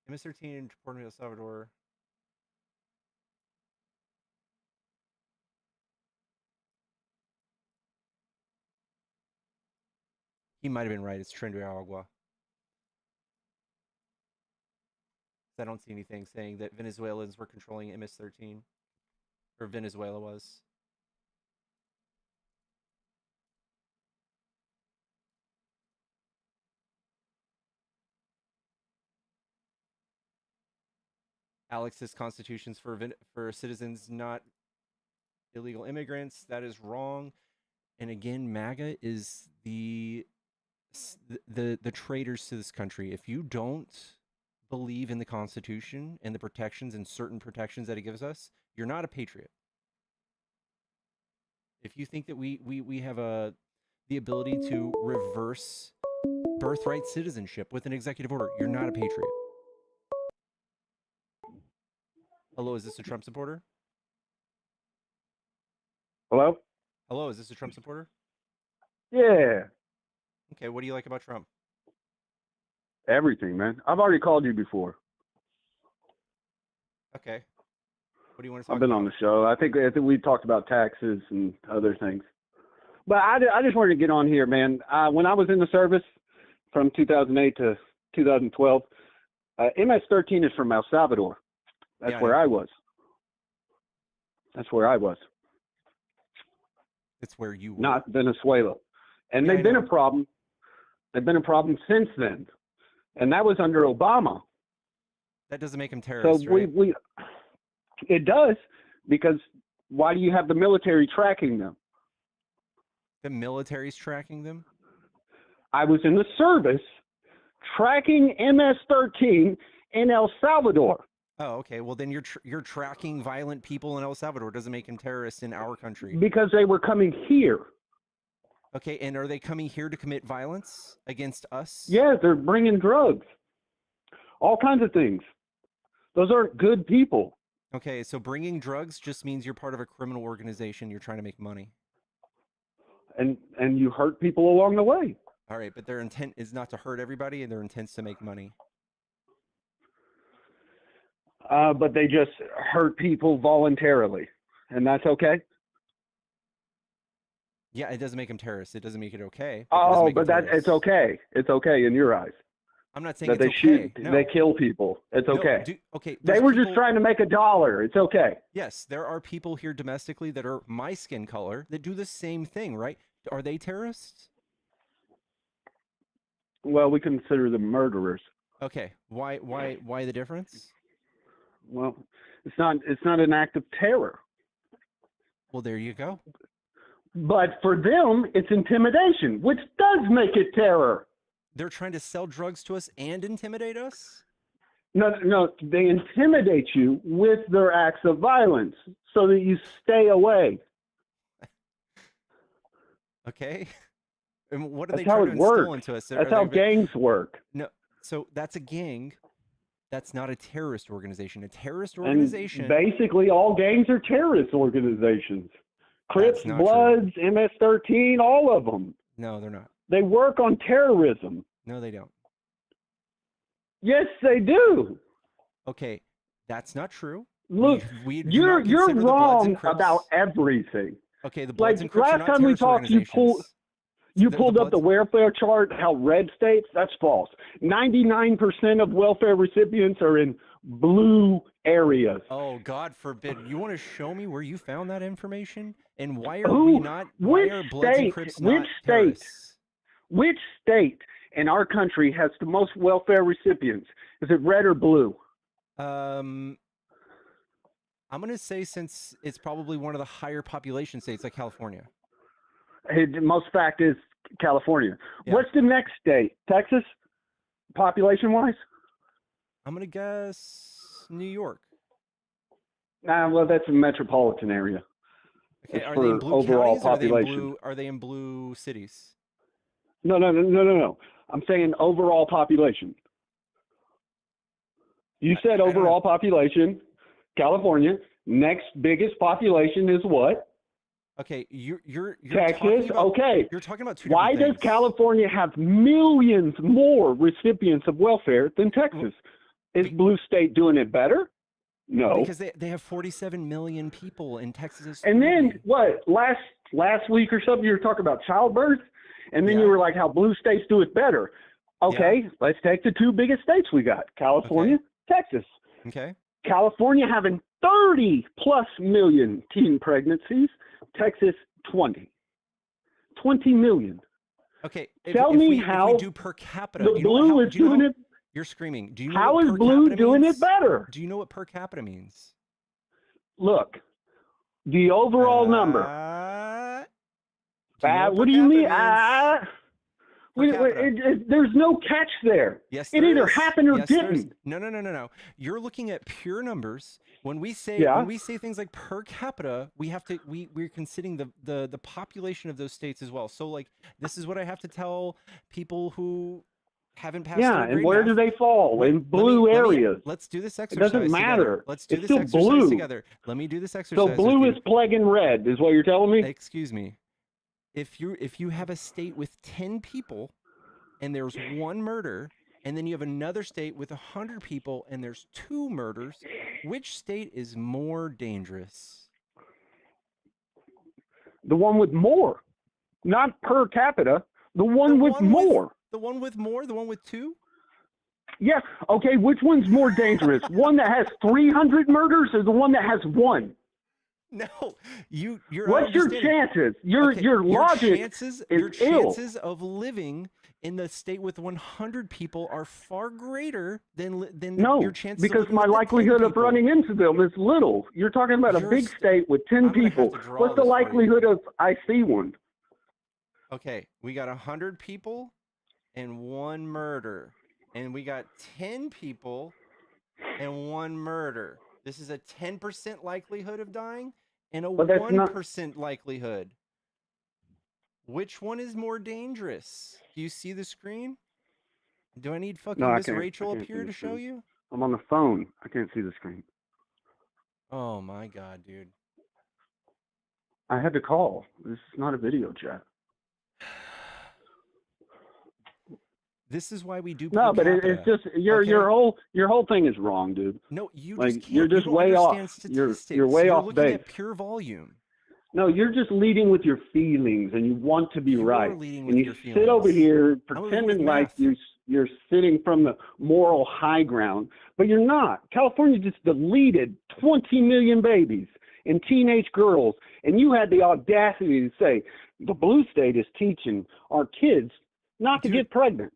MS-13 deported El Salvador. He might have been right. It's Tren de Aragua. I don't see anything saying that Venezuelans were controlling MS-13, or Venezuela was. Alex says constitutions for citizens, not illegal immigrants. That is wrong. And again, MAGA is the traitors to this country. If you don't believe in the Constitution and the protections and certain protections that it gives us, you're not a patriot. If you think that we have the ability to reverse birthright citizenship with an executive order, you're not a patriot. Hello, is this a Trump supporter? Hello? Hello, is this a Trump supporter? Yeah, Okay, what do you like about Trump? everything, man. I've already called you before. Okay. What do you want to talk I've been about? on the show. I think we talked about taxes and other things. But I just wanted to get on here, man. When I was in the service from 2008 to 2012, MS-13 is from El Salvador. That's Yeah, where I was. That's where I was. It's where you were. Not Venezuela. And Yeah, they've been a problem. They've been a problem since then. And that was under Obama. That doesn't make him So terrorist, right? it does, because why do you have the military tracking them? The military's tracking them? I was in the service tracking MS-13 in El Salvador. Oh, okay. Well, then you're tracking violent people in El Salvador. Doesn't make him terrorists in our country. Because they were coming here. Okay, and are they coming here to commit violence against us? Yeah, they're bringing drugs. All kinds of things. Those aren't good people. Okay, so bringing drugs just means you're part of a criminal organization. You're trying to make money. And you hurt people along the way. All right, but their intent is not to hurt everybody, and their intent's to make money. But they just hurt people voluntarily. And that's okay? Yeah, it doesn't make them terrorists. It doesn't make it okay. Oh, but it's okay. It's okay in your eyes. I'm not saying that it's they okay. shoot, No. they kill people. It's No, okay. okay. They were just trying to make $1. It's okay. Yes, there are people here domestically that are my skin color that do the same thing, right? Are they terrorists? Well, we consider them murderers. Okay. Why the difference? Well, it's not an act of terror. Well, there you go. But for them, it's intimidation, which does make it terror. They're trying to sell drugs to us and intimidate us? No, they intimidate you with their acts of violence so that you stay away. Okay. And what are That's they how trying it to instill works. into us? That's how gangs work. No, so that's a gang. That's not a terrorist organization. A terrorist And organization. basically, all gangs are terrorist organizations. Crips, That's not Bloods, MS-13, all of them. No, they're not. They work on terrorism. No, they don't. Yes, they do. Okay, that's not true. Look, we do you're not consider the Bloods wrong and Crips. about everything. Okay, the Bloods Like and Crips are last not time we terrorist talked, you organizations. pulled up the welfare chart. How red states? That's false. 99% of welfare recipients are in blue areas. Oh, God forbid. You want to show me where you found that information? And why are we not? Why Which are Bloods and state? Crips Which not state? terrorists? Which state in our country has the most welfare recipients? Is it red or blue? I'm gonna say since it's probably one of the higher population states, like California. Hey, the most fact is California. Yeah. What's the next state? Texas, population-wise? I'm gonna guess New York. Well, that's a metropolitan area. Okay, It's are they in for blue overall counties or population. are they in blue cities? No. I'm saying overall population. You said I don't know. overall population, California. Next biggest population is what? Okay, you're Texas. talking about, Okay. You're talking about two Why different does things. California have millions more recipients of welfare than Texas? Is blue state doing it better? No. Because they have 47 million people in Texas. And then what? Last week or something, you were talking about childbirth, and then Yeah. you were like, how blue states do it better. Okay, let's take the two biggest states we got: California, Texas. Okay. California having 30+ million teen pregnancies. Texas 20 million. Okay. Tell me how if we do per capita, The blue is doing it. You're screaming. Do you know How what is per blue capita doing means? it better? Do you know what per capita means? Look, the overall number. What do you mean? There's no catch there. Yes, it there either is. happened or Yes, there is. didn't. No. You're looking at pure numbers. When we say things like per capita, we're considering the population of those states as well. So like this is what I have to tell people who haven't passed third and grade where math. do they fall? In blue areas. Let's do this It exercise. doesn't matter. Together. Let's do It's this still exercise blue. together. Let me do this exercise. So blue is plaguing red, is what you're telling me? Excuse me. If you have a state with 10 people and there's one murder, and then you have another state with 100 people and there's 2 murders, which state is more dangerous? The one with more, not per capita. The one with more. The one with more? The one with 2? Yeah. Okay. Which one's more dangerous? One that has 300 murders, or the one that has 1? No, you're. What's your chances? Your logic chances, is your ill. chances of living in the state with 100 people are far greater than your chances. Because of my likelihood of running into them is little. You're talking about a big state with 10 people. What's the likelihood of I see one? Okay, we got 100 people and 1 murder, and we got 10 people and 1 murder. This is a 10% likelihood of dying and a 1% likelihood. Which one is more dangerous? Do you see the screen? Do I need fucking Miss Rachel up here to show you? I'm on the phone. I can't see the screen. Oh my God, dude. I had to call. This is not a video chat. This is why we do. No, but it's just your whole thing is wrong, dude. No, you like just can't, you're just way off. You're way off base. At pure volume. No, you're just leading with your feelings, and you want to be right. And you sit over here pretending like you're sitting from the moral high ground, but you're not. California just deleted 20 million babies and teenage girls, and you had the audacity to say the blue state is teaching our kids not to get pregnant.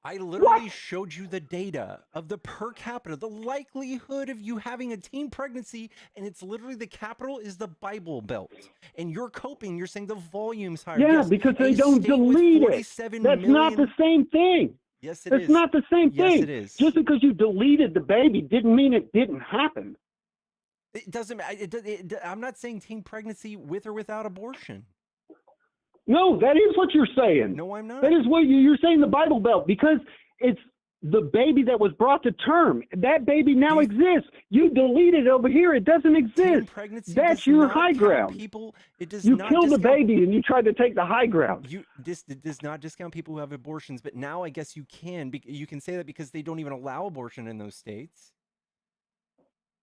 I literally showed you the data of the per capita, the likelihood of you having a teen pregnancy, and it's literally the capital is the Bible Belt. And you're coping, you're saying the volume's higher. Yeah, yes, because a they don't state with delete it. 47 That's not the million same thing. Yes, it That's is. not the same Yes, thing. it is. Just because you deleted the baby didn't mean it didn't happen. It doesn't matter. I'm not saying teen pregnancy with or without abortion. No, that is what you're saying. No, I'm not. That is what you're saying, the Bible Belt, because it's the baby that was brought to term. That baby now exists. You deleted it over here. It doesn't Teen exist. pregnancy That's does your not high count ground. People, it does You not killed the discount, baby and you tried to take the high ground. It does not discount people who have abortions, but now I guess you can. You can say that because they don't even allow abortion in those states.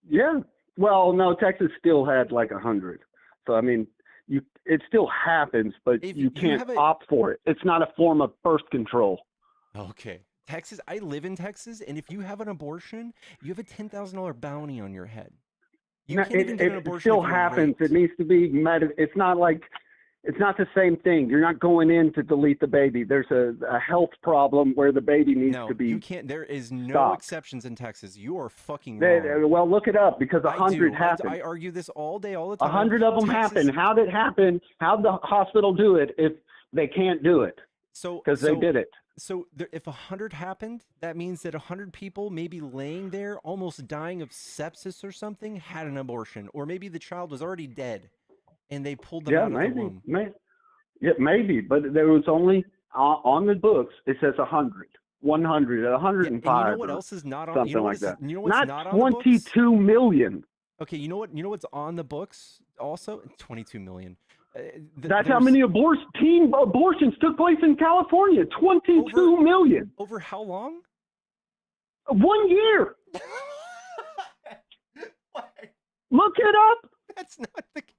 Yeah. Well, no, Texas still had like 100. So I mean, it still happens, but If you you can't have a- opt for it. It's not a form of birth control. Okay. Texas, I live in Texas, and if you have an abortion, you have a $10,000 bounty on your head. You No, can't even get an it abortion still if you're happens. raped. It needs to be it's not like it's not the same thing. You're not going in to delete the baby. There's a health problem where the baby needs No, to be. you can't. There is no stopped. exceptions in Texas. You are fucking wrong. Well, look it up because 100 happen. I argue this all day, all the time. 100 of them Texas, happen. How did it happen? How'd the hospital do it if they can't do it? Because they did it. So if 100 happened, that means that 100 people maybe laying there almost dying of sepsis or something had an abortion, or maybe the child was already dead and they pulled them out of the womb. Yeah, maybe, but there was only on the books. It says 100, 100, 105. And you know what else is not on? Something You know like what's, that. You know what's not on the books? 22 million. Okay, you know what? You know what's on the books? Also, 22 million. That's how many teen abortions took place in California. 22 million. Over how long? 1 year. What? Look it up. That's not the case.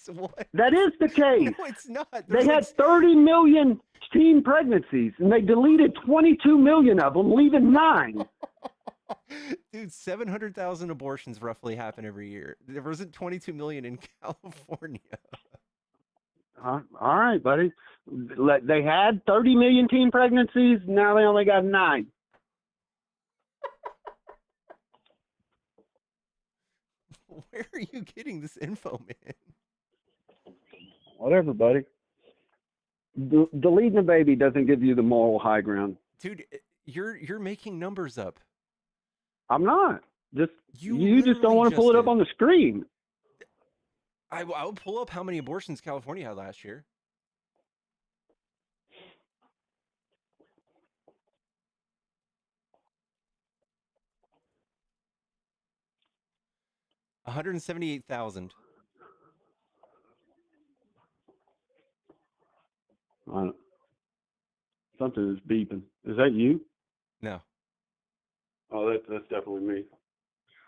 What? That is the case. No, it's not. They had 30 million teen pregnancies, and they deleted 22 million of them, leaving 9. Dude, 700,000 abortions roughly happen every year. There wasn't 22 million in California. All right, buddy. They had 30 million teen pregnancies. Now they only got 9. Where are you getting this info, man? Whatever, buddy. Deleting a baby doesn't give you the moral high ground. Dude, you're making numbers up. I'm not. You just don't literally want to pull it up did. on the screen. I'll pull up how many abortions California had last year. $178,000. Something is beeping. Is that you? No, Oh, that's definitely me.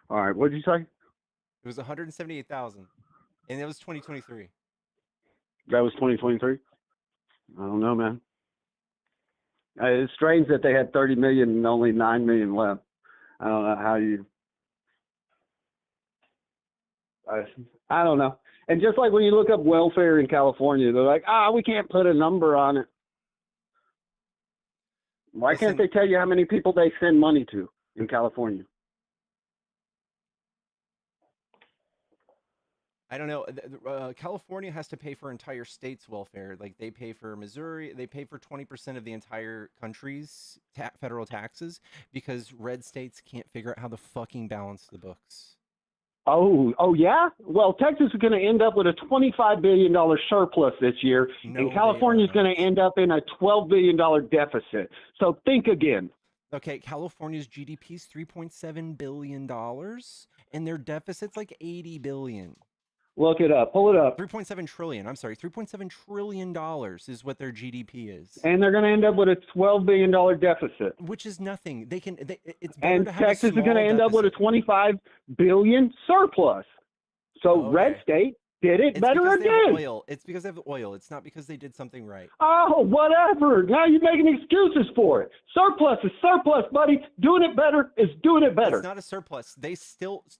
All right, what did you say? it was 178,000, and it was 2023. That was 2023? I don't know, man. It's strange that they had 30 million and only 9 million left. I don't know how you... I don't know. And just like when you look up welfare in California, they're like, we can't put a number on it. Why can't they tell you how many people they send money to in California? I don't know. California has to pay for entire states' welfare. Like they pay for Missouri, they pay for 20% of the entire country's federal taxes because red states can't figure out how to fucking balance the books. Oh yeah? Well, Texas is going to end up with a $25 billion surplus this year, and California is going to end up in a $12 billion deficit. So think again. Okay, California's GDP is $3.7 billion, and their deficit's like $80 billion. Look it up. Pull it up. 3.7 trillion. I'm sorry, $3.7 trillion is what their GDP is. And they're going to end up with a $12 billion deficit. Which is nothing. It's better and to have Texas a is going to small end up with a deficit. $25 billion surplus. So Okay. red state did it It's better because or they have did? oil. It's because they have oil. It's not because they did something right. Oh, whatever. Now you're making excuses for it. Surplus is surplus, buddy. Doing it better is doing it better. It's not a surplus.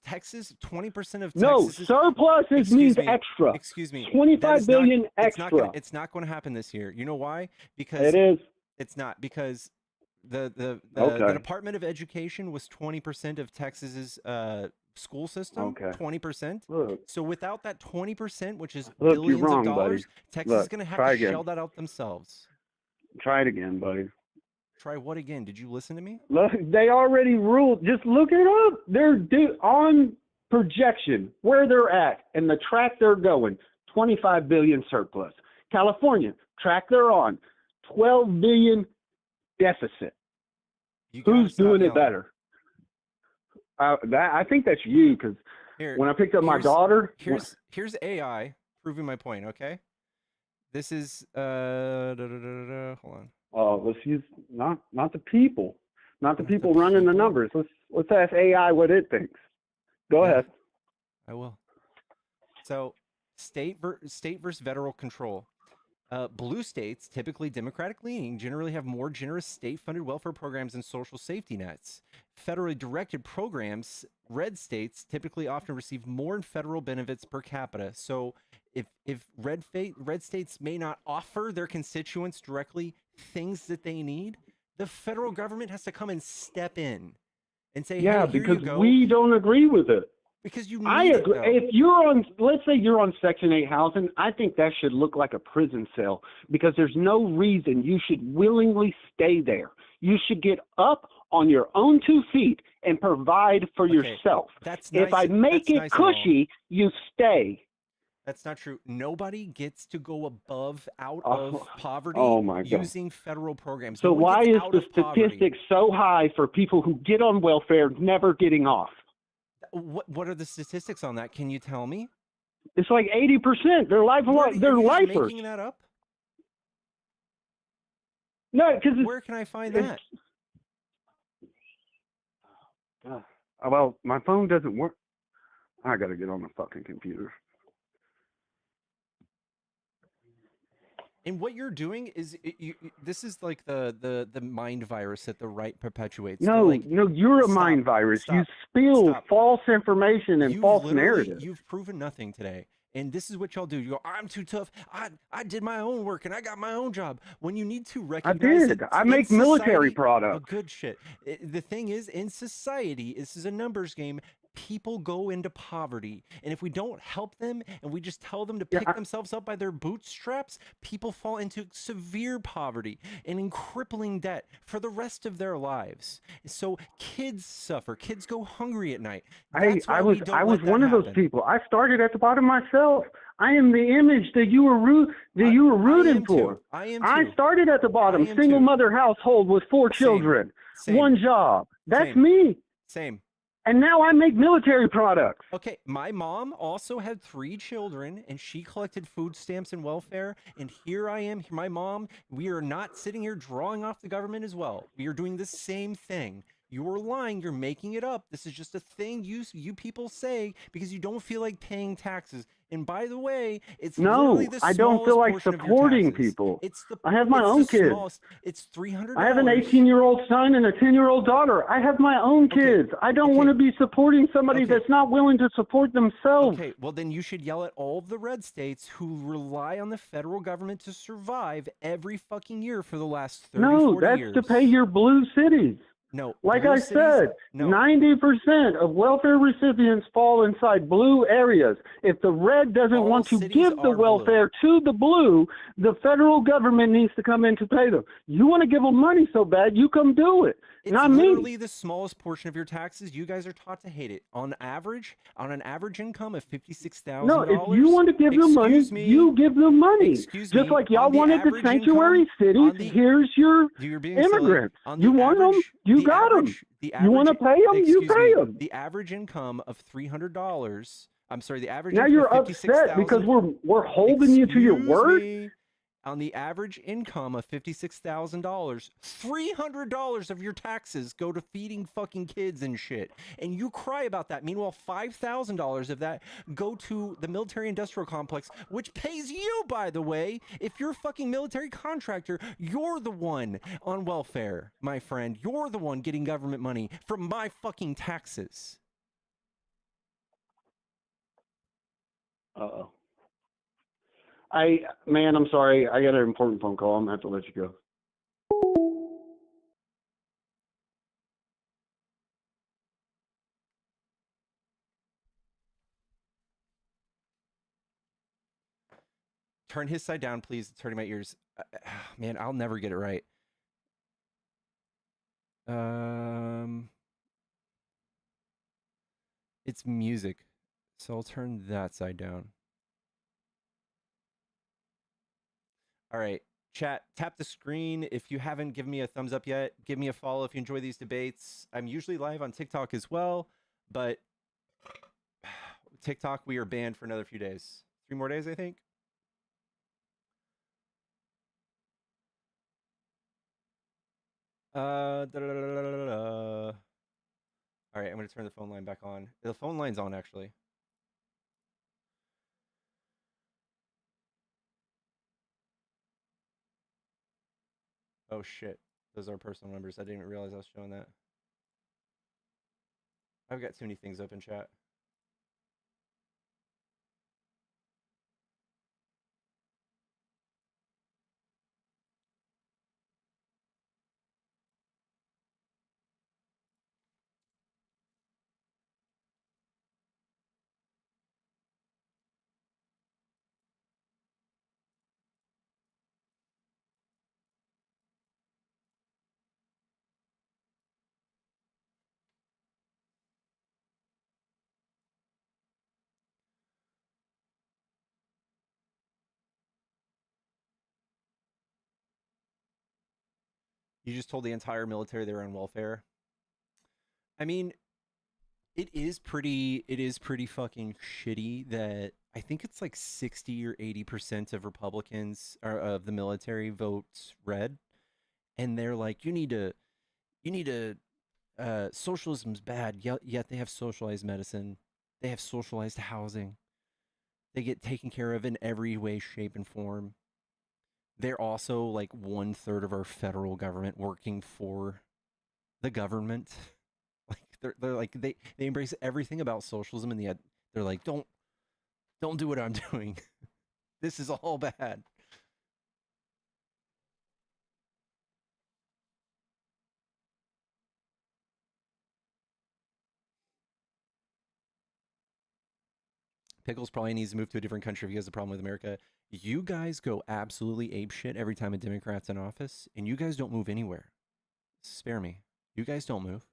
Texas, 20% of Texas. No, surplus means extra. Excuse me. 25 billion extra. It's not going to happen this year. You know why? Because it is. It's not because The Department of Education was 20% of Texas's school system. Okay. 20%. Look, So without that 20%, which is look, you're billions wrong, of dollars, buddy. Texas is Look, going to have try to again. shell that out themselves. Try it again, buddy. Try what again? Did you listen to me? Look, they already ruled. Just look it up. They're on projection where they're at and the track they're going. 25 billion surplus. California, track they're on. 12 billion deficit. Who's doing it better? I think that's you, because when I picked up my daughter, here's AI proving my point. Okay, this is hold on. Let's use not the people, not the people running the numbers. Let's ask AI what it thinks. Go ahead. I will. So, state versus federal control. Blue states, typically Democratic leaning, generally have more generous state-funded welfare programs and social safety nets. Federally directed programs, red states typically often receive more in federal benefits per capita. So if red states may not offer their constituents directly things that they need, the federal government has to come and step in and say, yeah, hey, here because you go. We don't agree with it. Because you I agree. If you're on, let's say you're on Section 8 housing, I think that should look like a prison cell, because there's no reason you should willingly stay there. You should get up on your own 2 feet and provide for yourself. That's nice. If I make it cushy, you stay. That's not true. Nobody gets to go out of poverty using federal programs. So why is the statistic so high for people who get on welfare never getting off? What are the statistics on that? Can you tell me? It's like 80%. They're lifers. Are you just making that up? No, because where can I find that? Well, my phone doesn't work. I got to get on the fucking computer. And what you're doing is this is like the mind virus that the right perpetuates. No, you're a mind virus. You spill false information and false narratives. You've proven nothing today. And this is what y'all do. You go, I'm too tough. I did my own work and I got my own job. When you need to recognize I did. I make military products. Good shit. The thing is, in society, this is a numbers game. People go into poverty, and if we don't help them and we just tell them to pick themselves up by their bootstraps, people fall into severe poverty and in crippling debt for the rest of their lives. So kids suffer. Kids go hungry at night. I was one of those people. I started at the bottom myself. I am the image that you were rooting for. I am too. I started at the bottom, single mother household with 4 children, one job. That's me. Same. And now I make military products. Okay, my mom also had 3 children, and she collected food stamps and welfare. And here I am, my mom. We are not sitting here drawing off the government as well. We are doing the same thing. You're lying. You're making it up. This is just a thing you people say because you don't feel like paying taxes. And by the way, it's I don't feel like supporting people. I have my own kids. It's $300. I have an 18-year-old son and a 10-year-old daughter. I have my own kids. I don't want to be supporting somebody that's not willing to support themselves. Okay, well then you should yell at all of the red states who rely on the federal government to survive every fucking year for the last 30, 40 years. No, that's to pay your blue cities. No. Like I said, 90% of welfare recipients fall inside blue areas. If the red doesn't want to give the welfare to the blue, the federal government needs to come in to pay them. You want to give them money so bad, you come do it. It's not me. It's literally the smallest portion of your taxes. You guys are taught to hate it. On an average income of $56,000. No, if you want to give them money, you give them money. Just like y'all wanted the sanctuary cities, here's your immigrants. You want them, you got them. You want to pay them, you pay them. The average income of $300. I'm sorry, the average. Now you're upset because we're holding you to your word. On the average income of $56,000, $300 of your taxes go to feeding fucking kids and shit. And you cry about that. Meanwhile, $5,000 of that go to the military industrial complex, which pays you, by the way. If you're a fucking military contractor, you're the one on welfare, my friend. You're the one getting government money from my fucking taxes. Uh-oh. I'm sorry. I got an important phone call. I'm going to have to let you go. Turn his side down, please. It's hurting my ears. Man, I'll never get it right. It's music, so I'll turn that side down. All right, chat, tap the screen. If you haven't given me a thumbs up yet, give me a follow if you enjoy these debates. I'm usually live on TikTok as well, but TikTok, we are banned for another few days. 3 more days, I think. All right, I'm going to turn the phone line back on. The phone line's on, actually. Oh, shit. Those are personal numbers. I didn't even realize I was showing that. I've got too many things open, chat. You just told the entire military they're on welfare. I mean, it is pretty fucking shitty that I think it's like 60 or 80% of Republicans or of the military votes red, and they're like, you need to socialism's bad, yet they have socialized medicine, they have socialized housing, they get taken care of in every way, shape, and form. They're also like 1/3 of our federal government working for the government. Like they're like they embrace everything about socialism, and yet they're like, don't do what I'm doing. This is all bad. Pickles probably needs to move to a different country if he has a problem with America. You guys go absolutely apeshit every time a Democrat's in office, and you guys don't move anywhere. Spare me. You guys don't move.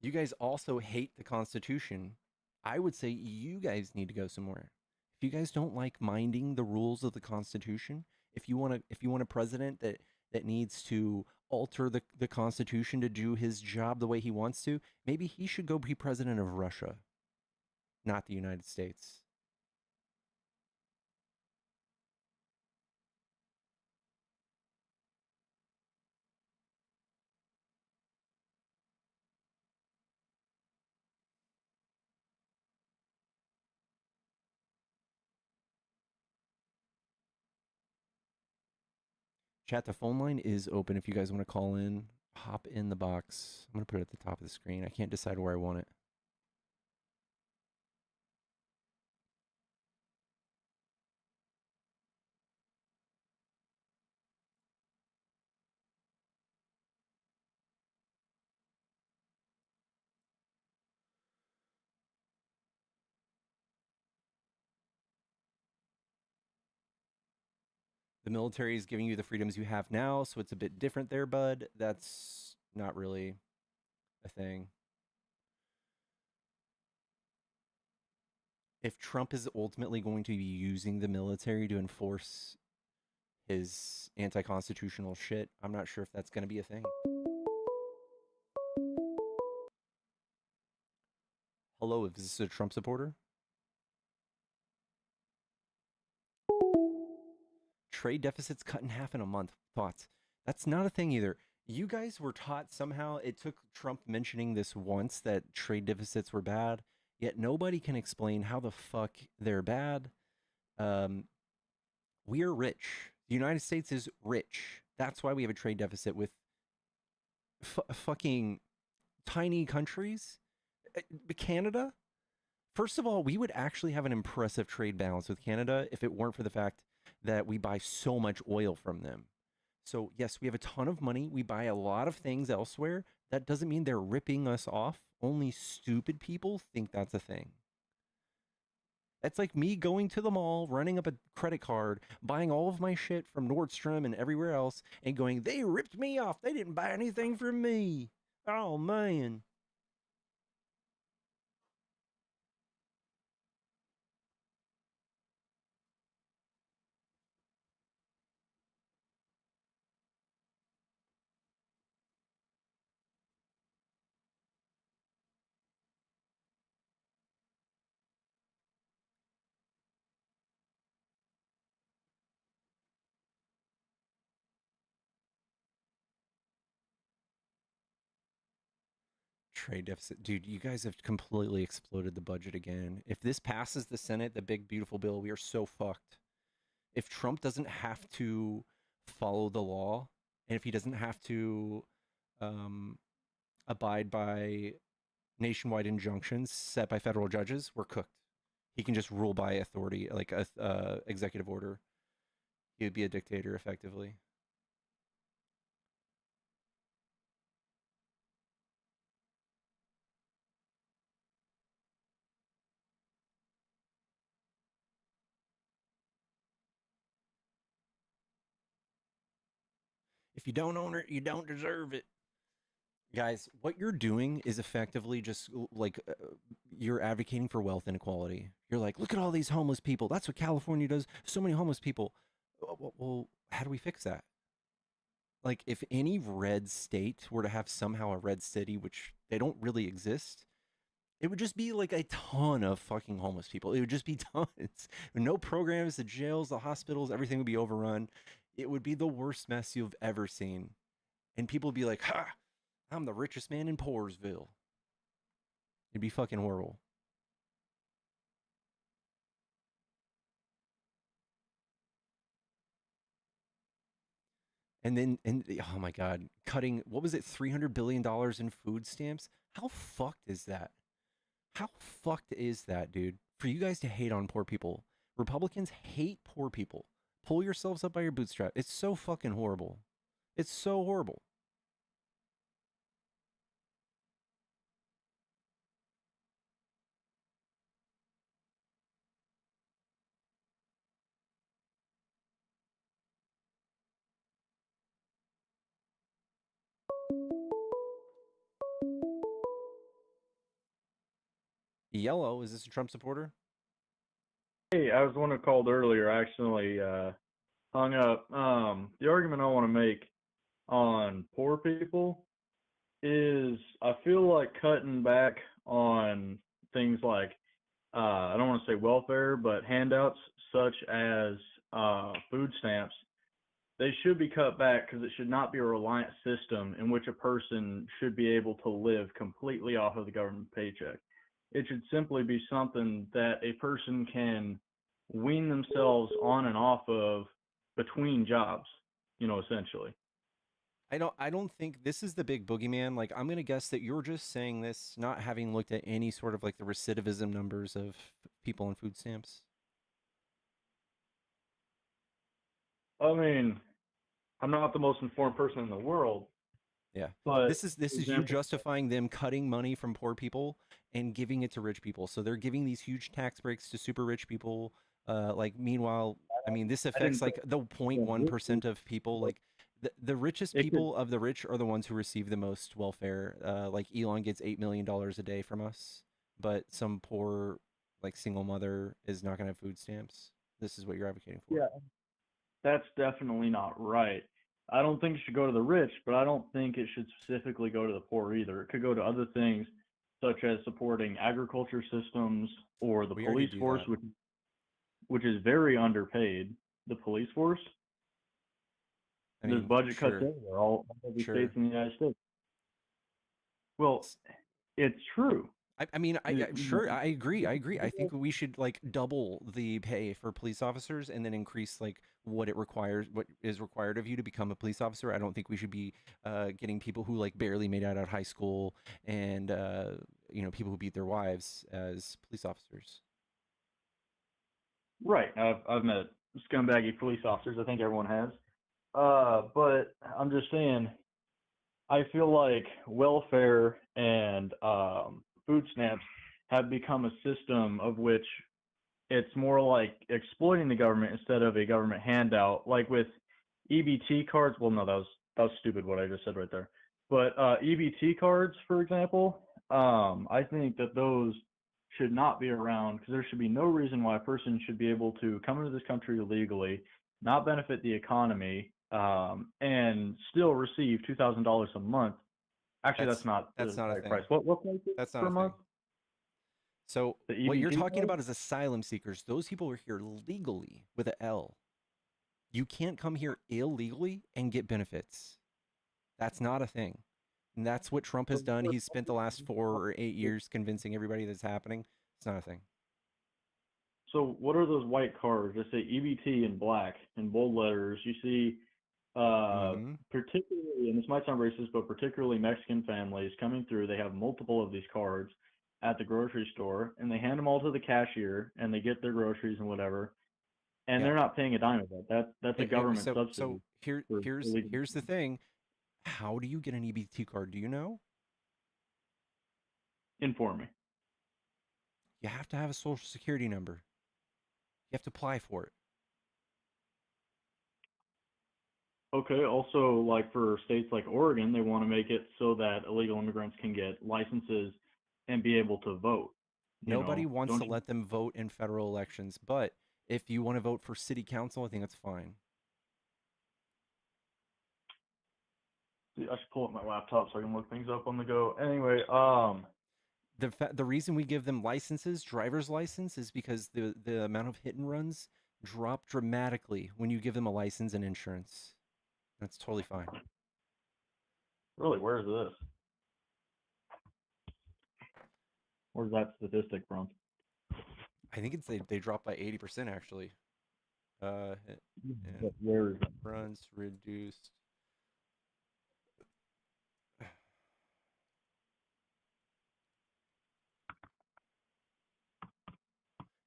You guys also hate the Constitution. I would say you guys need to go somewhere. If you guys don't like minding the rules of the Constitution, if you want a president that needs to alter the Constitution to do his job the way he wants to, maybe he should go be president of Russia, not the United States. Chat, the phone line is open if you guys want to call in. Hop in the box. I'm going to put it at the top of the screen. I can't decide where I want it. The military is giving you the freedoms you have now, so it's a bit different there, bud. That's not really a thing. If Trump is ultimately going to be using the military to enforce his anti-constitutional shit, I'm not sure if that's going to be a thing. Hello, is this a Trump supporter? Trade deficits cut in half in a month. Thoughts? That's not a thing either. You guys were taught somehow, it took Trump mentioning this once, that trade deficits were bad, yet nobody can explain how the fuck they're bad. We are rich. The United States is rich. That's why we have a trade deficit with fucking tiny countries. Canada? First of all, we would actually have an impressive trade balance with Canada if it weren't for the fact that we buy so much oil from them. So, yes, we have a ton of money. We buy a lot of things elsewhere. That doesn't mean they're ripping us off. Only stupid people think that's a thing. That's like me going to the mall, running up a credit card, buying all of my shit from Nordstrom and everywhere else, and going, they ripped me off. They didn't buy anything from me. Oh, man. Trade deficit. Dude, you guys have completely exploded the budget again. If this passes the Senate, the big, beautiful bill, we are so fucked. If Trump doesn't have to follow the law, and if he doesn't have to um, abide by nationwide injunctions set by federal judges, we're cooked. He can just rule by authority, like a executive order. He would be a dictator effectively. If you don't own it, you don't deserve it. Guys, what you're doing is effectively just like you're advocating for wealth inequality. You're like, look at all these homeless people. That's what California does. So many homeless people. Well, how do we fix that? Like, if any red state were to have somehow a red city, which they don't really exist, it would just be like a ton of fucking homeless people. It would just be tons. No programs, the jails, the hospitals, everything would be overrun. It would be the worst mess you've ever seen. And people would be like, ha, I'm the richest man in Poorsville. It'd be fucking horrible. And then, oh my God, cutting, what was it, $300 billion in food stamps? How fucked is that? How fucked is that, dude? For you guys to hate on poor people. Republicans hate poor people. Pull yourselves up by your bootstrap. It's so fucking horrible. It's so horrible. Yellow, is this a Trump supporter? Hey, I was the one who called earlier. I accidentally hung up. The argument I want to make on poor people is I feel like cutting back on things like I don't want to say welfare, but handouts such as food stamps. They should be cut back because it should not be a reliant system in which a person should be able to live completely off of the government paycheck. It should simply be something that a person can wean themselves on and off of between jobs, essentially. I don't think this is the big boogeyman. Like, I'm gonna guess that you're just saying this not having looked at any sort of like the recidivism numbers of people on food stamps. I mean, I'm not the most informed person in the world, Yeah. but This is you example, justifying them cutting money from poor people and giving it to rich people. So they're giving these huge tax breaks to super rich people. Like meanwhile, I mean, this I affects didn't say like the it 0.1% of people. Like the richest it could people of the rich are the ones who receive the most welfare. Like Elon gets $8 million a day from us, but some poor like single mother is not gonna have food stamps. This is what you're advocating for. yeah, that's definitely not right. I don't think it should go to the rich, but I don't think it should specifically go to the poor either. It could go to other things such as supporting agriculture systems or the We already police do force, that. which is very underpaid. The police force, I there's mean, budget cuts sure, everywhere, all over the sure. states in the United States. Well, it's true. I mean, You sure, know, I agree. I agree. I think we should like double the pay for police officers and then increase like what is required of you to become a police officer. I don't think we should be getting people who like barely made out of high school and people who beat their wives as police officers. right. I've met scumbaggy police officers. I think everyone has. But I'm just saying, I feel like welfare and food stamps have become a system of which it's more like exploiting the government instead of a government handout. Like with EBT cards, well, no, that was stupid what I just said right there. But EBT cards, for example, I think that those should not be around because there should be no reason why a person should be able to come into this country illegally, not benefit the economy, and still receive $2,000 a month. Actually, that's not That's the not a right thing. price. What price is That's not per a month? thing. So The what you're EBT talking card? about is asylum seekers. Those people are here legally with a L. You can't come here illegally and get benefits. That's not a thing. And that's what Trump has done. He's spent the last 4 or 8 years convincing everybody that's happening. It's not a thing. So what are those white cards that say EBT in black in bold letters? You see, particularly, and this might sound racist, but particularly Mexican families coming through, they have multiple of these cards at the grocery store, and they hand them all to the cashier, and they get their groceries and whatever, and Yeah. they're not paying a dime of that. That's a government subsidy. So here's the thing. How do you get an EBT card? Do you know? Inform me. You have to have a social security number. You have to apply for it. Okay, also, like for states like Oregon, they want to make it so that illegal immigrants can get licenses and be able to vote. Nobody wants to Don't you? let them vote in federal elections, but if you want to vote for city council, I think that's fine. I should pull up my laptop so I can look things up on the go. Anyway, The reason we give them licenses, driver's license, is because the amount of hit and runs drop dramatically when you give them a license and insurance. That's totally fine. really, where is this? Where's that statistic from? I think it's they dropped by 80% actually. Hit and Where is it? runs reduced.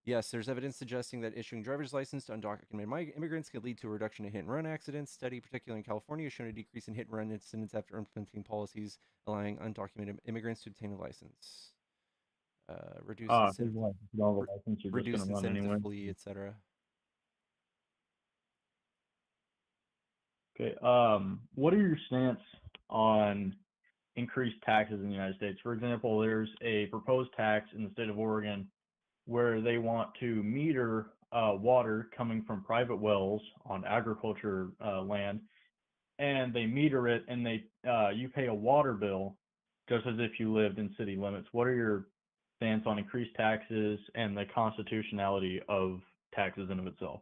Yes, there's evidence suggesting that issuing driver's license to undocumented immigrants could lead to a reduction in hit and run accidents. Study, particularly in California, has shown a decrease in hit and run incidents after implementing policies allowing undocumented immigrants to obtain a license. Reduce incentive, license, you're reduce just gonna run incentive anyway. to flee, etc. Okay. What are your stance on increased taxes in the United States? For example, there's a proposed tax in the state of Oregon where they want to meter water coming from private wells on agriculture land, and they meter it, and you pay a water bill just as if you lived in city limits. What are your stance on increased taxes and the constitutionality of taxes in of itself?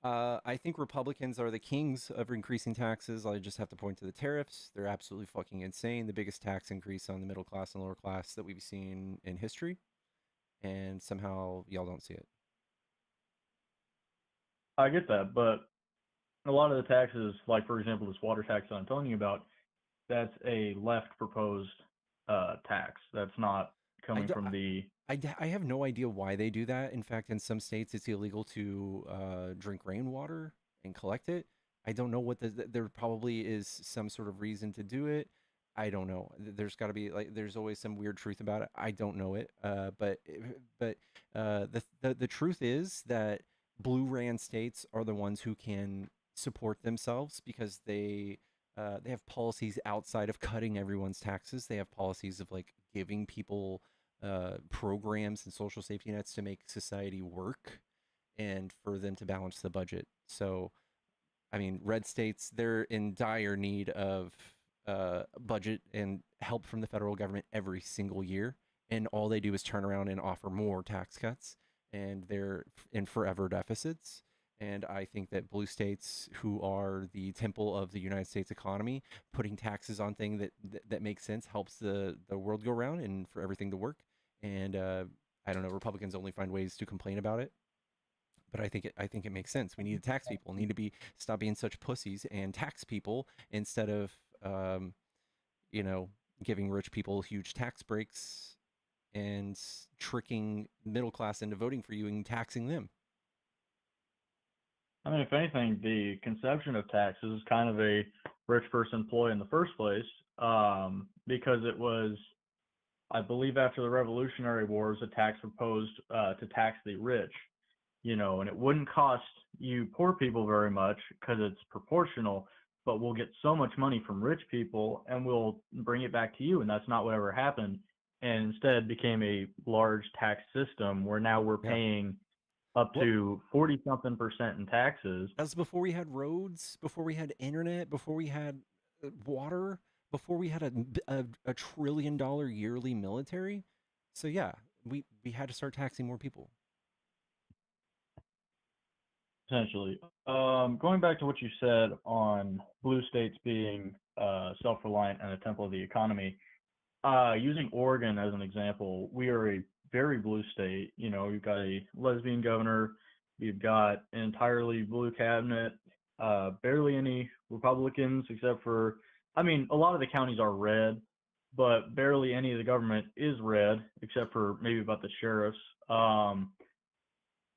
I think Republicans are the kings of increasing taxes. I just have to point to the tariffs. They're absolutely fucking insane. The biggest tax increase on the middle class and lower class that we've seen in history. And somehow y'all don't see it. I get that, but a lot of the taxes, like for example, this water tax that I'm telling you about, that's a left proposed tax. That's not coming from the. I have no idea why they do that. In fact, in some states, it's illegal to drink rainwater and collect it. I don't know what there probably is some sort of reason to do it. I don't know. There's got to be there's always some weird truth about it. I don't know it. But the truth is that blue ran states are the ones who can support themselves because they have policies outside of cutting everyone's taxes. They have policies of like giving people programs and social safety nets to make society work and for them to balance the budget. So, I mean, red states, they're in dire need of budget and help from the federal government every single year. And all they do is turn around and offer more tax cuts, and they're in forever deficits. And I think that blue states, who are the temple of the United States economy, putting taxes on things that make sense helps the world go round and for everything to work. And I don't know, Republicans only find ways to complain about it, but I think it makes sense. We need to tax people. We need to stop being such pussies and tax people instead of you know, giving rich people huge tax breaks and tricking middle class into voting for you and taxing them. I mean, if anything, the conception of taxes is kind of a rich person ploy in the first place, because it was, I believe, after the Revolutionary Wars, a tax proposed to tax the rich, and it wouldn't cost you poor people very much because it's proportional, but we'll get so much money from rich people and we'll bring it back to you, and that's not what ever happened. And instead became a large tax system where now we're Yeah. paying up Well, to 40 something percent in taxes. that's before we had roads, before we had internet, before we had water, before we had a $1 trillion yearly military. So yeah, we had to start taxing more people. Essentially. Going back to what you said on blue states being self-reliant and a temple of the economy, using Oregon as an example, we are a very blue state. You've got a lesbian governor, you've got an entirely blue cabinet, barely any Republicans except for, I mean, a lot of the counties are red, but barely any of the government is red except for maybe about the sheriffs.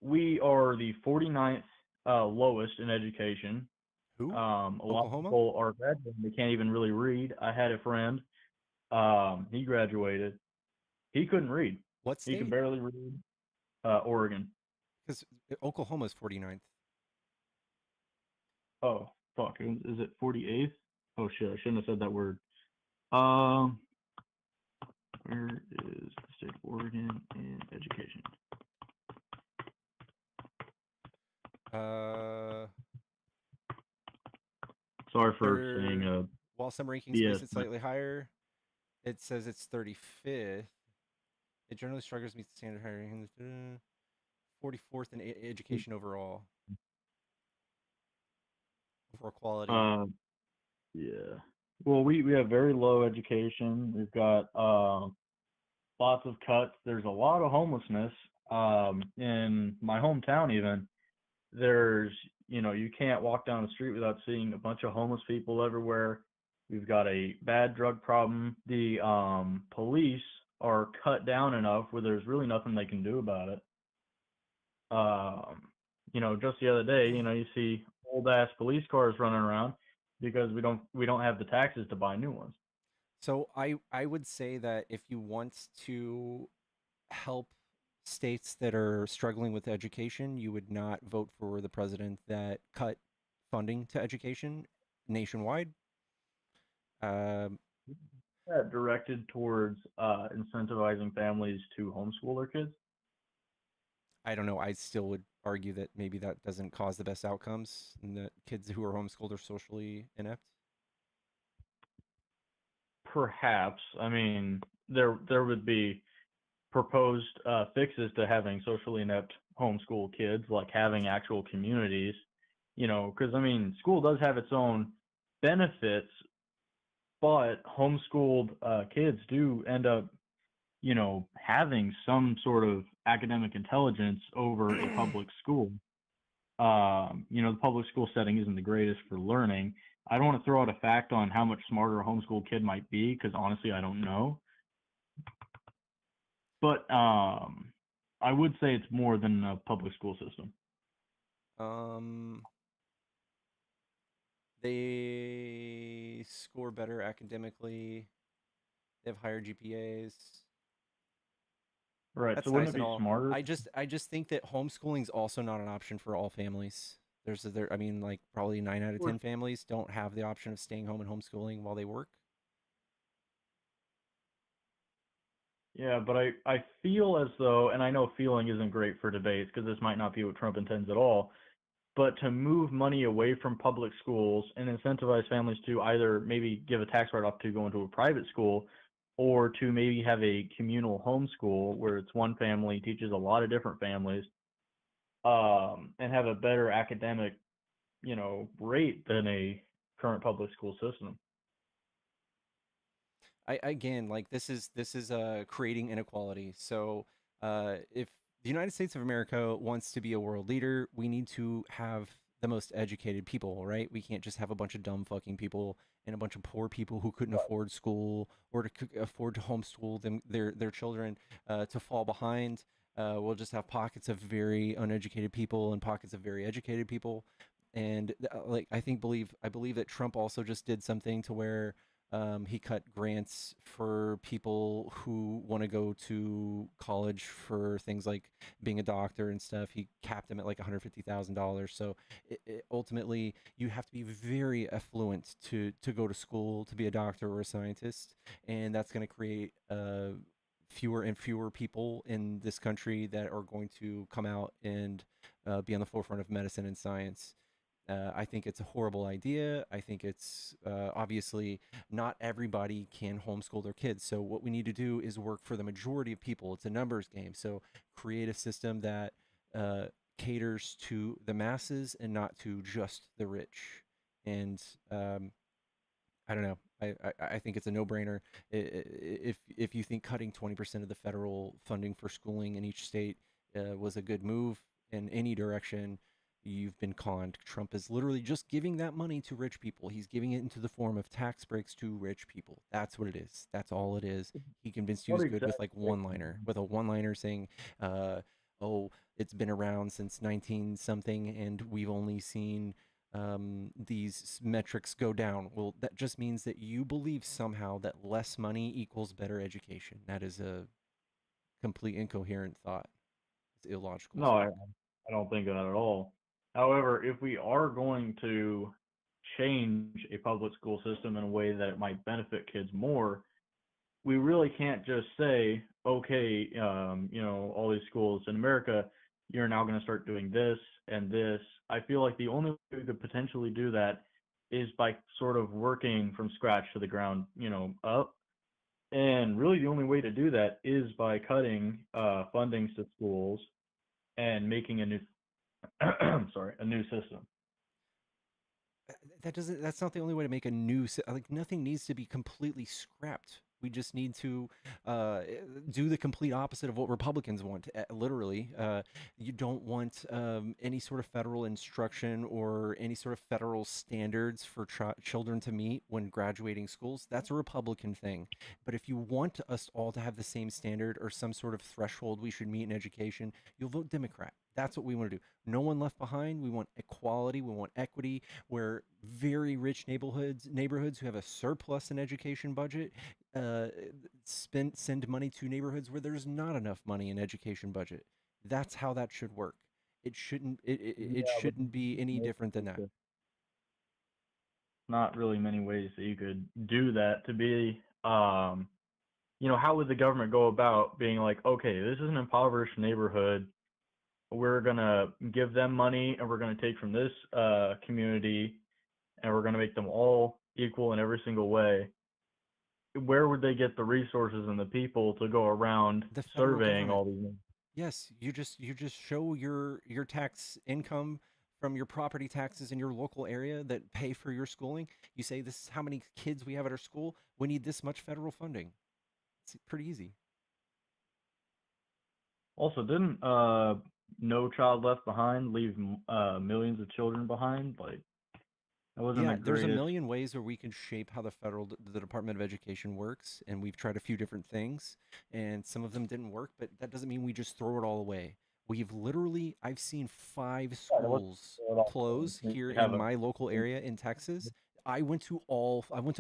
We are the 49th lowest in education. Who? A lot of Oklahoma? people are red, they can't even really read. I had a friend, he graduated. He couldn't read. What He could state? barely read. Oregon. Because Oklahoma's 49th. Oh, fuck. Is it 48th? Oh, shit. I shouldn't have said that word. Um, where is the state of Oregon in education? Sorry for saying While some rankings BS. place it slightly higher, it says it's 35th. It generally struggles meets the standard higher ranking. 44th in education overall. Overall quality. Yeah. Well, we have very low education. We've got lots of cuts. There's a lot of homelessness. In my hometown, even there's, you can't walk down the street without seeing a bunch of homeless people everywhere. We've got a bad drug problem. The police are cut down enough where there's really nothing they can do about it. Just the other day, you see old ass police cars running around because we don't have the taxes to buy new ones. So I would say that if you want to help states that are struggling with education, you would not vote for the president that cut funding to education nationwide. Um, Directed towards incentivizing families to homeschool their kids. I don't know. I still would argue that maybe that doesn't cause the best outcomes, and that kids who are homeschooled are socially inept. Perhaps. I mean, there would be proposed fixes to having socially inept homeschool kids, like having actual communities. Because I mean, school does have its own benefits, but homeschooled kids do end up, having some sort of academic intelligence over a public school. The public school setting isn't the greatest for learning. I don't want to throw out a fact on how much smarter a homeschool kid might be because honestly, I don't know. But I would say it's more than a public school system. Um, they score better academically. They have higher GPAs. Right. That's So nice wouldn't it and be all. smarter? I just think that homeschooling's also not an option for all families. I mean, like probably 9 out of 10 families don't have the option of staying home and homeschooling while they work. Yeah, but I feel as though, and I know feeling isn't great for debates because this might not be what Trump intends at all, but to move money away from public schools and incentivize families to either maybe give a tax write-off to go into a private school or to maybe have a communal homeschool where it's one family teaches a lot of different families, and have a better academic, rate than a current public school system. I again like this is creating inequality. So if the United States of America wants to be a world leader, we need to have the most educated people, right? We can't just have a bunch of dumb fucking people and a bunch of poor people who couldn't afford school or to afford to homeschool their children to fall behind. We'll just have pockets of very uneducated people and pockets of very educated people. And like I believe that Trump also just did something to where he cut grants for people who want to go to college for things like being a doctor and stuff. He capped them at like $150,000. So ultimately, you have to be very affluent to go to school to be a doctor or a scientist, and that's going to create fewer and fewer people in this country that are going to come out and be on the forefront of medicine and science. I think it's a horrible idea. I think it's obviously not everybody can homeschool their kids. So, what we need to do is work for the majority of people. It's a numbers game. So, create a system that uh, caters to the masses and not to just the rich. And I don't know. I think it's a no-brainer. If you think cutting 20% of the federal funding for schooling in each state was a good move in any direction, you've been conned. Trump is literally just giving that money to rich people. He's giving it into the form of tax breaks to rich people. That's what it is. That's all it is. He convinced you What he's good with like exactly? one-liner, with a one-liner saying, "Oh, it's been around since 19 something, and we've only seen these metrics go down." Well, that just means that you believe somehow that less money equals better education. That is a complete incoherent thought. It's illogical as No, fuck. I don't think that at all. However, if we are going to change a public school system in a way that it might benefit kids more, we really can't just say, okay, all these schools in America, you're now going to start doing this and this. I feel like the only way we could potentially do that is by sort of working from scratch to the ground, up. And really, the only way to do that is by cutting fundings to schools and making a new, sorry, a new system. That's not the only way to make a new like nothing needs to be completely scrapped. We just need to uh, do the complete opposite of what Republicans want. Literally, you don't want any sort of federal instruction or any sort of federal standards for children to meet when graduating schools. That's a Republican thing. But if you want us all to have the same standard or some sort of threshold we should meet in education, you'll vote Democrat. That's what we want to do. No one left behind. We want equality. We want equity, where very rich neighborhoods who have a surplus in education budget uh, send money to neighborhoods where there's not enough money in education budget. That's how that should work. It Yeah, but shouldn't be any different than that. not really many ways that you could do that to be how would the government go about being like, okay, this is an impoverished neighborhood, we're gonna give them money and we're gonna take from this community and we're gonna make them all equal in every single way. Where would they get the resources and the people to go around The federal surveying government. all these? Yes, you just show your tax income from your property taxes in your local area that pay for your schooling. You say this is how many kids we have at our school. We need this much federal funding. It's pretty easy. Also, didn't No Child Left Behind leave millions of children behind? Like that wasn't the Yeah, there's a greatest. million ways where we can shape how the Department of Education works, and we've tried a few different things, and some of them didn't work, but that doesn't mean we just throw it all away. I've seen five Yeah, it wasn't schools at all. close We here in have a my local area in Texas. I went to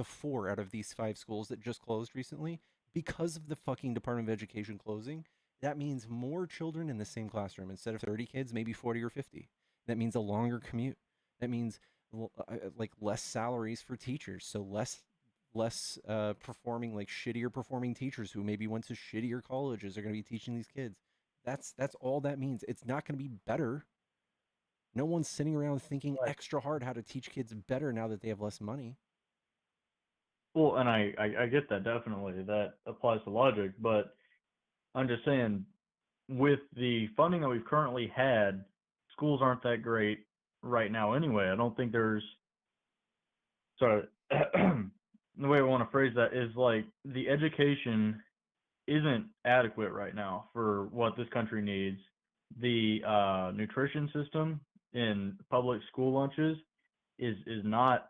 four out of these five schools that just closed recently because of the fucking Department of Education closing. That means more children in the same classroom. Instead of 30 kids, maybe 40 or 50. That means a longer commute. That means like less salaries for teachers, so less performing, like shittier performing teachers who maybe went to shittier colleges are going to be teaching these kids. That's all that means. It's not going to be better. No one's sitting around thinking like, extra hard how to teach kids better now that they have less money. well, and I get that definitely. That applies to logic, but I'm just saying with the funding that we've currently had, schools aren't that great right now anyway. I don't think there's sorry the way I want to phrase that is like the education isn't adequate right now for what this country needs. The nutrition system in public school lunches is not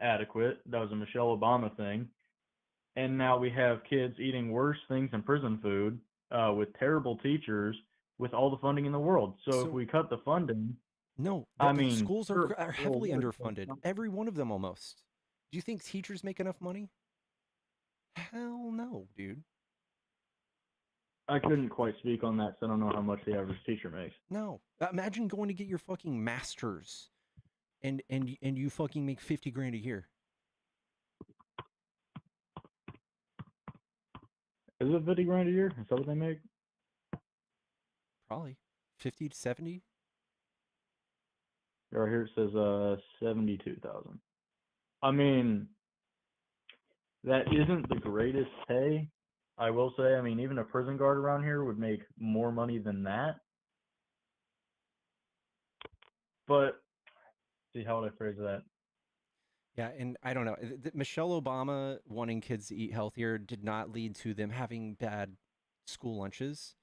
adequate. That was a Michelle Obama thing, and now we have kids eating worse things than prison food. with terrible teachers with all the funding in the world. So if So we cut the funding, no, I the mean, schools sure, are it'll heavily work, but underfunded. Every one of them almost. Do you think teachers make enough money? Hell no, dude. I couldn't quite speak on that, so I don't know how much the average teacher makes. No. Imagine going to get your fucking master's and you fucking make 50 grand a year. Is it 50 grand a year? Is that what they make? Probably 50 to 70. Right here it says 72,000. I mean, that isn't the greatest pay, I will say. I mean, even a prison guard around here would make more money than that. But see, how would I phrase that? Yeah, and I don't know. Michelle Obama wanting kids to eat healthier did not lead to them having bad school lunches.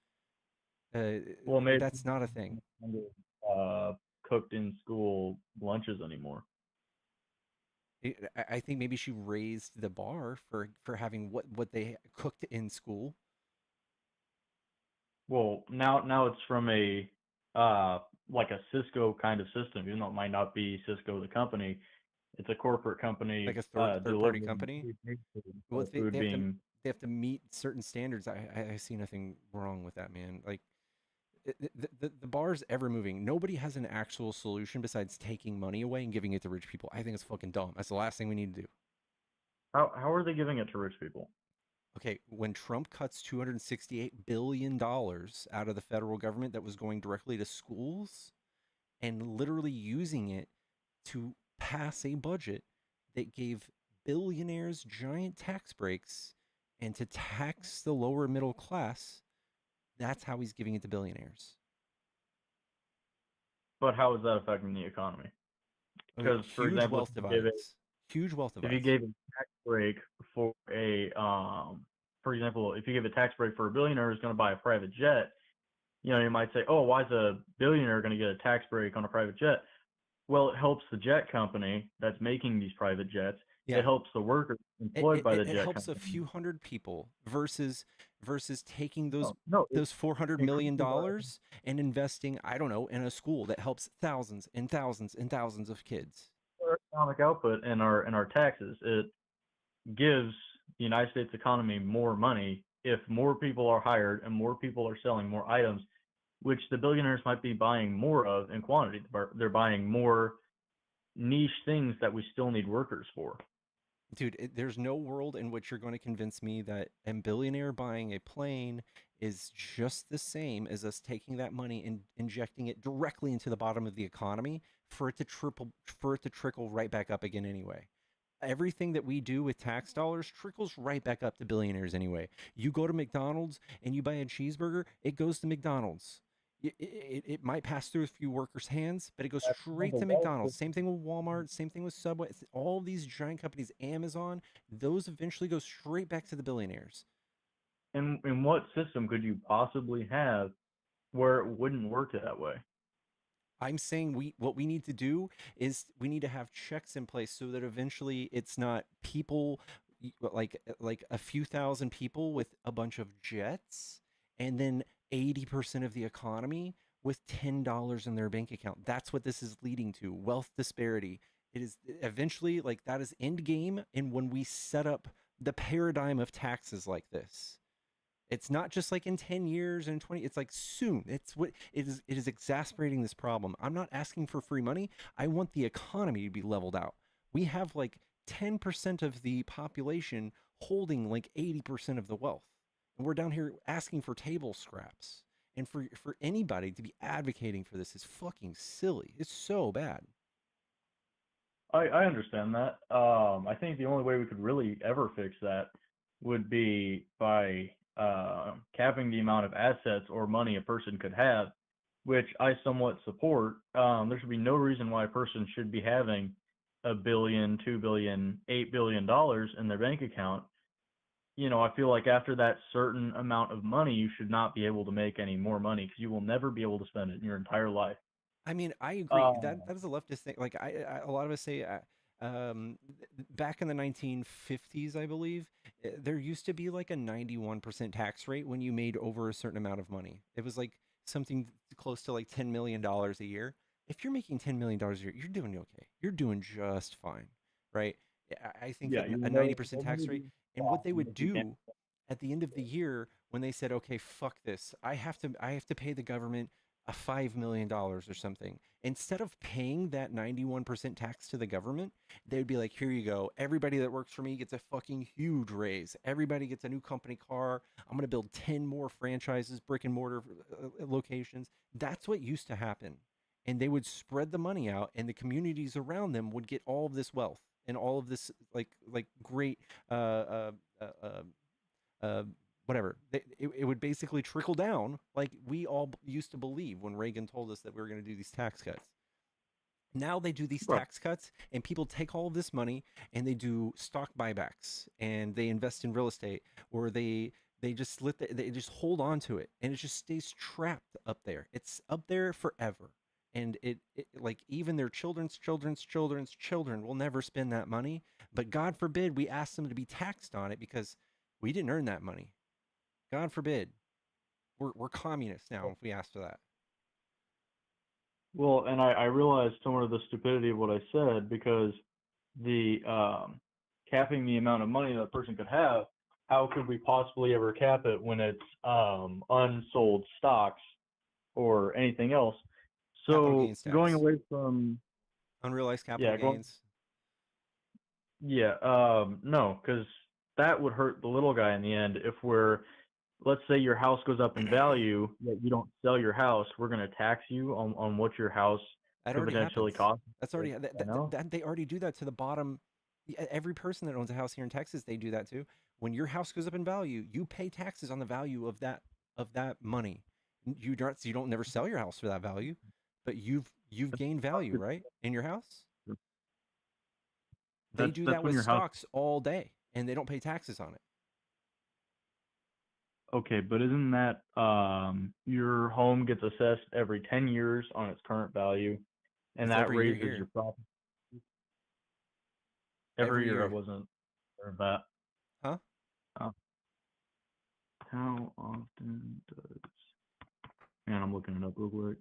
Well, maybe That's not a thing. cooked in school lunches anymore. I think maybe she raised the bar for having what they cooked in school. Well, now it's from a like a Cisco kind of system, even though it might not be Cisco the company. It's a corporate company Like a third party delivering company. Well, food being. they have to meet certain standards. I see nothing wrong with that, man. Like the bar's ever moving. Nobody has an actual solution besides taking money away and giving it to rich people. I think it's fucking dumb. That's the last thing we need to do. How are they giving it to rich people? Okay, when Trump cuts $268 billion out of the federal government that was going directly to schools and literally using it to pass a budget that gave billionaires giant tax breaks and to tax the lower middle class, that's how he's giving it to billionaires. But how is that affecting the economy? Okay, Because, for huge example, wealth divides. Huge wealth if you divides. gave a tax break for for example, if you give a tax break for a billionaire who's going to buy a private jet, you might say, oh, why is a billionaire going to get a tax break on a private jet? Well, it helps the jet company that's making these private jets. Yeah. It helps the workers employed by the It jet helps company. a few hundred people versus taking those No, those $400 million increases and investing, I don't know, in a school that helps thousands and thousands and thousands of kids. our economic output and our taxes. It gives the United States economy more money if more people are hired and more people are selling more items, which the billionaires might be buying more of in quantity. They're buying more niche things that we still need workers for. Dude, there's no world in which you're going to convince me that a billionaire buying a plane is just the same as us taking that money and injecting it directly into the bottom of the economy for it to trickle right back up again anyway. Everything that we do with tax dollars trickles right back up to billionaires anyway. You go to McDonald's and you buy a cheeseburger, it goes to McDonald's. It might pass through a few workers' hands, but it goes straight to McDonald's. Same thing with Walmart, same thing with Subway. All these giant companies, Amazon, those eventually go straight back to the billionaires. And in what system could you possibly have where it wouldn't work that way? I'm saying what we need to do is we need to have checks in place so that eventually it's not people like a few thousand people with a bunch of jets and then 80% of the economy with $10 in their bank account. That's what this is leading to, wealth disparity. It is eventually like that is end game, and when we set up the paradigm of taxes like this, it's not just like in 10 years and 20, it's like soon. It's what it is exasperating this problem. I'm not asking for free money. I want the economy to be leveled out. We have like 10% of the population holding like 80% of the wealth. And we're down here asking for table scraps. And for anybody to be advocating for this is fucking silly. It's so bad. I understand that. I think the only way we could really ever fix that would be by capping the amount of assets or money a person could have, which I somewhat support. There should be no reason why a person should be having $1 billion, $2 billion, $8 billion in their bank account. I feel like after that certain amount of money, you should not be able to make any more money because you will never be able to spend it in your entire life. I mean, I agree. That is a leftist thing. Like a lot of us say, back in the 1950s, I believe, there used to be like a 91% tax rate when you made over a certain amount of money. It was like something close to like $10 million a year. If you're making $10 million a year, you're doing okay. You're doing just fine, right? I think Yeah, that you a never 90% tax rate, and what stop they would if you can. do at the end of the year when they said, okay, fuck this, I have to pay the government a $5 million or something. Instead of paying that 91% tax to the government, they'd be like, here you go. Everybody that works for me gets a fucking huge raise. Everybody gets a new company car. I'm going to build 10 more franchises, brick and mortar locations. That's what used to happen. And they would spread the money out, and the communities around them would get all of this wealth and all of this like great uh, uh, uh, whatever. It would basically trickle down like we all used to believe when Reagan told us that we were going to do these tax cuts. Now they do these Right. tax cuts, and people take all of this money and they do stock buybacks, and they invest in real estate, or they just they just hold on to it, and it just stays trapped up there. It's up there forever. And it like even their children's children will never spend that money, but God forbid we ask them to be taxed on it because we didn't earn that money. God forbid. We're communists now if we ask for that. Well, and I realized somewhat of the stupidity of what I said because the capping the amount of money that a person could have, how could we possibly ever cap it when it's unsold stocks or anything else? Capital So gains going tax, away from unrealized capital yeah, going gains. yeah, no, because that would hurt the little guy in the end. If we're, let's say your house goes up in value, yet you don't sell your house, we're going to tax you on what your house That could already potentially happens. cost. That's already know? they already do that to the bottom. Every person that owns a house here in Texas, they do that too. When your house goes up in value, you pay taxes on the value of that money. You don't never sell your house for that value, but you've gained value, right? In your house. They do That's that when with your house. stocks all day, and they don't pay taxes on it. Okay, but isn't that your home gets assessed every 10 years on its current value, and It's that every year raises here. your profit every Every year? I year. wasn't aware of that. Huh? Uh, how often does? Man, I'm looking it up real quick.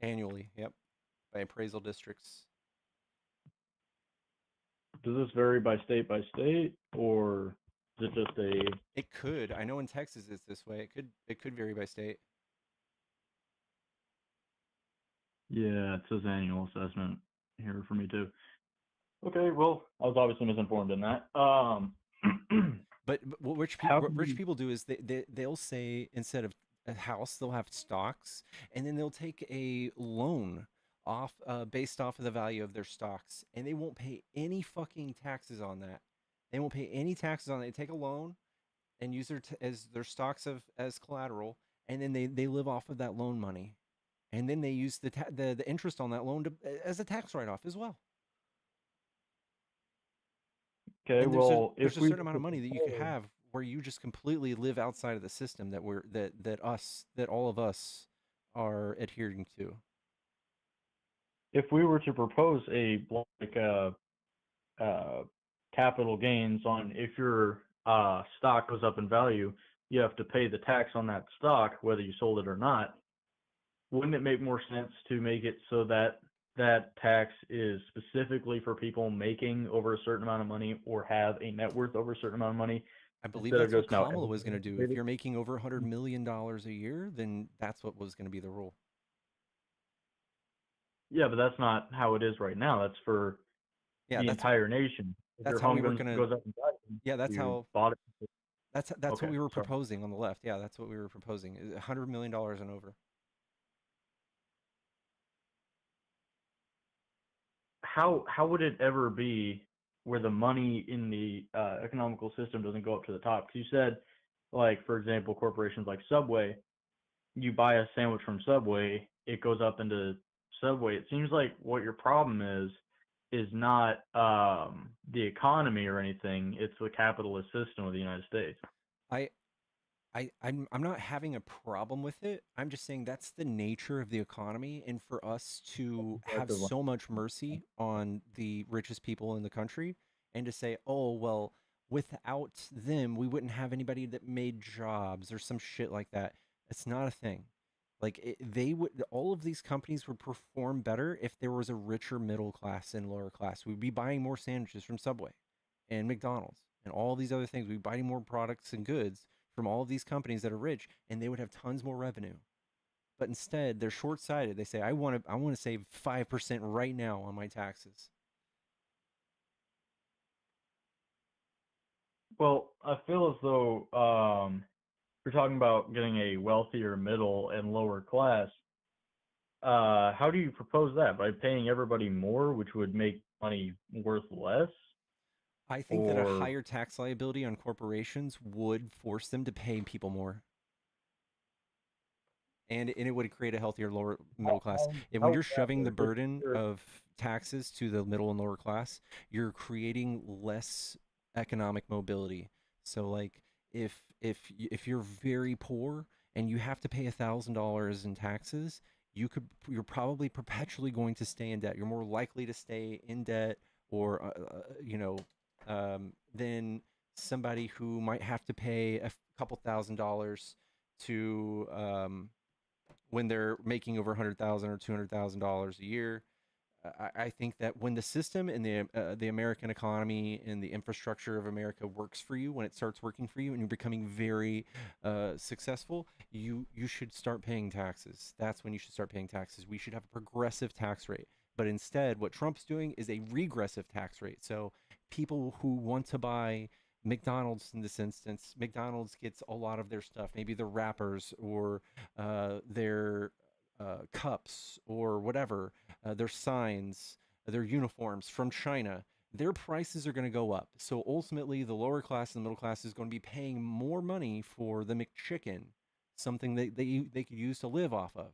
Annually. Yep. By appraisal districts. Does this vary by state, or is it just a? It could. I know in Texas it's this way. It could vary by state. Yeah, it says annual assessment here for me too. Okay, well, I was obviously misinformed in that. But what How what can rich you? people do is they'll say instead of a house they'll have stocks, and then they'll take a loan off based off of the value of their stocks, and they won't pay any fucking taxes on that. They won't pay any taxes on it. They take a loan and use as their stocks as collateral, and then they live off of that loan money, and then they use the interest on that loan as a tax write off as well. Okay, And well, if there's a we certain were amount to of money that you could propose, have where you just completely live outside of the system that all of us are adhering to. if we were to propose a like uh, capital gains on if your stock goes up in value, you have to pay the tax on that stock whether you sold it or not. Wouldn't it make more sense to make it so that that tax is specifically for people making over a certain amount of money or have a net worth over a certain amount of money I believe instead of that's what just now Kamala was everybody going to has to do. pay If this? you're making over $100 million a year, then that's what was going to be the rule. Yeah, but that's not how it is right now. That's for Yeah, the entire nation. If your that's how we home were goes going to. goes up in value, Yeah, that's you how bought it. that's what Okay, we were sorry. proposing on the left. Yeah, that's what we were proposing. $100 million and over. How would it ever be where the money in the economical system doesn't go up to the top? Because you said, like for example, corporations like Subway, you buy a sandwich from Subway, it goes up into Subway. It seems like what your problem is is not the economy or anything. It's the capitalist system of the United States. I I'm not having a problem with it. I'm just saying that's the nature of the economy, and for us to have Effectively. so much mercy on the richest people in the country and to say, "Oh, well, without them, we wouldn't have anybody that made jobs or some shit like that." It's not a thing. Like they would all of these companies would perform better if there was a richer middle class and lower class. We'd be buying more sandwiches from Subway and McDonald's and all these other things. We'd be buying more products and goods from all of these companies that are rich, and they would have tons more revenue. But instead, they're short-sighted. They say, I want to save 5% right now on my taxes." Well, I feel as though we're talking about getting a wealthier middle and lower class. How do you propose that? By paying everybody more, which would make money worth less? I think that a Or higher tax liability on corporations would force them to pay people more. And it would create a healthier lower middle class. And when how you're would that shoving the work? If burden you're- of taxes to the middle and lower class, you're creating less economic mobility. So like if you're very poor and you have to pay $1,000 in taxes, you're probably perpetually going to stay in debt. You're more likely to stay in debt or than somebody who might have to pay a couple $1,000s to when they're making over 100,000 or $200,000 a year. I think that when the system and the American economy and the infrastructure of America works for you, when it starts working for you, and you're becoming very successful, you should start paying taxes. That's when you should start paying taxes. We should have a progressive tax rate. But instead, what Trump's doing is a regressive tax rate. So people who want to buy McDonald's in this instance, McDonald's gets a lot of their stuff, maybe their wrappers or their cups or whatever, their signs, their uniforms from China. Their prices are going to go up. So ultimately, the lower class and the middle class is going to be paying more money for the McChicken, something that they could use to live off of.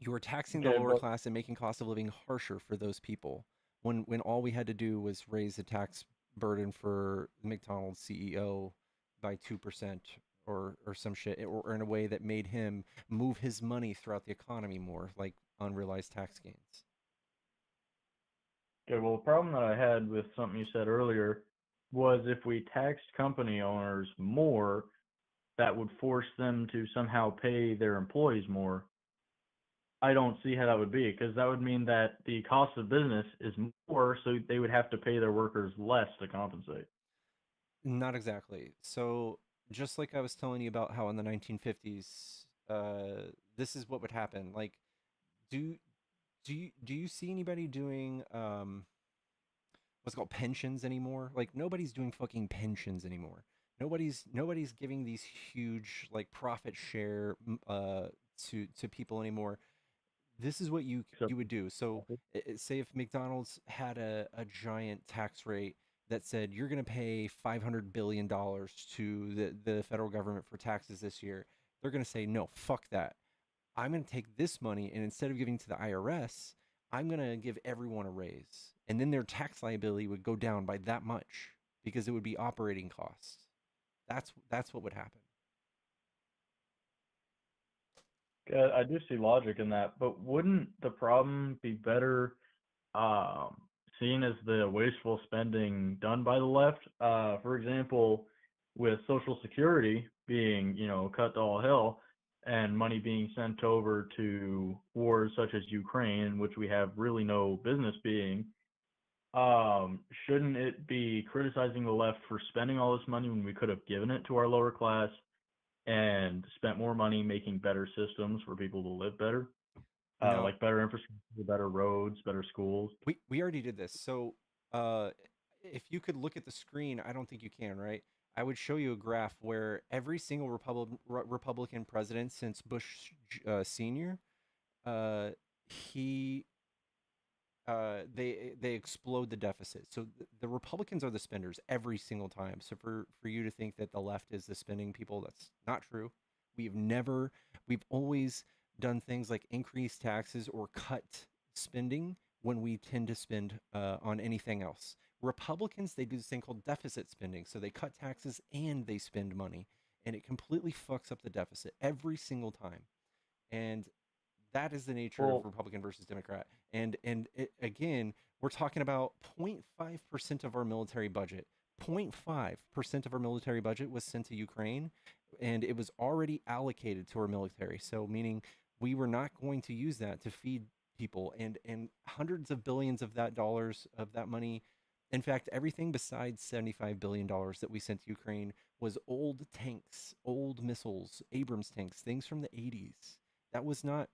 You are taxing the Okay, lower but class and making cost of living harsher for those people when all we had to do was raise the tax burden for the McDonald's CEO by 2% or some shit, or in a way that made him move his money throughout the economy more, like unrealized tax gains. okay, well, the problem that I had with something you said earlier was if we taxed company owners more, that would force them to somehow pay their employees more. I don't see how that would be, because that would mean that the cost of business is more, so they would have to pay their workers less to compensate. Not exactly. So just like I was telling you about how in the 1950s, this is what would happen. Like, do do you see anybody doing what's called pensions anymore? Like nobody's doing fucking pensions anymore. Nobody's giving these huge like profit share to people anymore. This is what So you would do. So say if McDonald's had a giant tax rate that said you're going to pay $500 billion to the federal government for taxes this year, they're going to say no, fuck that. I'm going to take this money and instead of giving to the IRS, I'm going to give everyone a raise. And then their tax liability would go down by that much because it would be operating costs. That's what would happen. I do see logic in that, but wouldn't the problem be better um, seen as the wasteful spending done by the left? For example, with Social Security being, cut to all hell and money being sent over to wars such as Ukraine, which we have really no business being, shouldn't it be criticizing the left for spending all this money when we could have given it to our lower class and spent more money making better systems for people to live better, No, like better infrastructure, better roads, better schools? we already did this. So uh, if you could look at the screen, I don't think you can, right? I would show you a graph where every single Republican president since Bush Senior, uh, he they explode the deficit. So the Republicans are the spenders every single time. So for you to think that the left is the spending people, that's not true. We've never we've always done things like increase taxes or cut spending when we tend to spend on anything else. Republicans, they do this thing called deficit spending. So they cut taxes and they spend money, and it completely fucks up the deficit every single time. And that is the nature of Well, Republican versus Democrat. And again, we're talking about 0.5% of our military budget. 0.5% of our military budget was sent to Ukraine, and it was already allocated to our military. So meaning we were not going to use that to feed people, and hundreds of billions of that dollars of that money. In fact, everything besides $75 billion that we sent to Ukraine was old tanks, old missiles, Abrams tanks, things from the 80s. That was not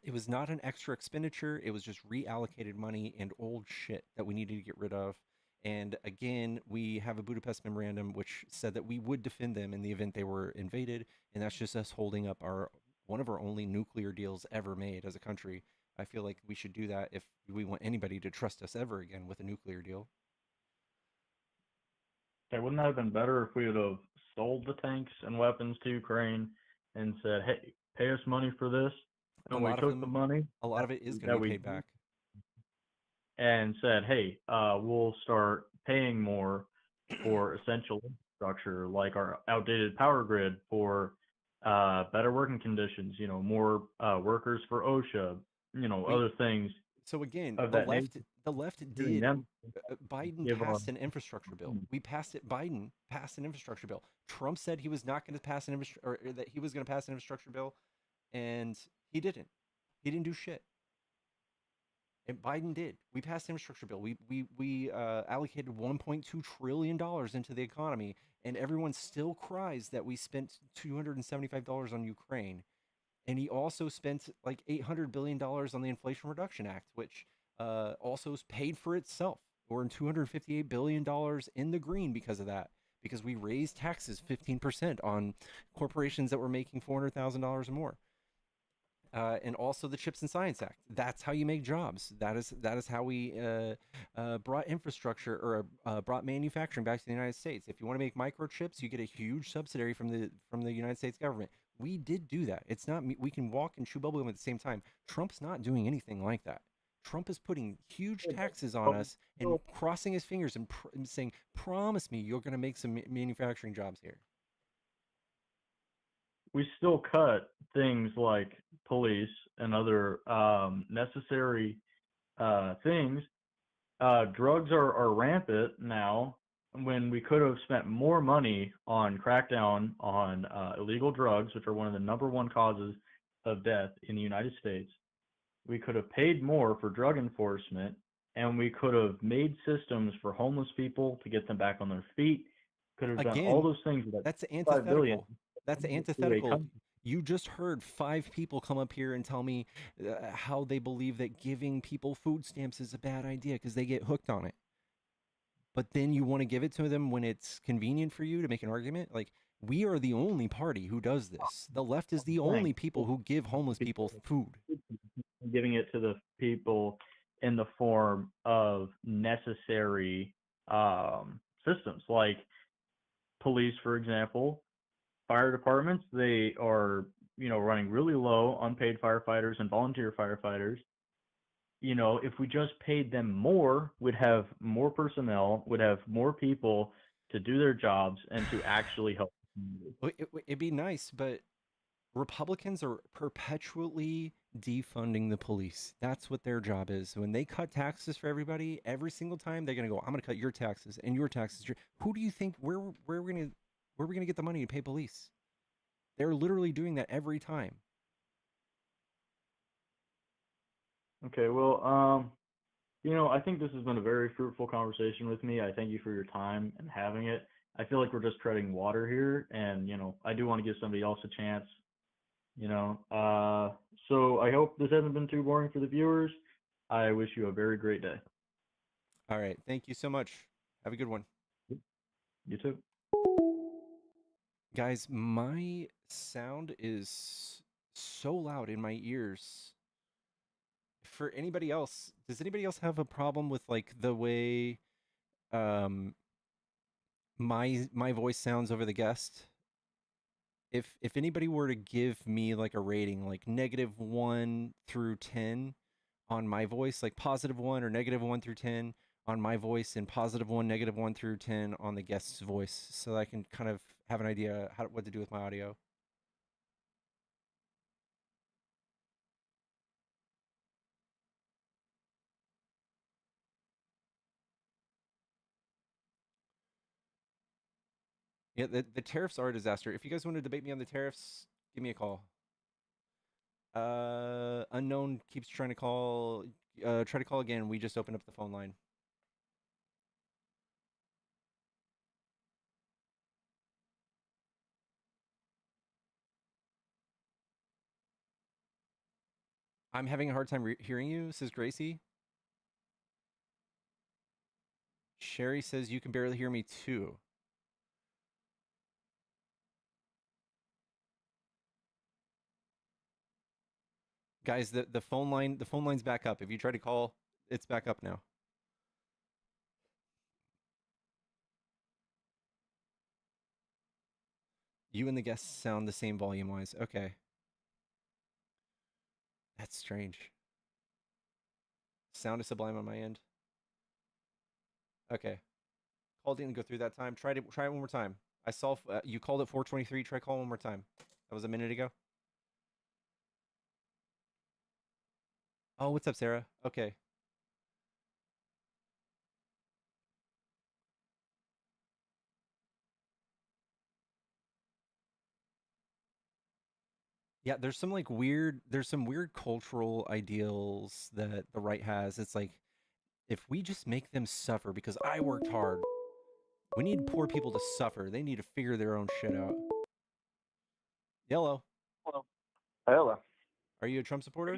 It was not an extra expenditure. It was just reallocated money and old shit that we needed to get rid of. And again, we have a Budapest memorandum which said that we would defend them in the event they were invaded, and that's just us holding up our one of our only nuclear deals ever made as a country. I feel like we should do that if we want anybody to trust us ever again with a nuclear deal. okay, wouldn't that have been better if we would have sold the tanks and weapons to Ukraine and said, "Hey, pay us money for this," A and we lot of took the them, money a lot of it is going to that be we paid back. and said, "Hey, we'll start paying more for essential infrastructure like our outdated power grid, for better working conditions, more workers for OSHA, We other things So again, of that nature, the left giving did them Biden give passed an infrastructure bill. We passed it. Biden passed an infrastructure bill. Trump said he was not going to pass an or that he was going to pass an infrastructure bill, and he didn't. He didn't do shit. And Biden did. We passed an infrastructure bill. We allocated $1.2 trillion into the economy, and everyone still cries that we spent $275 on Ukraine. And he also spent like $800 billion on the Inflation Reduction Act, which also paid for itself. We're in $258 billion in the green because of that, because we raised taxes 15% on corporations that were making $400,000 or more. And also the Chips and Science Act. That's how you make jobs. That is how we brought infrastructure, or brought manufacturing back to the United States. If you want to make microchips, you get a huge subsidy from the United States government. We did do that. It's not we can walk and chew bubblegum at the same time. Trump's not doing anything like that. Trump is putting huge taxes on us and crossing his fingers and saying, "Promise me you're going to make some manufacturing jobs here." we still cut things like police and other necessary things. Drugs are rampant now, when we could have spent more money on crackdown on illegal drugs, which are one of the number one causes of death in the United States. We could have paid more for drug enforcement, and we could have made systems for homeless people to get them back on their feet. Could have done all Again, those things with that that's 5 billion antithetical. That's to a antithetical. country. You just heard five people come up here and tell me how they believe that giving people food stamps is a bad idea because they get hooked on it. But then you want to give it to them when it's convenient for you to make an argument? Like, we are the only party who does this. The left is the only people who give homeless people food. Giving it to the people in the form of necessary systems, like police, for example, fire departments. They are, running really low on paid firefighters and volunteer firefighters. If we just paid them more, we'd have more personnel, would have more people to do their jobs and to actually help the community. It'd be nice, but Republicans are perpetually defunding the police. That's what their job is. When they cut taxes for everybody, every single time they're gonna go, "I'm gonna cut your taxes and your taxes." Who do you think where are we gonna get the money to pay police? They're literally doing that every time. Okay, well, I think this has been a very fruitful conversation with me. I thank you for your time and having it. I feel like we're just treading water here, and I do want to give somebody else a chance. So I hope this hasn't been too boring for the viewers. I wish you a very great day. All right. Thank you so much. Have a good one. You too. Guys, my sound is so loud in my ears. For anybody else, does anybody else have a problem with like the way um my voice sounds over the guest? If anybody were to give me like a rating, like -1 through 10 on my voice, like +1 or -1 through 10 on my voice, and +1, -1 through 10 on the guest's voice, so that I can kind of have an idea what to do with my audio. Yeah, the tariffs are a disaster. If you guys want to debate me on the tariffs, give me a call. Unknown keeps trying to call. Try to call again. We just opened up the phone line. I'm having a hard time hearing you, says Gracie. Sherry says you can barely hear me too. Guys, the phone line's back up. If you try to call, it's back up now. You and the guests sound the same volume wise. Okay. That's strange. Sound is sublime on my end. Okay. Call didn't go through that time. Try it one more time. I saw you called at 423. Try call one more time. That was a minute ago. Oh, what's up, Sarah? Okay. Yeah, there's some weird cultural ideals that the right has. It's like if we just make them suffer because I worked hard, we need poor people to suffer. They need to figure their own shit out. Yellow, Hello. are you a Trump supporter?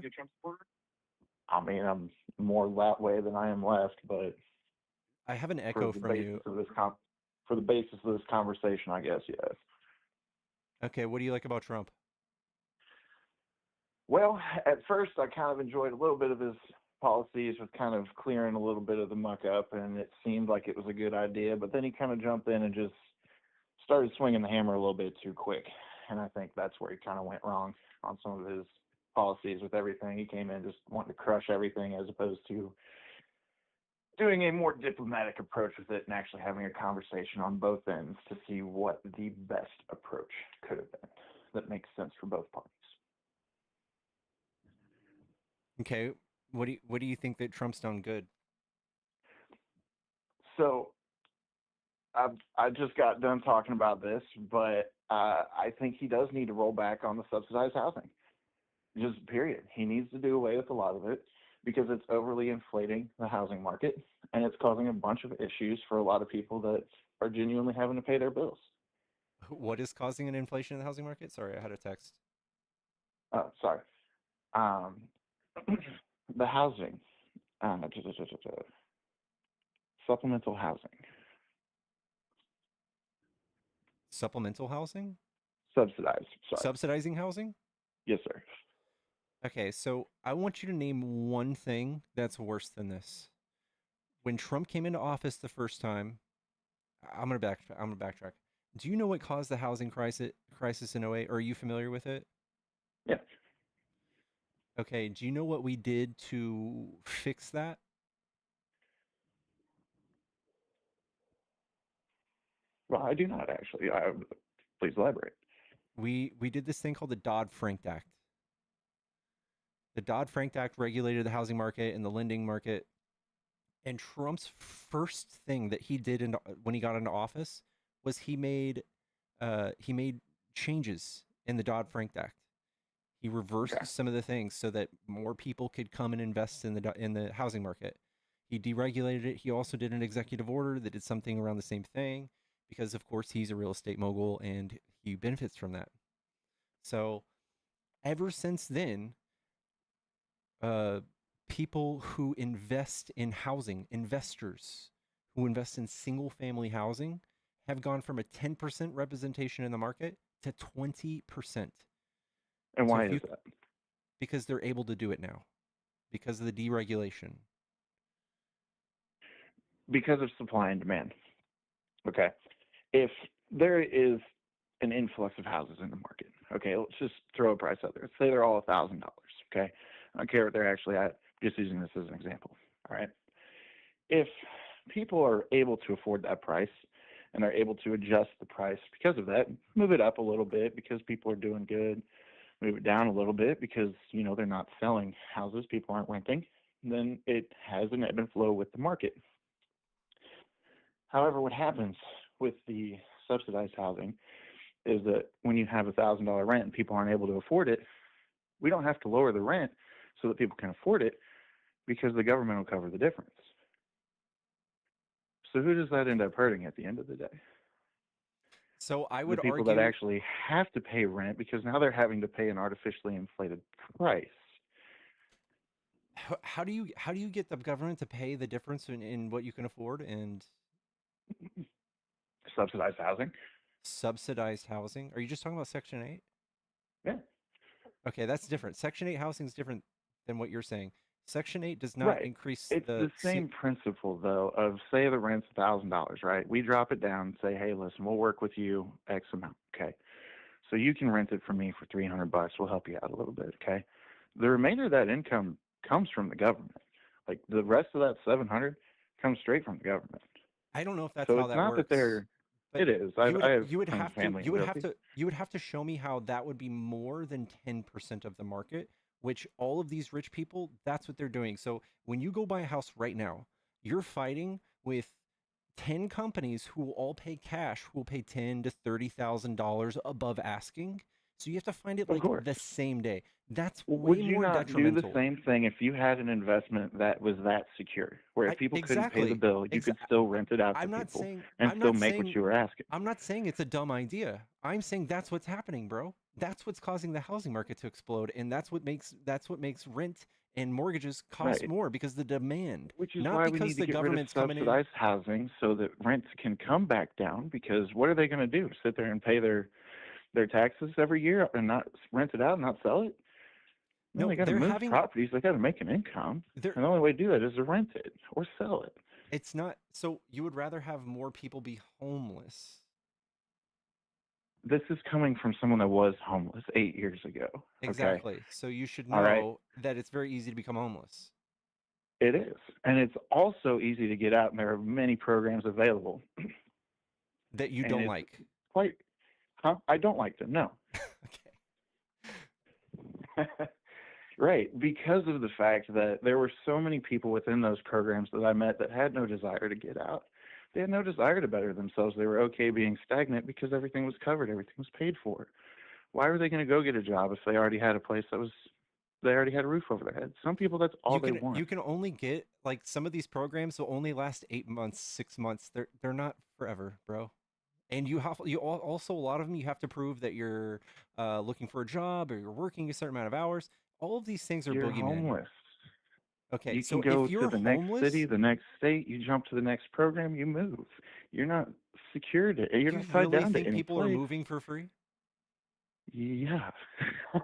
I mean, I'm more that way than I am left, but I have an for echo the from you. basis of this for the basis of this conversation, I guess yes. Okay, what do you like about Trump? Well, at first, I kind of enjoyed a little bit of his policies with kind of clearing a little bit of the muck up, and it seemed like it was a good idea. But then he kind of jumped in and just started swinging the hammer a little bit too quick, and I think that's where he kind of went wrong on some of his policies with everything. He came in just wanting to crush everything as opposed to doing a more diplomatic approach with it and actually having a conversation on both ends to see what the best approach could have been that makes sense for both parties. Okay, what do you think that Trump's done good? So I just got done talking about this, but I think he does need to roll back on the subsidized housing. Just period. He needs to do away with a lot of it because it's overly inflating the housing market and it's causing a bunch of issues for a lot of people that are genuinely having to pay their bills. What is causing an inflation in the housing market? Sorry, I had a text. Oh, sorry. The housing, supplemental housing, Supplemental housing? subsidized. Sorry. Subsidizing housing? Yes, sir. Okay, so I want you to name one thing that's worse than this. When Trump came into office the first time, I'm gonna backtrack. Do you know what caused the housing crisis in 08? Or are you familiar with it? Yeah. Okay, do you know what we did to fix that? Well, I do not actually. Please elaborate. We did this thing called the Dodd-Frank Act. The Dodd-Frank Act regulated the housing market and the lending market. And Trump's first thing that he did when he got into office was he made changes in the Dodd-Frank Act. He reversed some of the things so that more people could come and invest in the housing market. He deregulated it. He also did an executive order that did something around the same thing because, of course, he's a real estate mogul and he benefits from that. So ever since then, people who invest in housing, investors who invest in single family housing, have gone from a 10% representation in the market to 20%. And why is that? Because they're able to do it now, because of the deregulation. Because of supply and demand. Okay. If there is an influx of houses in the market, okay, let's just throw a price out there. Let's say they're all $1,000. Okay. I don't care what they're actually at. just using this as an example. All right. If people are able to afford that price and are able to adjust the price because of that, move it up a little bit because people are doing good, move it down a little bit because, you know, they're not selling houses, people aren't renting, then it has an ebb and flow with the market. However, what happens with the subsidized housing is that when you have $1,000 rent and people aren't able to afford it, we don't have to lower the rent so that people can afford it because the government will cover the difference. So who does that end up hurting at the end of the day? So I The would people argue that actually have to pay rent because now they're having to pay an artificially inflated price. how do you get the government to pay the difference in what you can afford and Subsidized housing. subsidized housing? Are you just talking about Section 8? Yeah. Okay, that's different. Section 8 housing is different than what you're saying. Section 8 does not Right. increase It's the same principle, though, of say the rent's $1,000, right? We drop it down and say, hey, listen, we'll work with you X amount, okay? So you can rent it from me for $300. We'll help you out a little bit, okay? The remainder of that income comes from the government. Like the rest of that 700 comes straight from the government. I don't know if that's So how it's that not works. that they're. But It is. you would I have you would friends have and to family you in would have realty. to you would have to show me how that would be more than 10% of the market, which all of these rich people, that's what they're doing. So when you go buy a house right now, you're fighting with 10 companies who will all pay cash, who will pay $10 to $30,000 above asking. So you have to find it Of like course. the same day. That's Would way you more not do the detrimental. same thing if you had an investment that was that secure, where if people couldn't pay the Exactly. bill, you could still rent it out to I'm not people saying and I'm still not make what saying you were asking? I'm not saying it's a dumb idea. I'm saying that's what's happening, bro. That's what's causing the housing market to explode, and that's what makes rent and mortgages cost Right. more because the demand, Which is not why we because need to the get rid of government's coming in. subsidized housing so that rents can come back down. Because what are they going to do? Sit there and pay their taxes every year and not rent it out and not sell it? No, No, they got to they're move having properties. They got to make an income, they're and the only way to do that is to rent it or sell it. it's not so you would rather have more people be homeless. This is coming from someone that was homeless 8 years ago. Okay, Exactly. So you should all right. know that it's very easy to become homeless. It is, and it's also easy to get out, and there are many programs available. That you And don't it's like. quite, huh? I don't like them. No. Okay. Right, because of the fact that there were so many people within those programs that I met that had no desire to get out. They had no desire to better themselves. They were okay being stagnant because everything was covered, everything was paid for. Why were they going to go get a job if they already had a place they already had a roof over their head? Some people, that's all they want. You can only get like some of these programs will only last 8 months, 6 months. They're not forever, bro. And also a lot of them you have to prove that you're looking for a job or you're working a certain amount of hours. All of these things are You're boogeymen. homeless. Okay, You can so go if to you're the next city, homeless, the next state, you jump to the next program, you move. You're not secured. You're you not tied really down to think any people are place. moving for free? Yeah. Come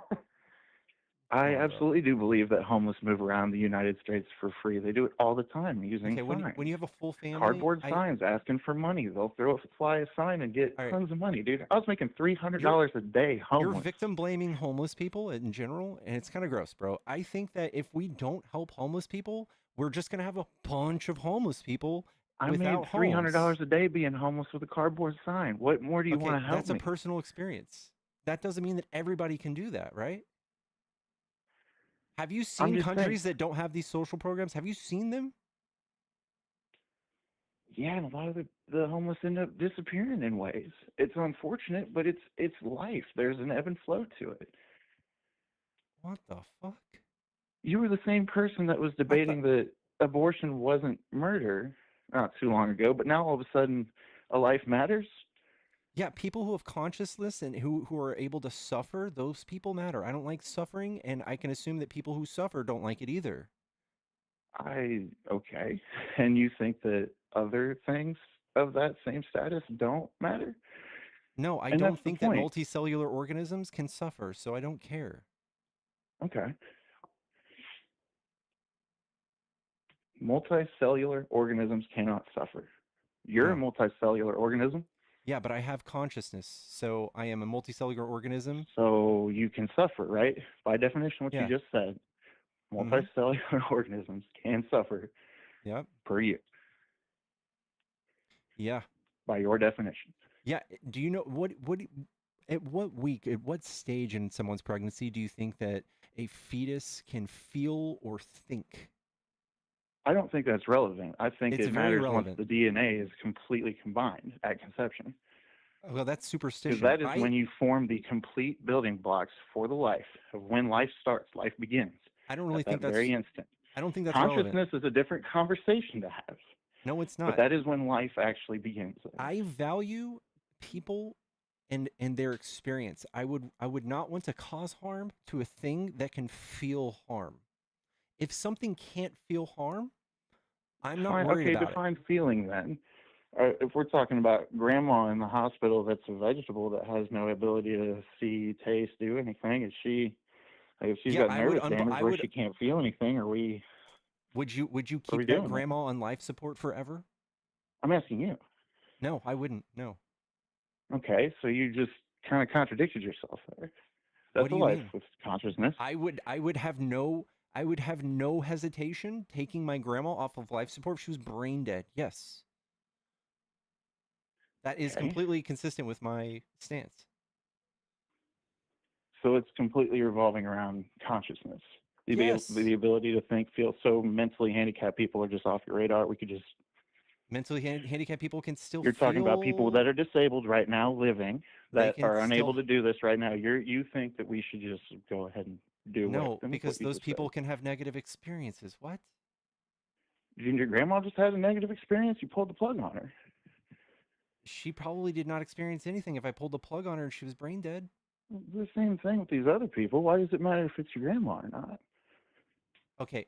I on, bro. absolutely do believe that homeless move around the United States for free. They do it all the time using Okay, when signs. you have a full family, Cardboard signs asking for money. They'll fly a sign and get all right, tons of money, dude. I was making you're $300 a day you're homeless. victim blaming homeless people in general, and it's kind of gross, bro. I think that if we don't help homeless people, we're just gonna have a bunch of homeless people I made without $300 homes. a day being homeless with a cardboard sign. What more do you Okay, want to help that's a me? personal experience. That doesn't mean that everybody can do that, right? Have you I'm seen just saying. countries that don't have these social programs? Have you seen them? Yeah, and a lot of the homeless end up disappearing in ways. It's unfortunate, but it's life. There's an ebb and flow to it. What the fuck? You were the same person that was I thought, debating that abortion wasn't murder not too long ago, but now all of a sudden a life matters? yeah, people who have consciousness and who are able to suffer, those people matter. I don't like suffering, and I can assume that people who suffer don't like it either. Okay. And you think that other things of that same status don't matter? No, I And that's don't the think that point. multicellular organisms can suffer, so I don't care. Okay. Multicellular organisms cannot suffer. You're a No. multicellular organism, Yeah, but I have consciousness, so I am a multicellular organism. so you can suffer, right? By definition, what you Yeah. just said. multicellular organisms can suffer Yep. per year Yeah. by your definition. Yeah. Do you know at what week, at what stage in someone's pregnancy do you think that a fetus can feel or think? I don't think that's relevant. I think It's it very matters once relevant. the DNA is completely combined at conception. Well, that's Because superstition. that is when you form the complete building blocks for the life of when life starts, life begins. I don't really At think that that's very instant. I don't think that's relevant. Consciousness is a different conversation to have. No, it's But not. that is when life actually begins. I value people and their experience. I would not want to cause harm to a thing that can feel harm. If something can't feel harm, I'm not worried Okay, about define feeling then. If we're talking about grandma in the hospital that's a vegetable that has no ability to see, taste, do anything, if she's Yeah, got nervous damage I where would she can't feel anything, would you what are we keep that doing there? grandma on life support forever? I'm asking you. No, I wouldn't. No. Okay, so you just kind of contradicted yourself there. What That's do a you life mean? with consciousness. I would have no hesitation taking my grandma off of life support if she was brain dead. Yes. That is Okay. completely consistent with my stance. So it's completely revolving around consciousness. Yes. The ability to think, feel. So mentally handicapped people are just off your radar. We could just. Mentally handicapped people can still You're talking about people that are disabled right now, living, They that can are unable still to do this right now. You think that we should just go ahead and do away No, with them? Is because what you those just people said. can have negative experiences. What? Your grandma just had a negative experience. You pulled the plug on her. She probably did not experience anything if I pulled the plug on her and she was brain dead. The same thing with these other people. Why does it matter if it's your grandma or not? Okay.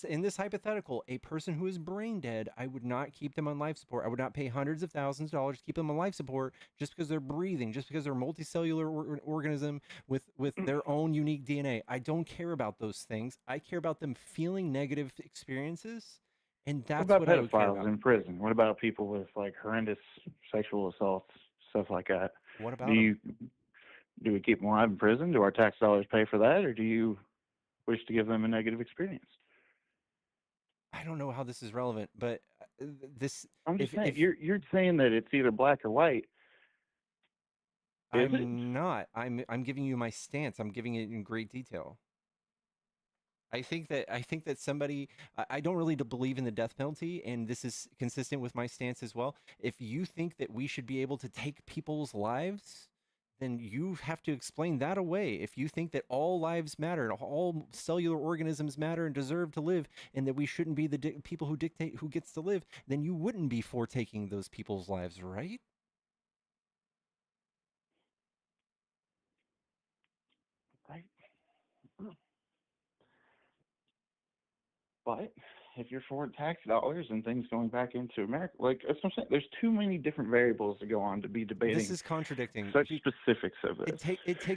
In this hypothetical, a person who is brain dead, I would not keep them on life support. I would not pay hundreds of thousands of dollars to keep them on life support just because they're breathing, just because they're a multicellular organism with their own unique DNA. I don't care about those things. I care about them feeling negative experiences, and What that's about what I would care pedophiles about. in prison? What about people with like horrendous sexual assaults, stuff like that? What Do about them? we keep them alive in prison? Do our tax dollars pay for that, or do you wish to give them a negative experience? I don't know how this is relevant, but this I'm just saying if you're saying that it's either black or white. Is it? I'm not, I'm giving you my stance. I'm giving it in great detail. I think that somebody I don't really believe in the death penalty, and this is consistent with my stance as well. If you think that we should be able to take people's lives, then you have to explain that away. If you think that all lives matter and all cellular organisms matter and deserve to live, and that we shouldn't be the people who dictate who gets to live, then you wouldn't be for taking those people's lives, right? Right. But if you're for tax dollars and things going back into America, like that's what I'm saying. There's too many different variables to go on to be This debating is contradicting. such specifics of this.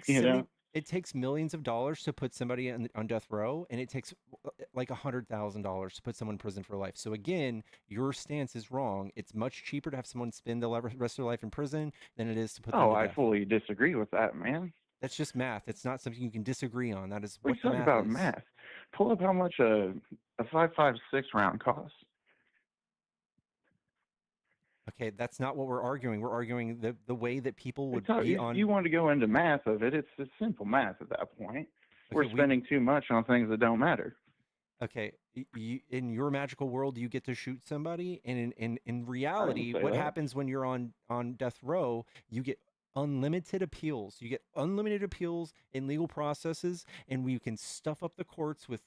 You know, It takes millions of dollars to put somebody on death row, and it takes like $100,000 to put someone in prison for life. So again, your stance is wrong. It's much cheaper to have someone spend the rest of their life in prison than it is to put them oh, to I death. fully disagree with that, man. That's just math. It's not something you can disagree on. That is We what the talk math about is. math. Pull up how much a 5.56 round costs. Okay, that's not what we're arguing. We're arguing the way that people would be on. You want to go into math of it? It's simple math at that point. We're spending too much on things that don't matter. Okay, in your magical world, you get to shoot somebody, and in reality, what that. happens when you're on death row, you get unlimited appeals. You get unlimited appeals in legal processes, and we can stuff up the courts with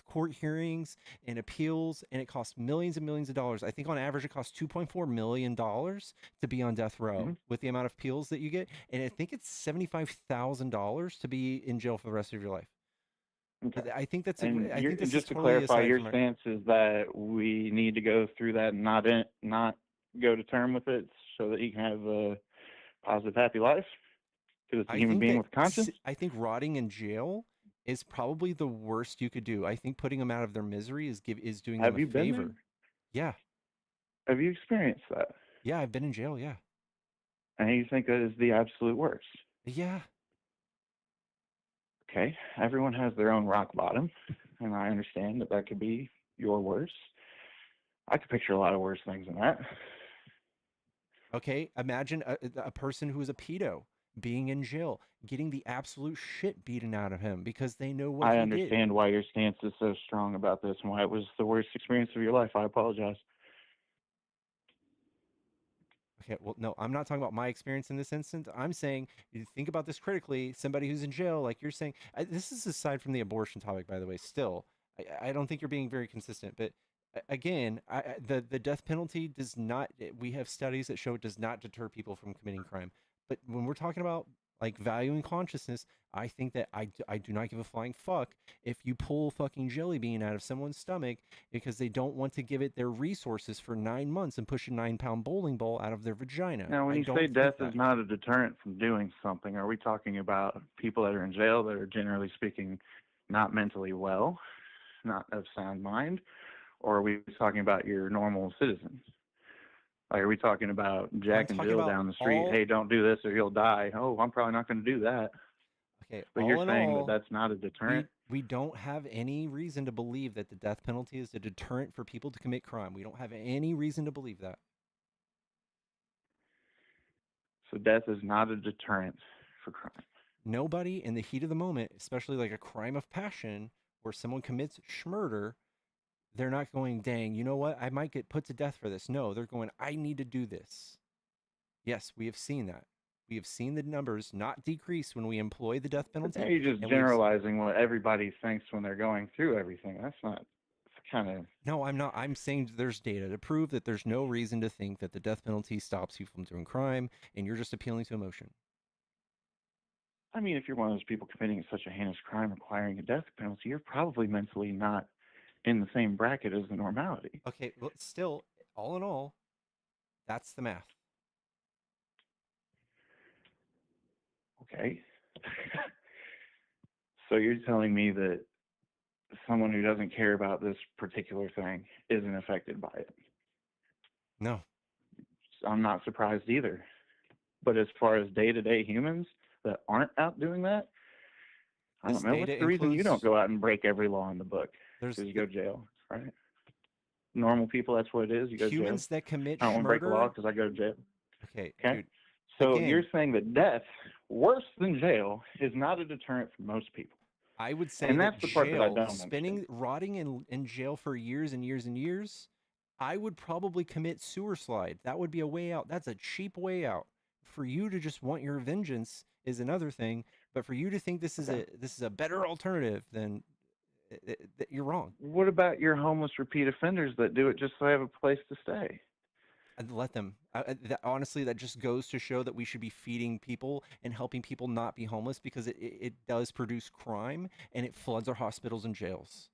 court hearings and appeals, and it costs millions and millions of dollars. I think on average it costs $2.4 million to be on death row with the amount of appeals that you get, and I think it's $75,000 to be in jail for the rest of your life. Okay. I think that's and I think this just is to totally clarify, aside your from stance is that we need to go through that and not go to term with it so that you can have a positive, happy life because it's a human being with conscience. I think rotting in jail is probably the worst you could do. I think putting them out of their misery is doing them a favor. Have you been there? Yeah. Have you experienced that? Yeah, I've been in jail. Yeah. And you think that is the absolute worst? Yeah. okay, everyone has their own rock bottom, and I understand that that could be your worst. I could picture a lot of worse things than that. Okay, imagine a person who is a pedo being in jail, getting the absolute shit beaten out of him because they know what I he did. understand why your stance is so strong about this and why it was the worst experience of your life. I apologize. Okay, well, no, I'm not talking about my experience in this instance. I'm saying you think about this critically. Somebody who's in jail, like you're saying, this is aside from the abortion topic, by the way. Still, I don't think you're being very consistent. But again, the death penalty does not. We have studies that show it does not deter people from committing crime. But when we're talking about like valuing consciousness, I think that I do not give a flying fuck if you pull fucking jelly bean out of someone's stomach because they don't want to give it their resources for 9 months and push a 9-pound bowling ball out of their vagina. Now, when I you don't say think death that. is not a deterrent from doing something, are we talking about people that are in jail that are generally speaking not mentally well, not of sound mind, or are we talking about your normal citizens? Like, are we talking about Jack and talking Jill about down the street? all. Hey, don't do this or you'll die. Oh, I'm probably not going to do that. Okay, But all you're in saying that all, that's not a deterrent? we don't have any reason to believe that the death penalty is a deterrent for people to commit crime. We don't have any reason to believe that. So death is not a deterrent for crime. Nobody in the heat of the moment, especially like a crime of passion where someone commits schmurder, they're not going, dang, you know what? I might get put to death for this. No, they're going, I need to do this. Yes, we have seen that. We have seen the numbers not decrease when we employ the death But penalty. now you're just generalizing what everybody thinks when they're going through everything. That's not, it's kind of... No, I'm not. I'm saying there's data to prove that there's no reason to think that the death penalty stops you from doing crime, and you're just appealing to emotion. I mean, if you're one of those people committing such a heinous crime requiring a death penalty, you're probably mentally not in the same bracket as the normality. Okay, well, still, all in all, that's the math. Okay. So you're telling me that someone who doesn't care about this particular thing isn't affected by it? No. I'm not surprised either. But as far as day-to-day humans that aren't out doing that, I don't know. What's the reason you don't go out and break every law in the book? Because you go to jail, right? Normal people, that's what it is. You go to jail. Humans that commit I don't want to break the murder. law because I go to jail. Okay, Okay. dude. So Again, you're saying that death, worse than jail, is not a deterrent for most people. I would say And that that's the part that I jail, don't spending, understand. rotting in jail for years and years and years, I would probably commit sewer slide. That would be a way out. That's a cheap way out. For you to just want your vengeance is another thing, but for you to think this is a better alternative, then you're wrong. What about your homeless repeat offenders that do it just so they have a place to stay? I'd let them. Honestly, that just goes to show that we should be feeding people and helping people not be homeless because it does produce crime and it floods our hospitals and jails.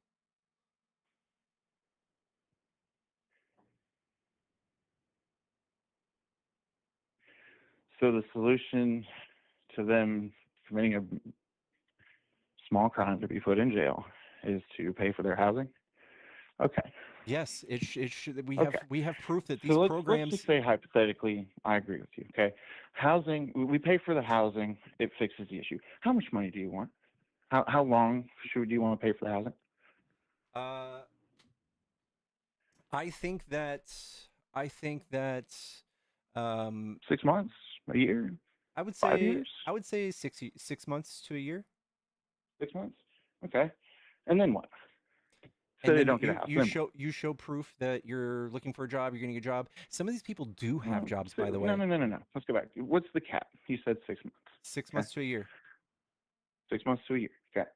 So the solution to them committing a small crime to be put in jail is to pay for their housing? Okay. Yes, it should. Okay. We have proof that these So programs. let's just say hypothetically, I agree with you. Okay, housing. We pay for the housing. It fixes the issue. How much money do you want? How long do you want to pay for the housing? I think that. I think that. 6 months, a year, I would 5 say. years, I would say 6 months to a year. 6 months. Okay, and then what? So And they then don't get a house. Then what? you show proof that you're looking for a job. You're getting a job. Some of these people do have jobs, by the way. No. Let's go back. What's the cap? You said 6 months. 6 months to a year. 6 months to a year. Okay.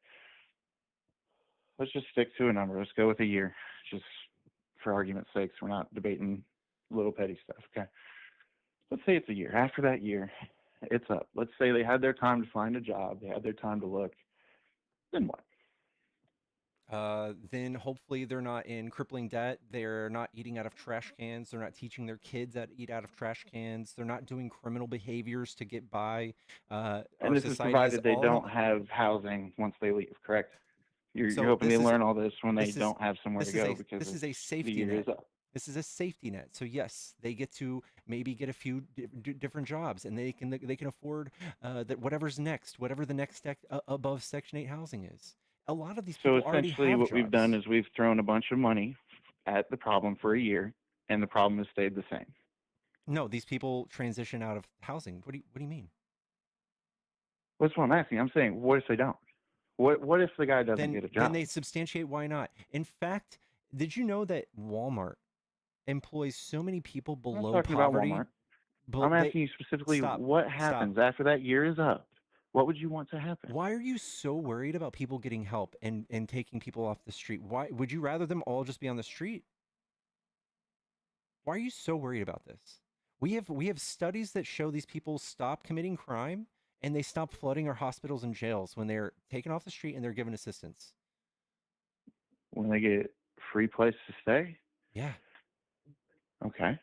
Let's just stick to a number. Let's go with a year, just for argument's sake. We're not debating little petty stuff. Okay. Let's say it's a year. After that year, it's up. Let's say they had their time to find a job. They had their time to look. Then what? Then hopefully they're not in crippling debt. They're not eating out of trash cans. They're not teaching their kids how to eat out of trash cans. They're not doing criminal behaviors to get by. And this is provided they don't have housing once they leave, correct? You're hoping they learn all this when they don't have somewhere to go because this is a the safety year net. is up. This is a safety net. So yes, they get to maybe get a few different jobs, and they can afford that whatever's next, whatever the next above Section 8 housing is. A lot of these So people already essentially, have what we've done jobs. is we've thrown a bunch of money at the problem for a year, and the problem has stayed the same. No, these people transition out of housing. What do you mean? That's what I'm asking. I'm saying, what if they don't? What if the guy doesn't get a Then job? they substantiate why not. In fact, did you know that Walmart employs so many people I'm not below talking about poverty? Walmart. I'm They asking you specifically stop, what stop. happens after that year is up. What would you want to happen? Why are you so worried about people getting help and taking people off the street? Why would you rather them all just be on the street? Why are you so worried about this? We have studies that show these people stop committing crime and they stop flooding our hospitals and jails when they're taken off the street and they're given assistance. When they get free place to stay? Yeah. Okay.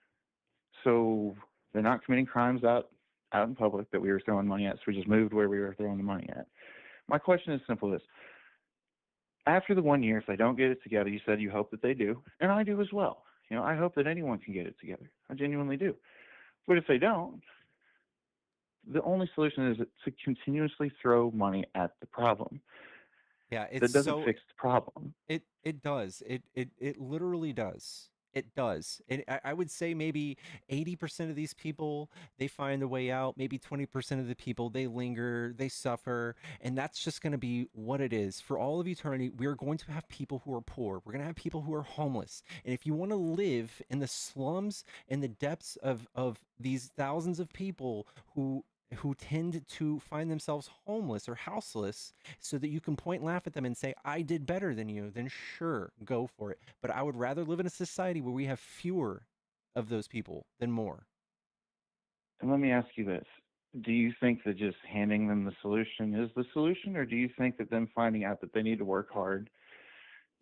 So they're not committing crimes out in public that we were throwing money at, so we just moved where we were throwing the money at. My question is simple: this. After the 1 year, if they don't get it together, you said you hope that they do, and I do as well. You know, I hope that anyone can get it together. I genuinely do. But if they don't, the only solution is to continuously throw money at the problem. Yeah, it's That doesn't so fix the problem. it does. It literally does. It does. And I would say maybe 80% of these people, they find a way out. Maybe 20% of the people, they linger, they suffer. And that's just going to be what it is. For all of eternity, we're going to have people who are poor. We're going to have people who are homeless. And if you want to live in the slums, in the depths of these thousands of people who tend to find themselves homeless or houseless, so that you can point and laugh at them and say, I did better than you, then sure, go for it. But I would rather live in a society where we have fewer of those people than more. And let me ask you this. Do you think that just handing them the solution is the solution, or do you think that them finding out that they need to work hard,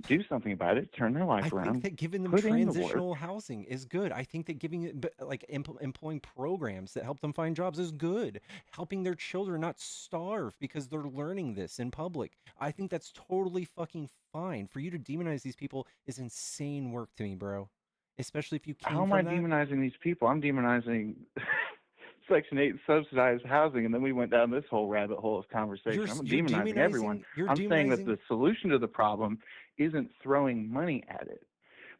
do something about it, turn their I life think around, that giving them put in the work? transitional housing is good. I think that giving it, like employing programs that help them find jobs is good. Helping their children not starve because they're learning this in public. I think that's totally fucking fine. For you to demonize these people is insane work to me, bro. Especially if you How came am I from that. demonizing these people? I'm demonizing Section 8 subsidized housing, and then we went down this whole rabbit hole of conversation. I'm You're demonizing everyone. demonizing you're I'm saying that demonizing the solution to the problem isn't throwing money at it,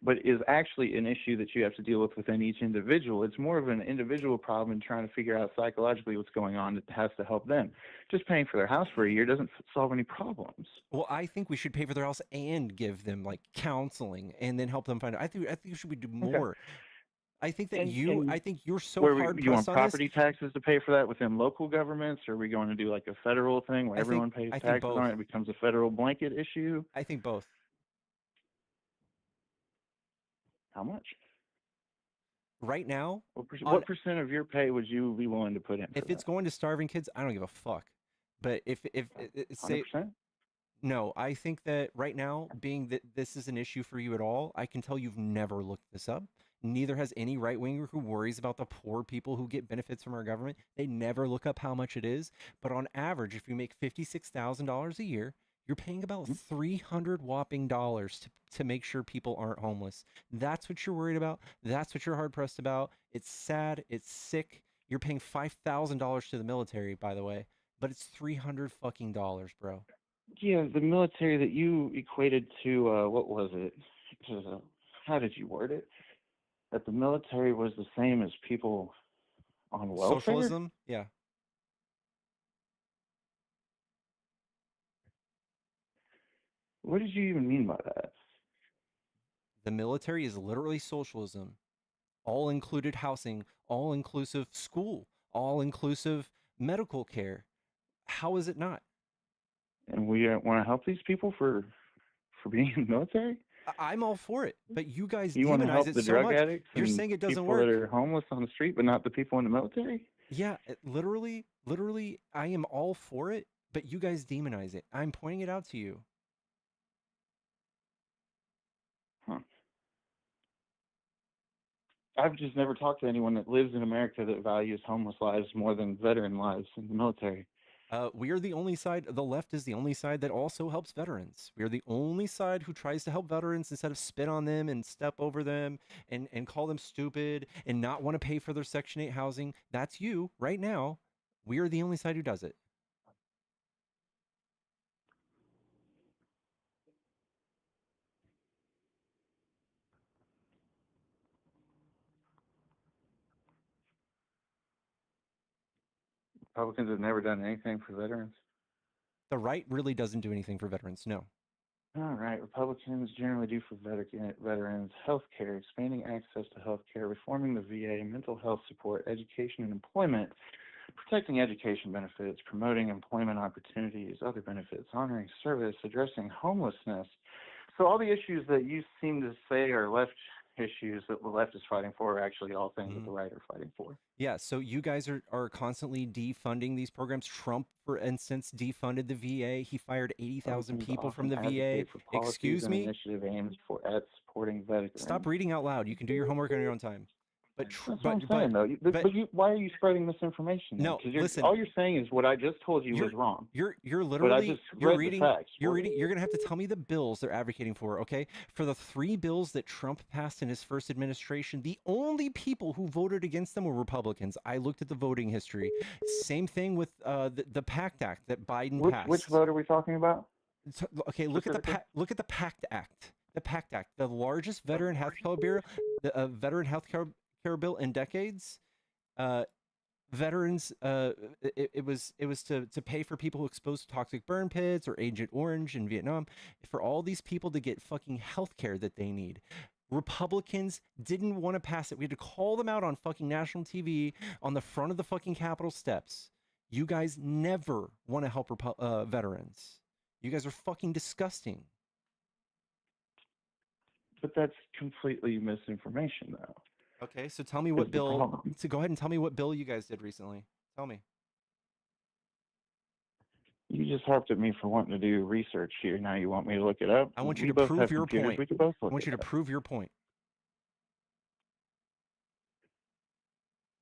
but is actually an issue that you have to deal with within each individual. It's more of an individual problem and trying to figure out psychologically what's going on that has to help them. Just paying for their house for a year doesn't solve any problems. Well, I think we should pay for their house and give them like counseling and then help them find out. I think we should do Okay. more. And I think you're so where hard you want pressed on this. property taxes to pay for that within local governments, or are we going to do like a federal thing where everyone pays I think taxes both. on it? It becomes a federal blanket issue. I think both. How much? Right now, on What percent of your pay would you be willing to put in for if it's that? going to starving kids, I don't give a fuck. But if say 100%? no, I think that right now, being that this is an issue for you at all, I can tell you've never looked this up. Neither has any right winger who worries about the poor people who get benefits from our government. They never look up how much it is. But on average, if you make $56,000 a year, you're paying about 300 whopping dollars to make sure people aren't homeless. That's what you're worried about. That's what you're hard pressed about. It's sad. It's sick. You're paying $5,000 to the military, by the way, but it's 300 fucking dollars, bro. Yeah, the military that you equated to, what was it? How did you word it? That the military was the same as people on welfare? Socialism, yeah. What did you even mean by that? The military is literally socialism. All included housing, all inclusive school, all inclusive medical care. How is it not? And we want to help these people for being in the military? I'm all for it, but you guys You want to demonize help it the so drug much. addicts You're and saying it doesn't people that work. are homeless on the street, but not the people in the military? Yeah, literally, I am all for it, but you guys demonize it. I'm pointing it out to you. Huh. I've just never talked to anyone that lives in America that values homeless lives more than veteran lives in the military. We are the only side, the left is the only side that also helps veterans. We are the only side who tries to help veterans instead of spit on them and step over them and call them stupid and not want to pay for their Section 8 housing. That's you right now. We are the only side who does it. Republicans have never done anything for veterans. The right really doesn't do anything for veterans, no. All right. Republicans generally do for veterans health care, expanding access to health care, reforming the VA, mental health support, education and employment, protecting education benefits, promoting employment opportunities, other benefits, honoring service, addressing homelessness. So all the issues that you seem to say are left issues that the left is fighting for are actually all things that the right are fighting for. Yeah, so you guys are constantly defunding these programs. Trump, for instance, defunded the VA. He fired 80,000 people from the VA. Excuse me? Initiative aims at supporting veterans. Stop reading out loud. You can do your homework on your own time. But That's what I'm saying, though. But why are you spreading misinformation? No, listen. All you're saying is what I just told you was wrong. You're literally you're reading. You're gonna have to tell me the bills they're advocating for. Okay, for the 3 bills that Trump passed in his first administration, the only people who voted against them were Republicans. I looked at the voting history. Same thing with the PACT Act that Biden passed. Which vote are we talking about? So, okay, look at the PACT Act. The PACT Act, the largest veteran health care bill, veteran health care bill in decades. Veterans, it was to pay for people exposed to toxic burn pits or Agent Orange in Vietnam, for all these people to get fucking health care that they need. Republicans didn't want to pass it. We had to call them out on fucking national TV on the front of the fucking Capitol steps. You guys never want to help veterans. You guys are fucking disgusting. But that's completely misinformation, though. Okay, so tell me what bill. So go ahead and tell me what bill you guys did recently. Tell me. You just harped at me for wanting to do research here. Now you want me to look it up? I want you to prove your point. We could both look I want you to prove your point.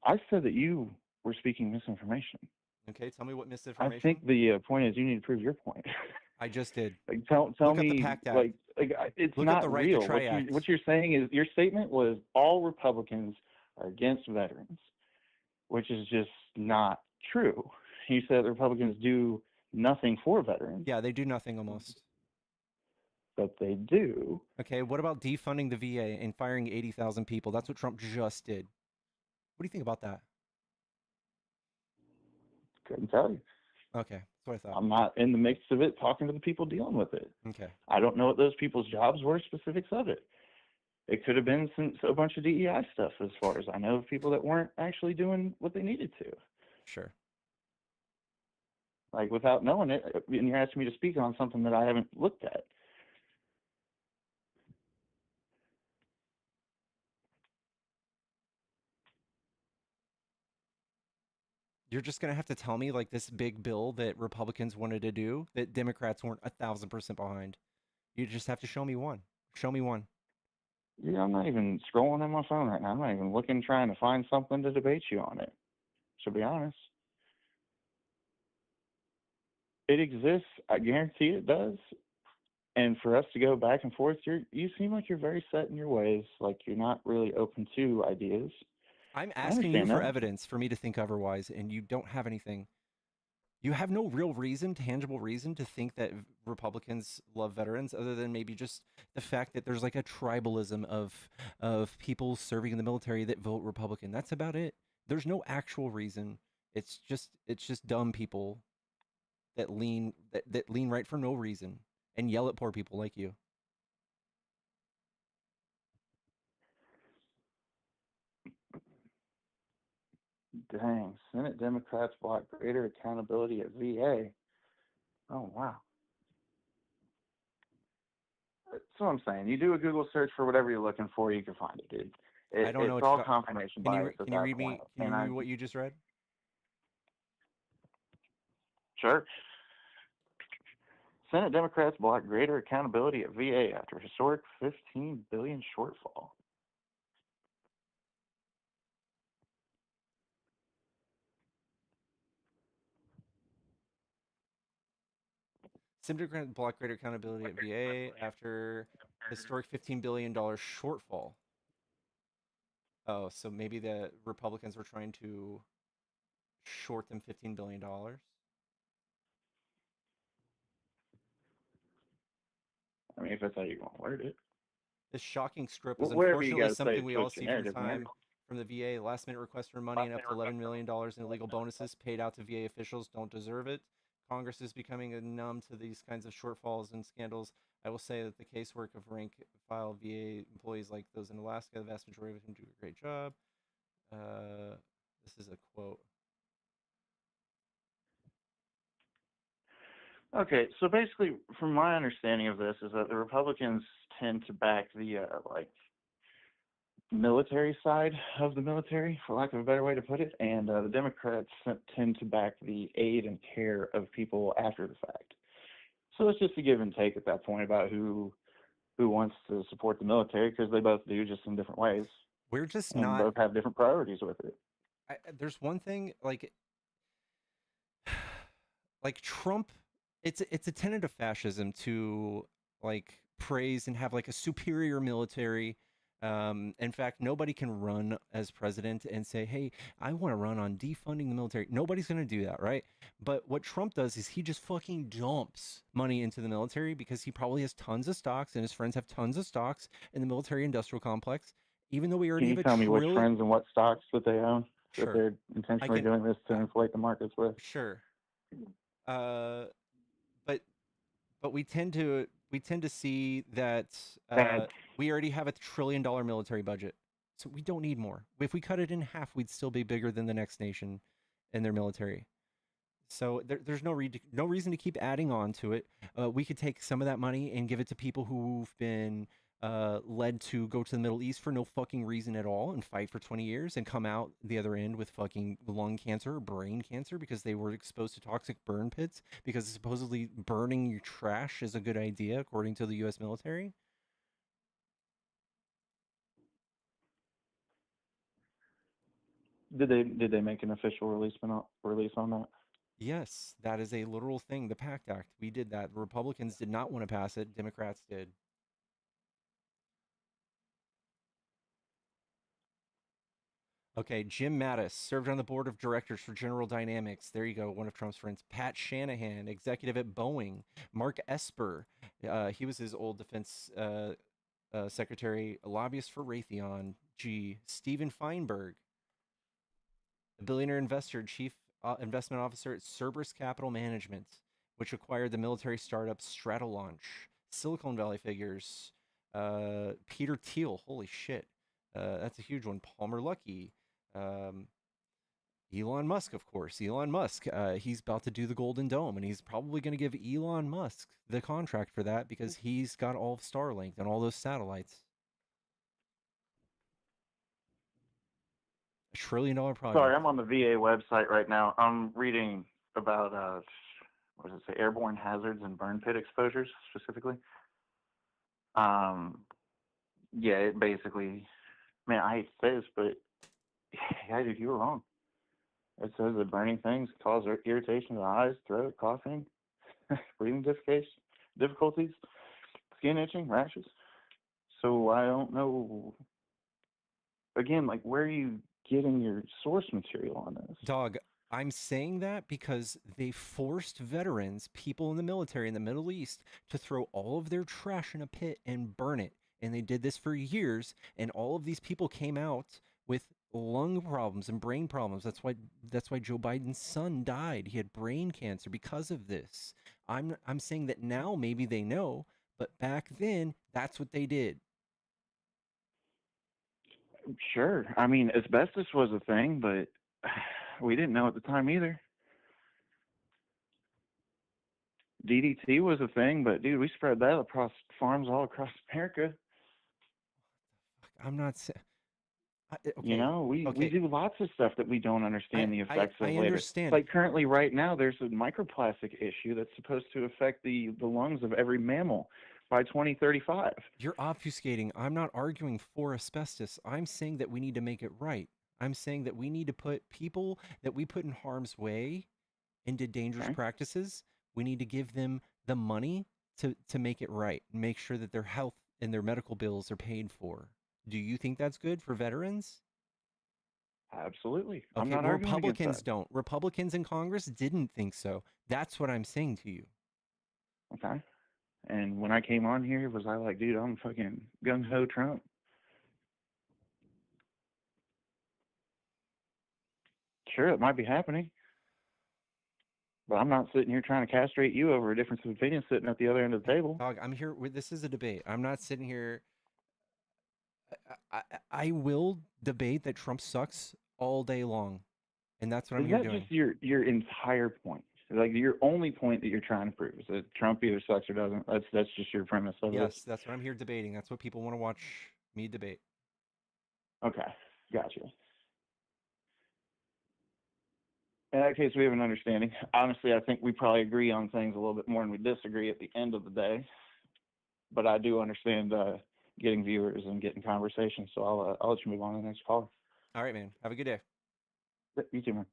I said that you were speaking misinformation. Okay, tell me what misinformation. I think the point is you need to prove your point. I just did. Like, tell me, like it's Look not the right real. To try act. What you're saying is your statement was all Republicans are against veterans, which is just not true. You said the Republicans do nothing for veterans. Yeah, they do nothing almost. But they do. Okay, what about defunding the VA and firing 80,000 people? That's what Trump just did. What do you think about that? Couldn't tell you. Okay, that's what I thought. I'm not in the mix of it talking to the people dealing with it. Okay. I don't know what those people's jobs were, specifics of it. It could have been a bunch of DEI stuff, as far as I know, of people that weren't actually doing what they needed to. Sure. Like, without knowing it, and you're asking me to speak on something that I haven't looked at. You're just going to have to tell me, like, this big bill that Republicans wanted to do that Democrats weren't 1,000% behind. You just have to show me one. Show me one. Yeah, I'm not even scrolling on my phone right now. I'm not even looking, trying to find something to debate you on it, to be honest. It exists. I guarantee it does. And for us to go back and forth, you seem like you're very set in your ways, like you're not really open to ideas. I'm asking you for evidence for me to think otherwise, and you don't have anything. You have no real reason, tangible reason, to think that Republicans love veterans, other than maybe just the fact that there's like a tribalism of people serving in the military that vote Republican. That's about it. There's no actual reason. It's just dumb people that lean right for no reason and yell at poor people like you. Dang, Senate Democrats block greater accountability at VA. Oh, wow. That's what I'm saying. You do a Google search for whatever you're looking for, you can find it, dude. I don't know. It's all confirmation bias. Can you read me what you just read? Sure. Senate Democrats block greater accountability at VA after historic $15 billion shortfall. Senator grant block greater accountability at VA after historic $15 billion shortfall. Oh, so maybe the Republicans were trying to short them $15 billion. I mean, if that's how you want to word it. This shocking script was Whatever you unfortunately got to say something to we all twist your see from narrative, man. time from the VA. Last minute requests for money and up to $11 million in illegal bonuses paid out to VA officials don't deserve it. Congress is becoming numb to these kinds of shortfalls and scandals. I will say that the casework of rank file VA employees like those in Alaska, the vast majority of them do a great job. This is a quote. Okay, so basically, from my understanding of this, is that the Republicans tend to back the military side of the military, for lack of a better way to put it, and the Democrats tend to back the aid and care of people after the fact. So it's just a give and take at that point about who wants to support the military, because they both do, just in different ways. We're just and not. Both have different priorities with it. There's one thing like Trump. It's a tenet of fascism to like praise and have like a superior military. In fact, nobody can run as president and say, "Hey, I want to run on defunding the military." Nobody's going to do that, right? But what Trump does is he just fucking dumps money into the military because he probably has tons of stocks and his friends have tons of stocks in the military industrial complex. Even though we already Can you have a tell me which trillion. friends and what stocks that they own that Sure, they're intentionally doing this to inflate the markets with? Sure. But we tend to see that we already have $1 trillion military budget, so we don't need more. If we cut it in half, we'd still be bigger than the next nation in their military. So there's no reason to keep adding on to it. We could take some of that money and give it to people who've been led to go to the Middle East for no fucking reason at all and fight for 20 years and come out the other end with fucking lung cancer or brain cancer because they were exposed to toxic burn pits because supposedly burning your trash is a good idea according to the U.S. military. Did they make an official release on that? Yes, that is a literal thing. The PACT Act, we did that. The Republicans did not want to pass it. Democrats did. Okay, Jim Mattis served on the board of directors for General Dynamics. There you go, one of Trump's friends. Pat Shanahan, executive at Boeing. Mark Esper, he was his old defense secretary, a lobbyist for Raytheon. Steven Feinberg, a billionaire investor, chief investment officer at Cerberus Capital Management, which acquired the military startup Stratolaunch. Silicon Valley figures. Peter Thiel, holy shit. That's a huge one. Palmer Luckey. Elon Musk, of course. Elon Musk, he's about to do the Golden Dome, and he's probably going to give Elon Musk the contract for that because he's got all of Starlink and all those satellites. $1 trillion project. Sorry, I'm on the VA website right now. I'm reading about what does it say? Airborne hazards and burn pit exposures specifically. Yeah, it basically. Man, I hate to say this, but yeah, dude, you were wrong. It says that burning things cause irritation to the eyes, throat, coughing, breathing difficulties, skin itching, rashes. So I don't know. Again, like, where are you getting your source material on this? Dog, I'm saying that because they forced veterans, people in the military in the Middle East, to throw all of their trash in a pit and burn it. And they did this for years, and all of these people came out with lung problems and brain problems. That's why Joe Biden's son died. He had brain cancer because of this. I'm saying that now maybe they know, but back then that's what they did. Sure. I mean, asbestos was a thing, but we didn't know at the time either. DDT was a thing, but dude, we spread that across farms all across America. I'm not saying. Okay. You know, we do lots of stuff that we don't understand the effects of later. Understand. Like currently, right now, there's a microplastic issue that's supposed to affect the lungs of every mammal by 2035. You're obfuscating. I'm not arguing for asbestos. I'm saying that we need to make it right. I'm saying that we need to put people that we put in harm's way into dangerous practices. We need to give them the money to make it right, make sure that their health and their medical bills are paid for. Do you think that's good for veterans? Absolutely. I'm Okay, not well, arguing against Republicans that. don't. Republicans in Congress didn't think so. That's what I'm saying to you. Okay. And when I came on here, was I like, dude, I'm fucking gung ho Trump? Sure, it might be happening, but I'm not sitting here trying to castrate you over a difference of opinion sitting at the other end of the table. Dog, I'm here. This is a debate. I'm not sitting here. I will debate that Trump sucks all day long, and that's what I'm Is here that doing. just your entire point? Like your only point that you're trying to prove is that Trump either sucks or doesn't. That's just your premise of Yes, this. that's what I'm here debating. That's what people want to watch me debate. Okay, gotcha. In that case, we have an understanding. Honestly, I think we probably agree on things a little bit more than we disagree at the end of the day. But I do understand getting viewers and getting conversations. So I'll let you move on to the next caller. All right, man. Have a good day. You too, man.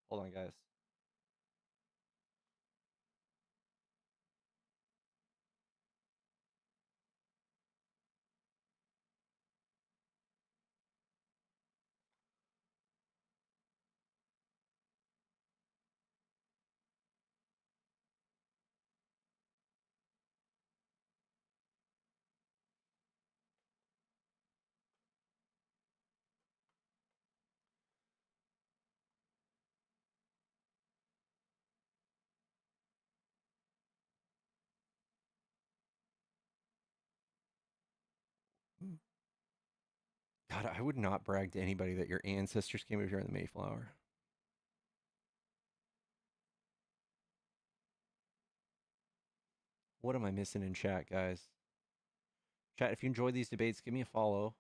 Hold on, guys. God, I would not brag to anybody that your ancestors came over here in the Mayflower. What am I missing in chat, guys? Chat, if you enjoy these debates, give me a follow.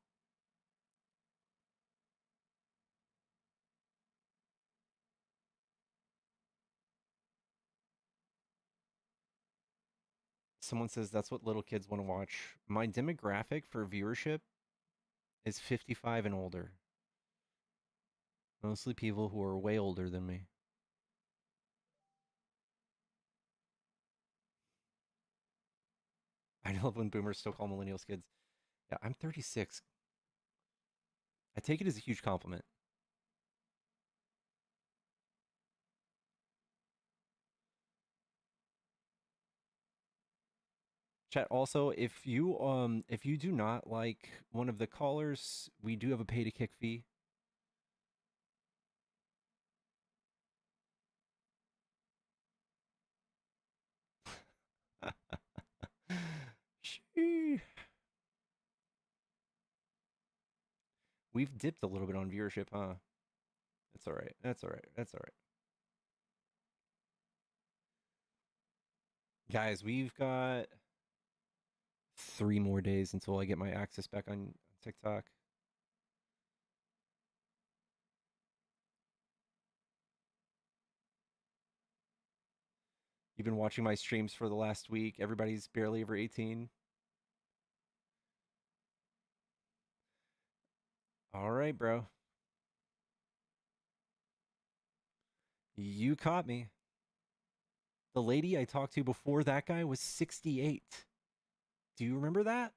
Someone says that's what little kids want to watch. My demographic for viewership is 55 and older. Mostly people who are way older than me. I love when boomers still call millennials kids. Yeah, I'm 36. I take it as a huge compliment. Chat, also, if you do not like one of the callers, we do have a pay to kick fee. We've dipped a little bit on viewership, huh? That's all right. That's all right. That's all right. Guys, we've got 3 more days until I get my access back on TikTok. You've been watching my streams for the last week. Everybody's barely over 18. All right, bro. You caught me. The lady I talked to before that guy was 68. Do you remember that?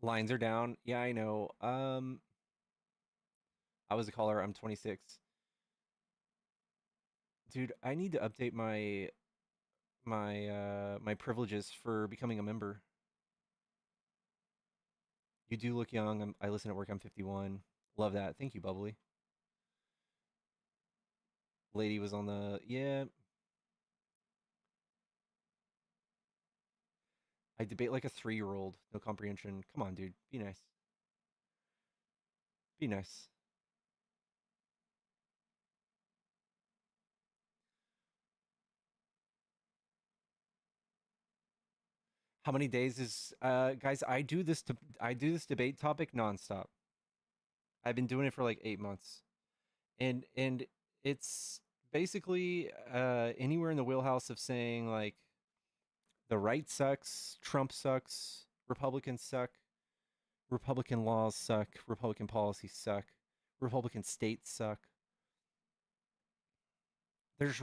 Lines are down. Yeah, I know. I was a caller. I'm 26. Dude, I need to update my privileges for becoming a member. You do look young. I listen at work. I'm 51. Love that. Thank you, Bubbly. Lady was on the yeah. I debate like a 3-year-old. No comprehension. Come on, dude. Be nice. Be nice. How many days is guys? I do this debate topic nonstop. I've been doing it for like 8 months, and it's basically anywhere in the wheelhouse of saying like the right sucks, Trump sucks, Republicans suck, Republican laws suck, Republican policies suck, Republican states suck. There's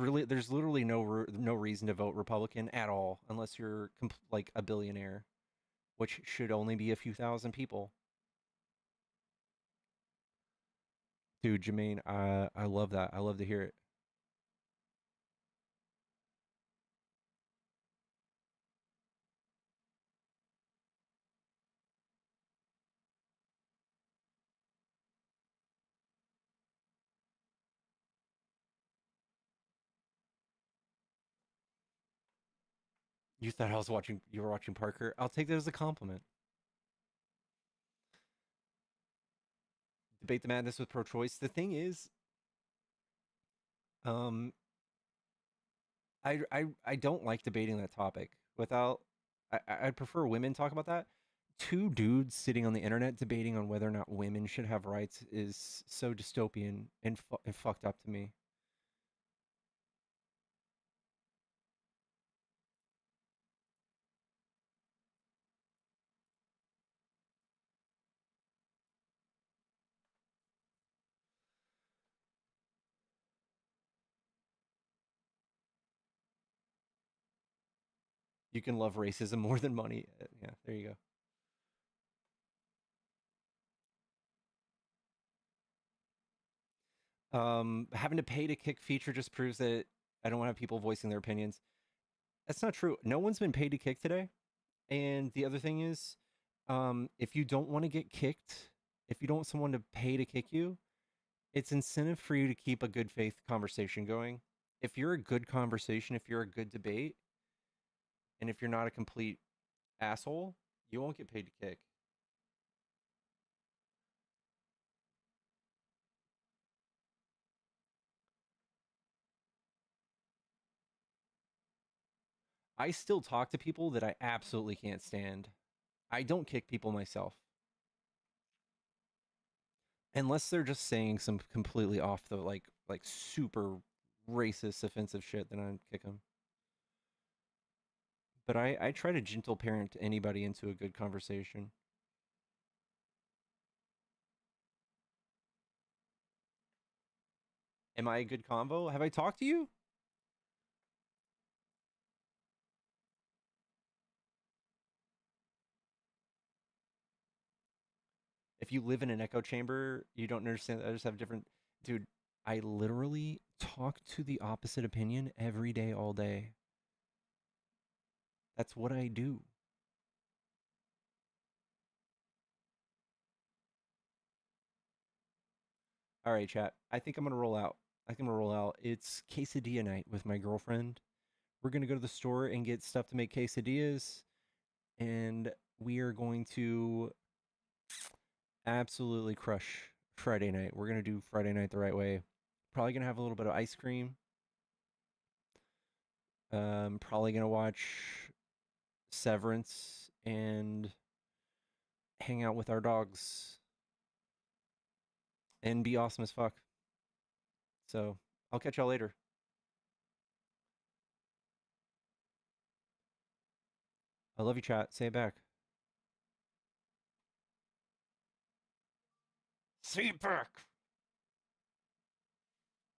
literally no reason to vote Republican at all unless you're like a billionaire, which should only be a few thousand people. Dude, Jermaine, I love that. I love to hear it. You thought you were watching Parker. I'll take that as a compliment. Debate the madness with pro-choice. The thing is, um, I don't like debating that topic without. I'd prefer women talk about that. Two dudes sitting on the internet debating on whether or not women should have rights is so dystopian and fucked up to me. You can love racism more than money. Yeah, there you go. Having to pay to kick feature just proves that I don't want to have people voicing their opinions. That's not true. No one's been paid to kick today. And the other thing is, if you don't want to get kicked, if you don't want someone to pay to kick you, it's incentive for you to keep a good faith conversation going. If you're a good conversation, if you're a good debate, and if you're not a complete asshole, you won't get paid to kick. I still talk to people that I absolutely can't stand. I don't kick people myself. Unless they're just saying some completely off the like super racist offensive shit, then I'd kick them. But I try to gentle parent anybody into a good conversation. Am I a good convo? Have I talked to you? If you live in an echo chamber, you don't understand. I just have different. Dude, I literally talk to the opposite opinion every day, all day. That's what I do. All right, chat. I think I'm gonna roll out. I think I'm gonna roll out. It's quesadilla night with my girlfriend. We're gonna go to the store and get stuff to make quesadillas, and we are going to absolutely crush Friday night. We're gonna do Friday night the right way. Probably gonna have a little bit of ice cream. Probably gonna watch Severance and hang out with our dogs and be awesome as fuck. So I'll catch y'all later. I love you, chat. Say it back. See you back.